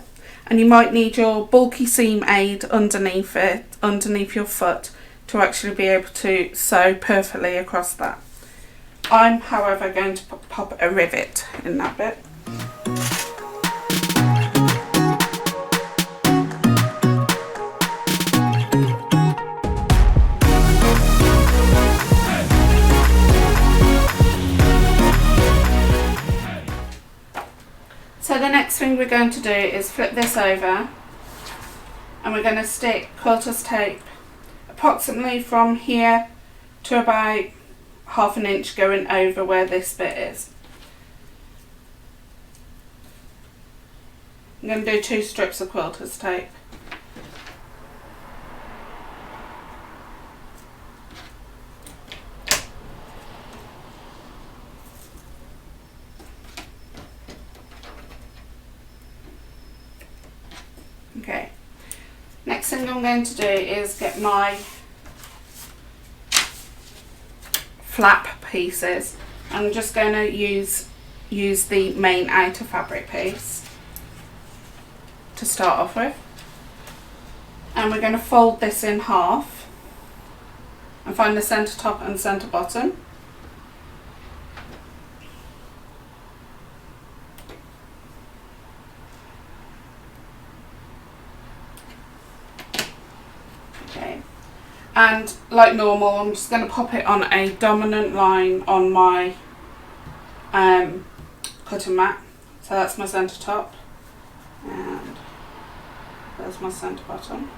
and you might need your bulky seam aid underneath it, underneath your foot, to actually be able to sew perfectly across that. I'm, however, going to pop a rivet in that bit. So the next thing we're going to do is flip this over, and we're going to stick quilters tape approximately from here to about 1/2 inch going over where this bit is. I'm going to do 2 strips of quilters tape. Okay, next thing I'm going to do is get my flap pieces. I'm just going to use the main outer fabric piece to start off with, and we're going to fold this in half and find the centre top and centre bottom. And like normal, I'm just going to pop it on a dominant line on my cutting mat. So that's my centre top, and there's my centre bottom.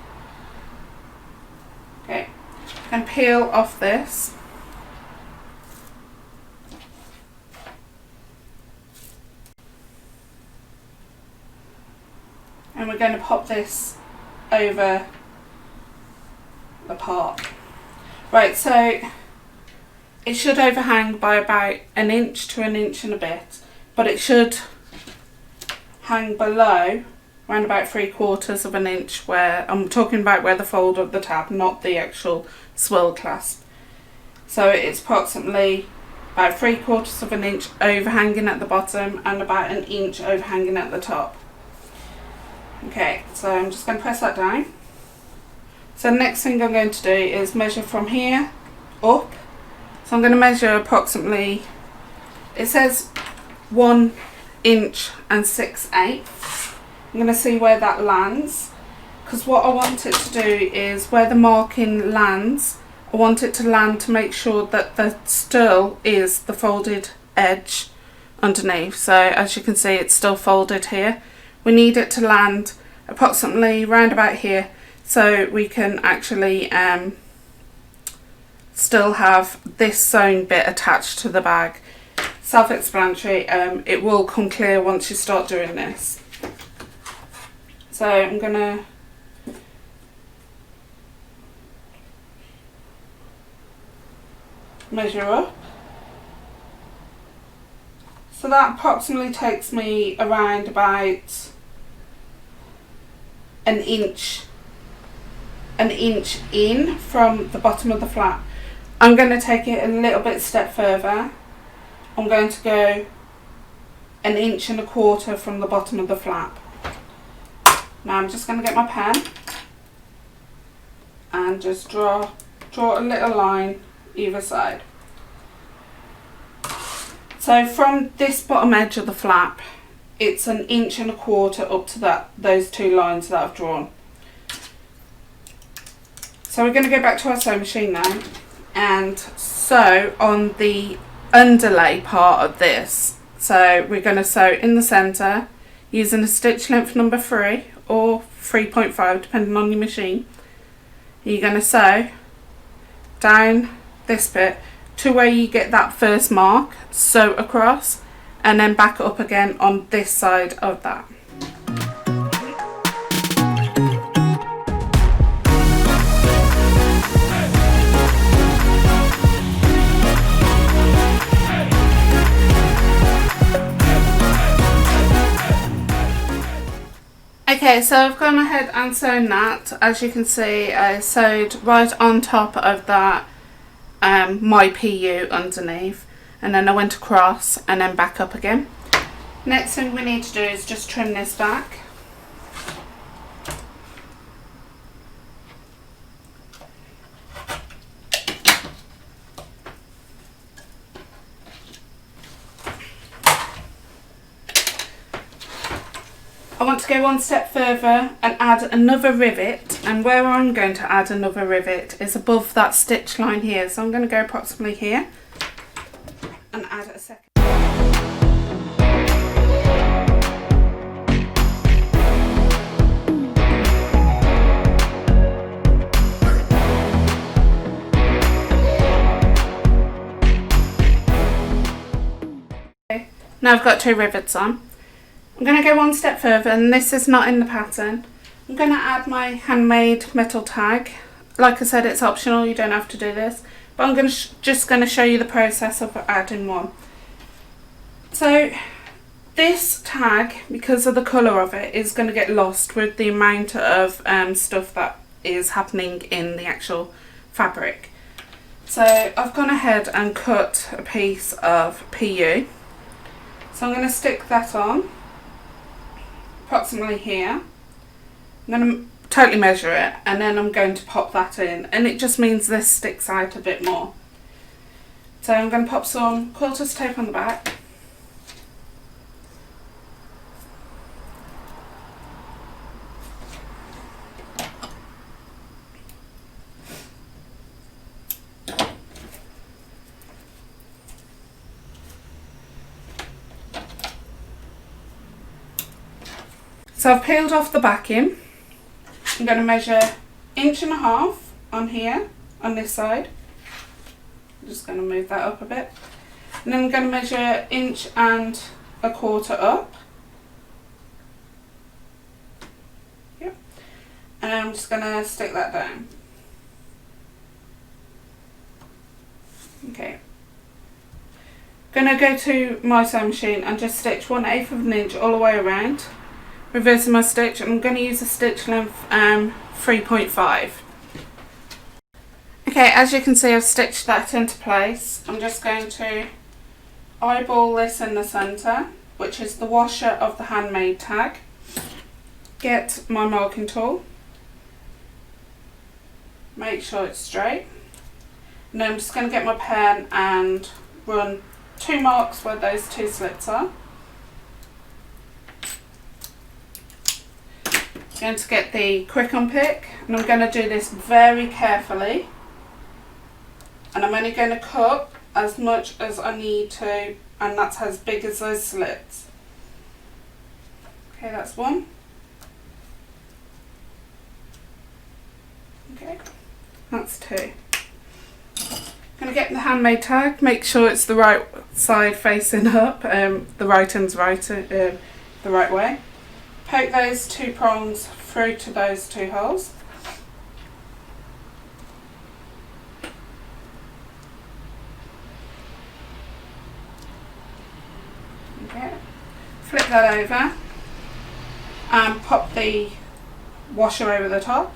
Okay, and peel off this. And we're going to pop this over the part. Right, so it should overhang by about 1 inch to 1 inch and a bit, but it should hang below around about 3/4 of an inch, where I'm talking about where the fold of the tab, not the actual swirl clasp. So it's approximately about 3/4 of an inch overhanging at the bottom and about an inch overhanging at the top. Okay, so I'm just going to press that down. So the next thing I'm going to do is measure from here up. So I'm going to measure approximately, it says 1 inch and 6/8. I'm going to see where that lands, because what I want it to do is where the marking lands, I want it to land to make sure that there still is the folded edge underneath. So as you can see, it's still folded here. We need it to land approximately round about here, so we can actually still have this sewn bit attached to the bag. Self-explanatory. It will come clear once you start doing this. So I'm gonna measure up. So that approximately takes me around about an inch in from the bottom of the flap. I'm going to take it a little bit step further. I'm going to go 1.25 inches from the bottom of the flap. Now I'm just going to get my pen and just draw a little line either side. So from this bottom edge of the flap, it's 1.25 inches up to those two lines that I've drawn. So we're going to go back to our sewing machine now and sew on the underlay part of this. So we're going to sew in the centre using a stitch length number 3 or 3.5 depending on your machine. You're going to sew down this bit to where you get that first mark, sew across, and then back up again on this side of that. Okay, so I've gone ahead and sewn that. As you can see, I sewed right on top of that my PU underneath, and then I went across and then back up again. Next thing we need to do is just trim this back. I want to go one step further and add another rivet, and where I'm going to add another rivet is above that stitch line here. So I'm going to go approximately here and add a second. Okay. Now I've got 2 rivets on. I'm going to go one step further, and this is not in the pattern. I'm going to add my Handmade Metal Tag. Like I said, it's optional, you don't have to do this, but I'm going to just going to show you the process of adding one. So this tag, because of the colour of it, is going to get lost with the amount of stuff that is happening in the actual fabric. So I've gone ahead and cut a piece of PU. So I'm going to stick that on approximately here. I'm going to totally measure it, and then I'm going to pop that in, and it just means this sticks out a bit more. So I'm going to pop some Quilters Tape on the back. So I've peeled off the backing. I'm going to measure 1.5 inches on here, on this side. I'm just going to move that up a bit. And then I'm going to measure 1.25 inches up. Yep. And I'm just going to stick that down. Okay. Going to go to my sewing machine and just stitch 1/8 of an inch all the way around. Reversing my stitch, I'm going to use a stitch length 3.5. Okay, as you can see, I've stitched that into place. I'm just going to eyeball this in the centre, which is the washer of the Handmade tag. Get my marking tool, make sure it's straight, and then I'm just going to get my pen and run 2 marks where those 2 slits are. I'm going to get the quick on pick, and I'm going to do this very carefully, and I'm only going to cut as much as I need to, and that's as big as those slits. Okay, that's 1. Okay, that's 2. I'm going to get the Handmade tag, make sure it's the right side facing up, the right end's right, the right way. Poke those 2 prongs through to those 2 holes. Okay, flip that over and pop the washer over the top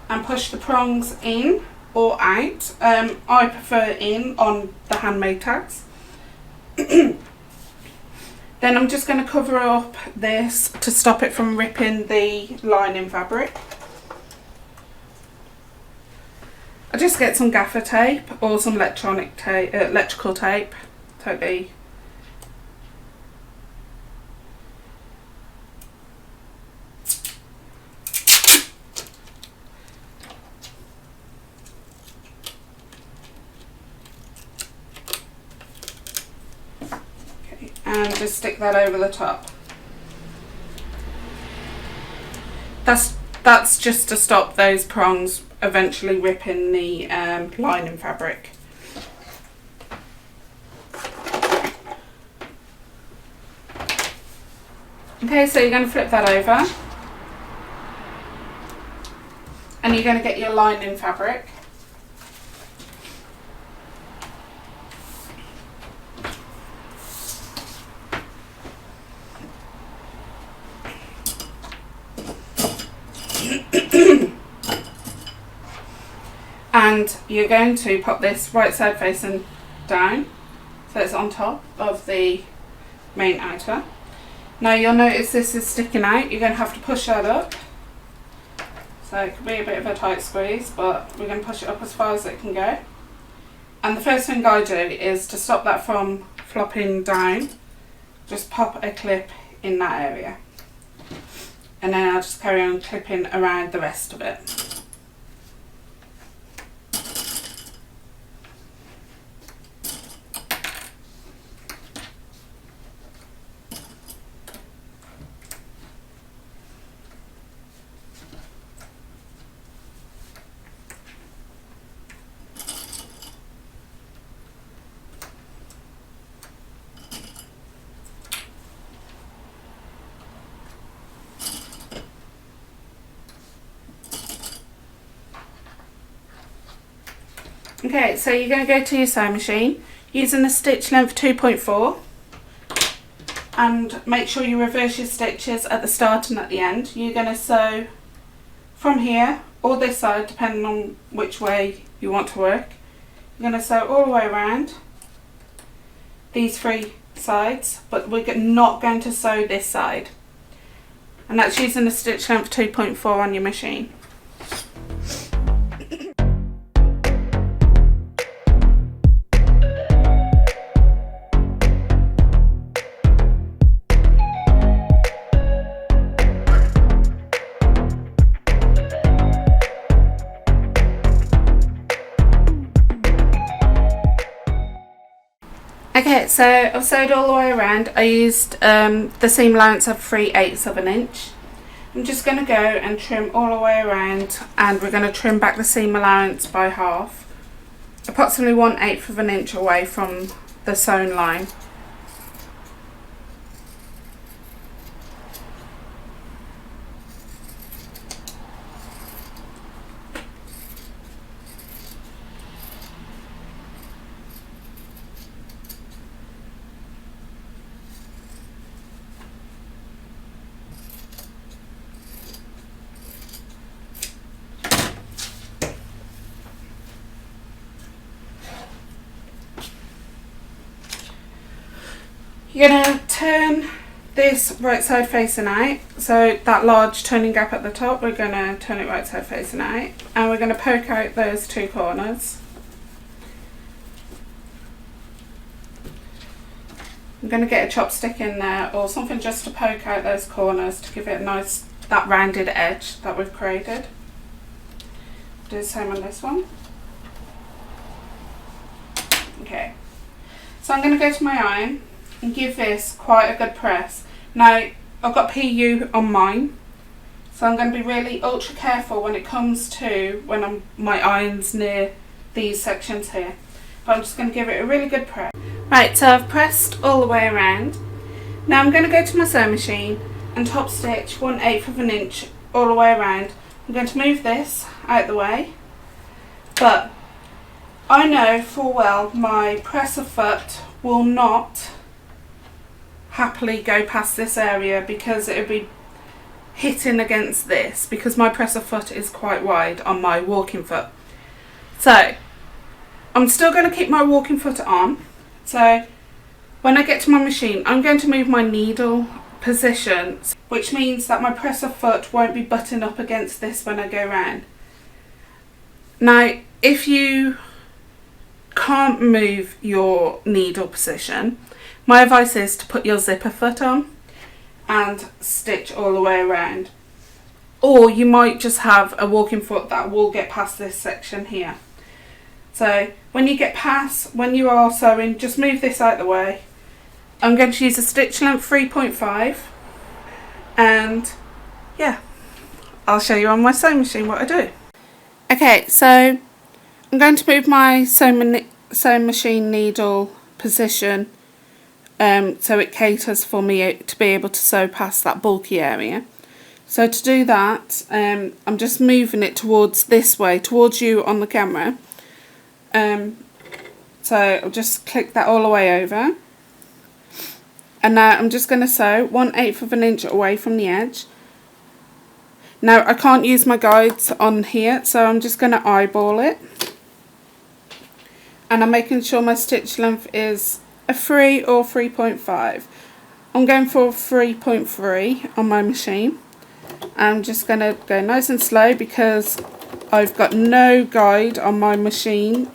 and push the prongs in or out. I prefer in on the Handmade tags. Then I'm just going to cover up this to stop it from ripping the lining fabric. I just get some gaffer tape or some electrical tape, totally. And just stick that over the top. That's just to stop those prongs eventually ripping the lining fabric. Okay, so you're going to flip that over and you're going to get your lining fabric. And you're going to pop this right side facing down so it's on top of the main outer. Now you'll notice this is sticking out, you're going to have to push that up. So it could be a bit of a tight squeeze, but we're going to push it up as far as it can go. And the first thing I do is to stop that from flopping down, just pop a clip in that area. And then I'll just carry on clipping around the rest of it. Okay, so you're going to go to your sewing machine using the stitch length 2.4 and make sure you reverse your stitches at the start and at the end. You're going to sew from here or this side depending on which way you want to work. You're going to sew all the way around these 3 sides, but we're not going to sew this side, and that's using the stitch length 2.4 on your machine. Okay, so I've sewed all the way around. I used the seam allowance of 3/8 of an inch. I'm just going to go and trim all the way around, and we're going to trim back the seam allowance by half, approximately 1/8 of an inch away from the sewn line. You're going to turn this right side facing out, so that large turning gap at the top, we're going to turn it right side facing out, and we're going to poke out those two corners. I'm going to get a chopstick in there or something just to poke out those corners to give it a nice, that rounded edge that we've created. Do the same on this one. Okay, so I'm going to go to my iron and give this quite a good press. Now I've got PU on mine, so I'm going to be really ultra careful when it comes to my iron's near these sections here. But I'm just going to give it a really good press. Right, so I've pressed all the way around. Now I'm going to go to my sewing machine and top stitch 1/8 of an inch all the way around. I'm going to move this out the way, but I know full well my presser foot will not happily go past this area because it would be hitting against this, because my presser foot is quite wide on my walking foot. So I'm still going to keep my walking foot on. So when I get to my machine, I'm going to move my needle position, which means that my presser foot won't be butting up against this when I go around. Now if you can't move your needle position, my advice is to put your zipper foot on and stitch all the way around. Or you might just have a walking foot that will get past this section here. So when you get past, when you are sewing, just move this out the way. I'm going to use a stitch length 3.5, and yeah, I'll show you on my sewing machine what I do. Okay, so I'm going to move my sewing machine needle position so it caters for me to be able to sew past that bulky area. So to do that, I'm just moving it towards this way, towards you on the camera. So I'll just click that all the way over. And now I'm just going to sew 1/8 of an inch away from the edge. Now I can't use my guides on here, so I'm just going to eyeball it. And I'm making sure my stitch length is a 3 or 3.5. I'm going for 3.3 on my machine. I'm just going to go nice and slow because I've got no guide on my machine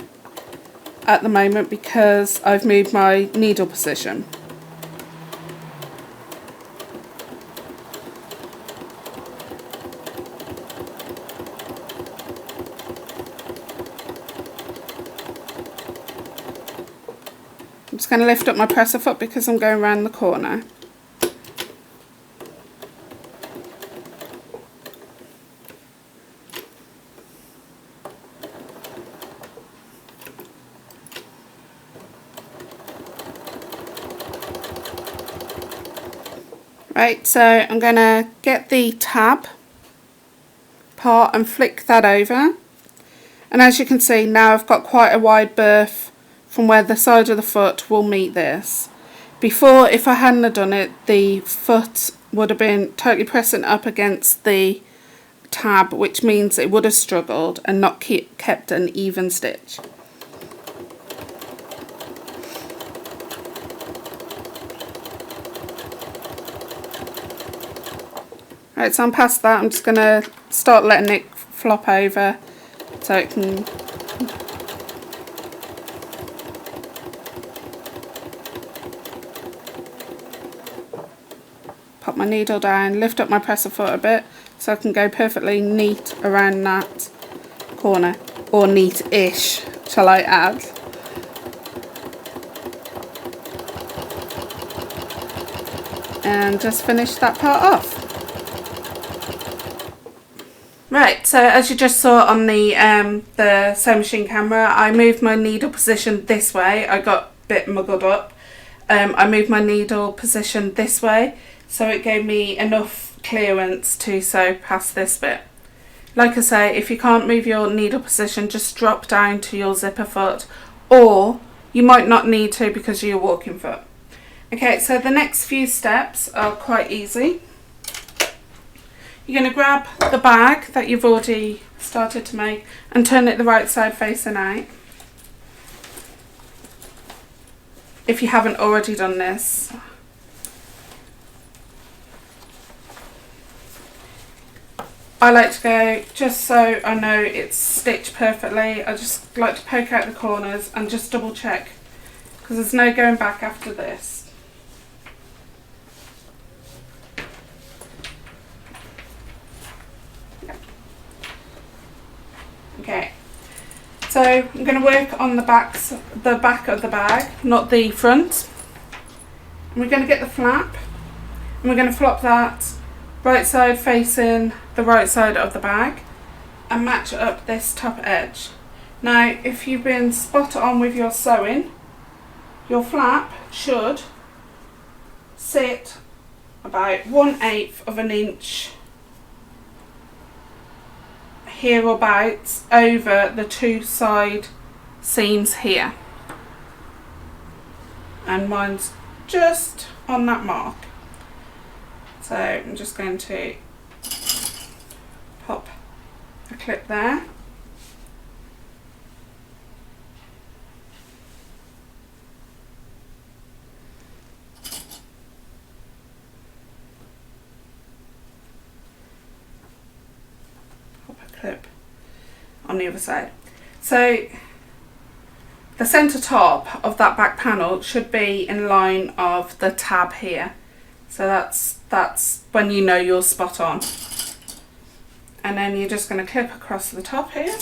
at the moment because I've moved my needle position. I'm just going to lift up my presser foot because I'm going around the corner. Right, so I'm going to get the tab part and flick that over, and as you can see now I've got quite a wide berth from where the side of the foot will meet this. Before, if I hadn't done it, the foot would have been totally pressing up against the tab, which means it would have struggled and not kept an even stitch. Right, so I'm past that. I'm just going to start letting it flop over so it can pop my needle down, lift up my presser foot a bit so I can go perfectly neat around that corner, or neat-ish, shall I add. And just finish that part off. Right, so as you just saw on the sewing machine camera, I moved my needle position this way. I got a bit muggled up. I moved my needle position this way, so it gave me enough clearance to sew past this bit. Like I say, if you can't move your needle position, just drop down to your zipper foot, or you might not need to because of your walking foot. Okay, so the next few steps are quite easy. You're going to grab the bag that you've already started to make and turn it the right side facing out. if you haven't already done this. I like to go, just so I know it's stitched perfectly, I just like to poke out the corners and just double check, because there's no going back after this. Okay, so I'm going to work on the back of the bag, not the front. And we're going to get the flap, and we're going to flop that right side facing the right side of the bag and match up this top edge. Now, if you've been spot on with your sewing, your flap should sit about 1/8 of an inch hereabouts over the two side seams here, and mine's just on that mark. So I'm just going to pop a clip there. Pop a clip on the other side. So the centre top of that back panel should be in line of the tab here. So that's when you know you're spot on. And then you're just going to clip across the top here.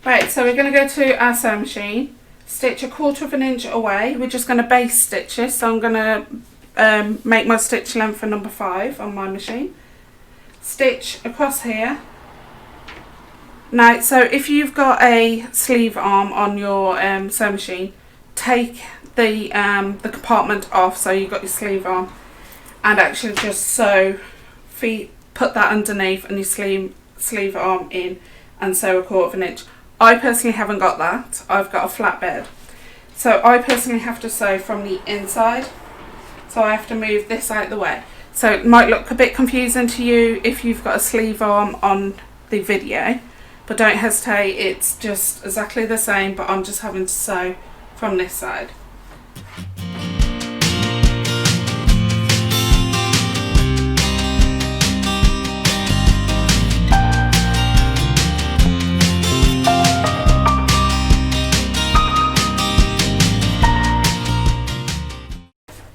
Right, so we're going to go to our sewing machine, stitch 1/4 of an inch away. We're just going to base stitch this, so I'm going to make my stitch length for number 5 on my machine. Stitch across here. Now, so if you've got a sleeve arm on your sewing machine, take the compartment off, so you've got your sleeve arm, and actually just sew, put that underneath and your sleeve arm in and sew 1/4 of an inch. I personally haven't got that. I've got a flat bed. So I personally have to sew from the inside. So I have to move this out of the way. So it might look a bit confusing to you if you've got a sleeve arm on the video, but don't hesitate, it's just exactly the same, but I'm just having to sew from this side.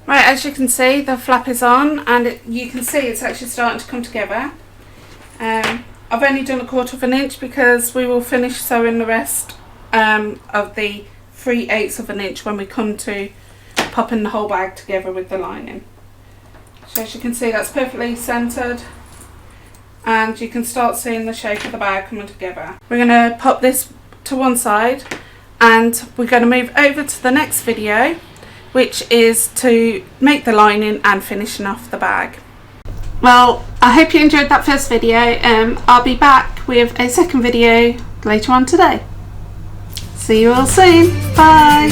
Right, as you can see, the flap is on, and you can see it's actually starting to come together. I've only done 1/4 of an inch because we will finish sewing the rest of the 3/8 of an inch when we come to popping the whole bag together with the lining. So as you can see, that's perfectly centered, and you can start seeing the shape of the bag coming together. We're going to pop this to one side, and we're going to move over to the next video, which is to make the lining and finishing off the bag. Well, I hope you enjoyed that first video. I'll be back with a second video later on today. See you all soon. Bye.